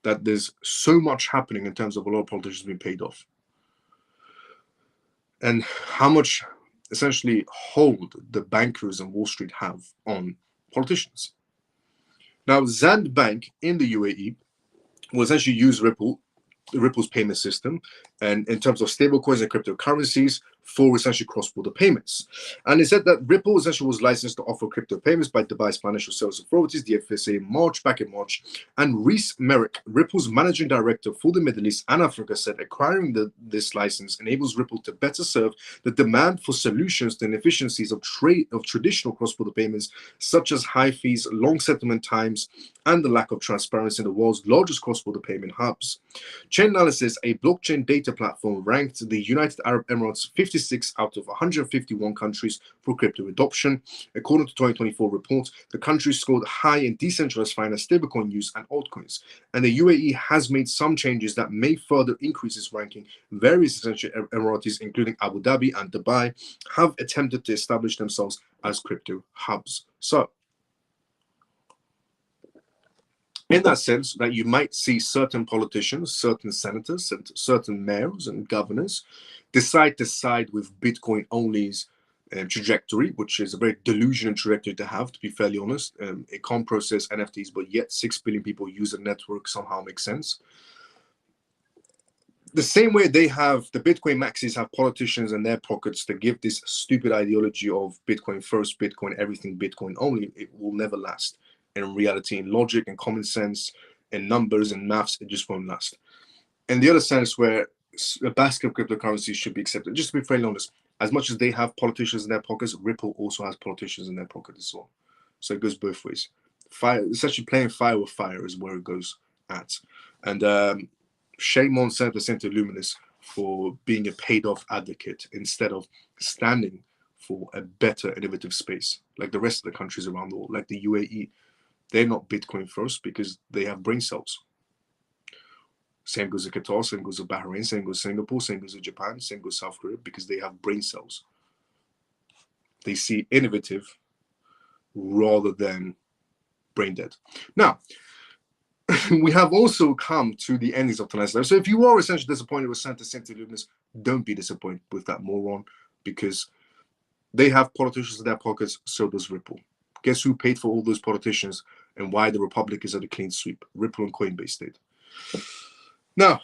That there's so much happening in terms of a lot of politicians being paid off. And how much essentially hold the bankers and Wall Street have on politicians. Now, Zand Bank in the UAE will essentially use Ripple's payment system, and in terms of stablecoins and cryptocurrencies for essentially cross-border payments. And it said that Ripple essentially was licensed to offer crypto payments by Dubai's Financial Service Authorities, DFSA, back in March. And Reese Merrick, Ripple's managing director for the Middle East and Africa, said acquiring this license enables Ripple to better serve the demand for solutions to inefficiencies of traditional cross-border payments, such as high fees, long settlement times, and the lack of transparency in the world's largest cross-border payment hubs. Chainalysis, a blockchain data platform, ranked the United Arab Emirates 56 out of 151 countries for crypto adoption. According to 2024 report, the country scored high in decentralized finance, stablecoin use, and altcoins. And the UAE has made some changes that may further increase its ranking. Various essential Emiratis, including Abu Dhabi and Dubai, have attempted to establish themselves as crypto hubs. So, in that sense, that you might see certain politicians, certain senators, and certain mayors and governors decide to side with Bitcoin only's trajectory, which is a very delusional trajectory to have, to be fairly honest. It can't process NFTs, but yet 6 billion people use the network somehow makes sense. The same way they have, the Bitcoin maxis have politicians in their pockets to give this stupid ideology of Bitcoin first, Bitcoin everything, Bitcoin only. It will never last. In reality, in logic and common sense, in numbers and maths, it just won't last. And the other sense where a basket of cryptocurrencies should be accepted, just to be fairly honest, as much as they have politicians in their pockets, Ripple also has politicians in their pocket as well. So it goes both ways. Fire, essentially playing fire with fire is where it goes at. And shame on Santa Luminous for being a paid-off advocate instead of standing for a better innovative space, like the rest of the countries around the world, like the UAE. They're not Bitcoin first because they have brain cells. Same goes to Qatar, same goes to Bahrain, same goes to Singapore, same goes to Japan, same goes to South Korea, because they have brain cells. They see innovative rather than brain dead. Now, we have also come to the endings of tonight's live. So if you are essentially disappointed with Santa Luminous, don't be disappointed with that moron, because they have politicians in their pockets, so does Ripple. Guess who paid for all those politicians and why the Republic is at a clean sweep? Ripple and Coinbase did. Now,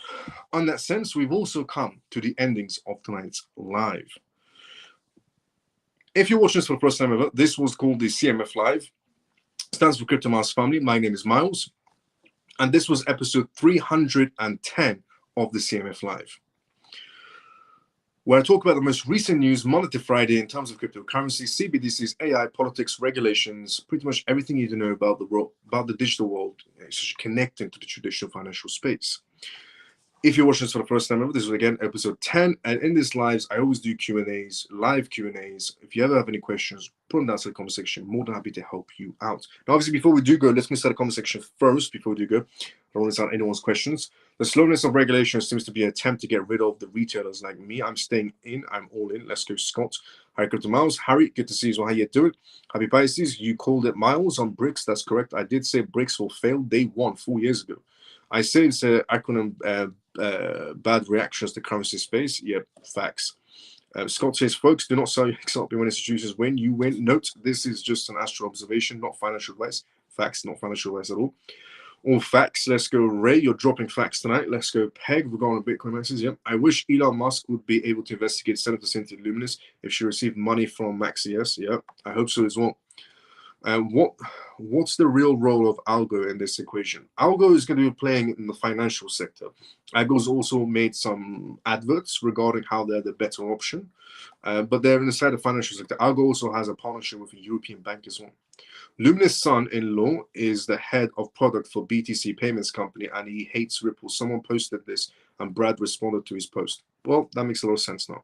on that sense, we've also come to the endings of tonight's live. If you're watching this for the first time ever, this was called the CMF Live. Stands for Crypto Miles Family. My name is Miles. And this was episode 310 of the CMF Live, where I talk about the most recent news Monday to Friday in terms of cryptocurrency, CBDCs, AI, politics, regulations, pretty much everything you need to know about the world, about the digital world, connecting to the traditional financial space. If you're watching this for the first time ever, this is again episode 10, and in these lives, I always do Q&As, live Q&As. If you ever have any questions, put them down to the comment section. More than happy to help you out. Now, obviously, before we do go, let's start the comment section first. Before we do go, I don't want to start anyone's questions. The slowness of regulation seems to be an attempt to get rid of the retailers like me. I'm staying in. I'm all in. Let's go, Scott. Hi, Crypto Miles. Harry, good to see you. How you doing? Happy Pisces. You called it Miles on BRICS. That's correct. I did say BRICS will fail day one 4 years ago. I say it's an acronym, bad reactions to currency space. Yep, facts. Scott says, folks, do not sell your XRP when institutions win. You win. Note, this is just an astral observation, not financial advice. Facts, not financial advice at all. All facts. Let's go, Ray. You're dropping facts tonight. Let's go, Peg. We're going on Bitcoin messages. Yep. I wish Elon Musk would be able to investigate Senator Cynthia Luminous if she received money from Maxius. Yep. I hope so as well. What's the real role of Algo in this equation? Algo is going to be playing in the financial sector. Algo's also made some adverts regarding how they're the better option, but they're inside the financial sector. Algo also has a partnership with a European bank as well. Luminous' son-in-law is the head of product for BTC Payments Company, and he hates Ripple. Someone posted this, and Brad responded to his post. Well, that makes a lot of sense now.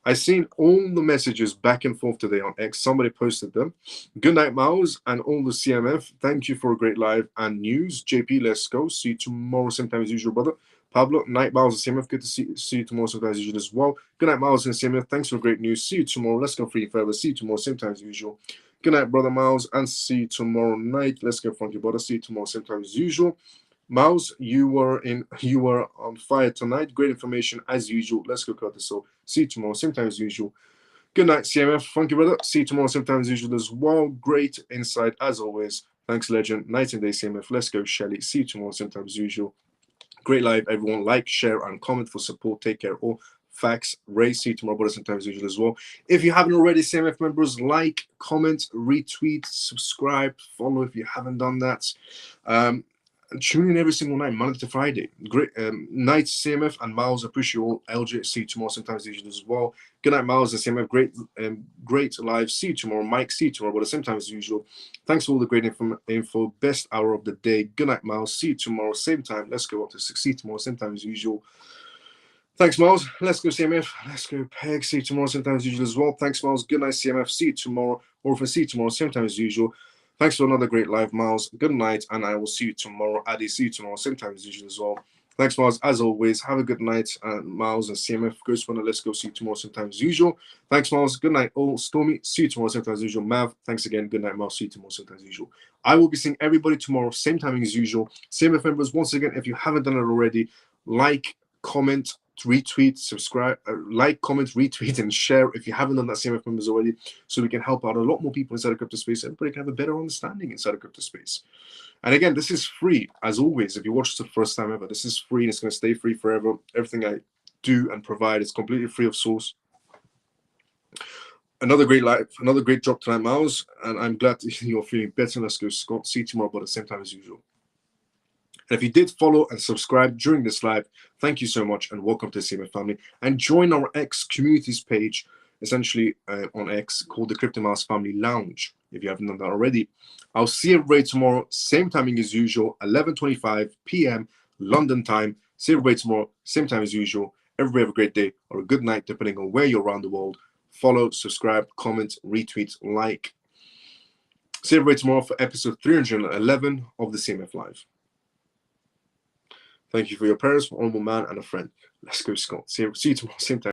I've seen all the messages back and forth today on X. Somebody posted them. Good night, Miles, and all the CMF. Thank you for a great live and news. JP, let's go. See you tomorrow, same time as usual, brother. Pablo, night, Miles and CMF. Good to see you tomorrow, same time as usual as well. Good night, Miles and CMF. Thanks for great news. See you tomorrow. Let's go free forever. See you tomorrow, same time as usual. Good night, brother Miles, and see you tomorrow night. Let's go front your brother. See you tomorrow, same time as usual. Miles, you were on fire tonight. Great information as usual. Let's go, Curtis. So see you tomorrow, same time as usual. Good night, CMF. Funky brother. See you tomorrow, same time as usual as well. Great insight as always. Thanks, legend. Night and day, CMF. Let's go, Shelly. See you tomorrow, same time as usual. Great live, everyone. Like, share, and comment for support. Take care. All facts. Ray, see you tomorrow, brother, same time as usual as well. If you haven't already, CMF members, like, comment, retweet, subscribe, follow if you haven't done that. Tune in every single night, Monday to Friday. Great night, CMF and Miles. Appreciate you all. LJ, see you tomorrow, sometimes usual as well. Good night, Miles and CMF. Great live. See you tomorrow, Mike. See you tomorrow, but same time as usual. Thanks for all the great info. Best hour of the day. Good night, Miles. See you tomorrow, same time. Let's go up to 6. See you tomorrow, same time as usual. Thanks, Miles. Let's go, CMF. Let's go, Peg. See you tomorrow, same time as usual as well. Thanks, Miles. Good night, CMF. See you tomorrow. Or if I see you tomorrow, same time as usual. Thanks for another great live, Miles. Good night, and I will see you tomorrow. Adi, see you tomorrow, same time as usual as well. Thanks, Miles. As always, have a good night, Miles and CMF. Ghost Runner, let's go. See you tomorrow, same time as usual. Thanks, Miles. Good night, all. Stormy, see you tomorrow, same time as usual. Mav, thanks again. Good night, Miles. See you tomorrow, same time as usual. I will be seeing everybody tomorrow, same time as usual. CMF members, once again, if you haven't done it already, like, comment, retweet, subscribe, like, comment, retweet, and share if you haven't done that, CMF members already, so we can help out a lot more people inside the crypto space. Everybody can have a better understanding inside the crypto space. And again, this is free, as always. If you watch this the first time ever, this is free and it's going to stay free forever. Everything I do and provide is completely free of source. Another great live, another great job tonight, Miles, and I'm glad you're feeling better. Let's go, Scott. See you tomorrow, but at the same time as usual. And if you did follow and subscribe during this live, thank you so much and welcome to the CMF family. And join our X communities page, essentially on X, called the Crypto Miles Family Lounge, if you haven't done that already. I'll see everybody tomorrow, same timing as usual, 11:25 p.m. London time. See everybody tomorrow, same time as usual. Everybody have a great day or a good night, depending on where you're around the world. Follow, subscribe, comment, retweet, like. See everybody tomorrow for episode 311 of the CMF Live. Thank you for your prayers, honorable man and a friend. Let's go, Scott. See you tomorrow, same time.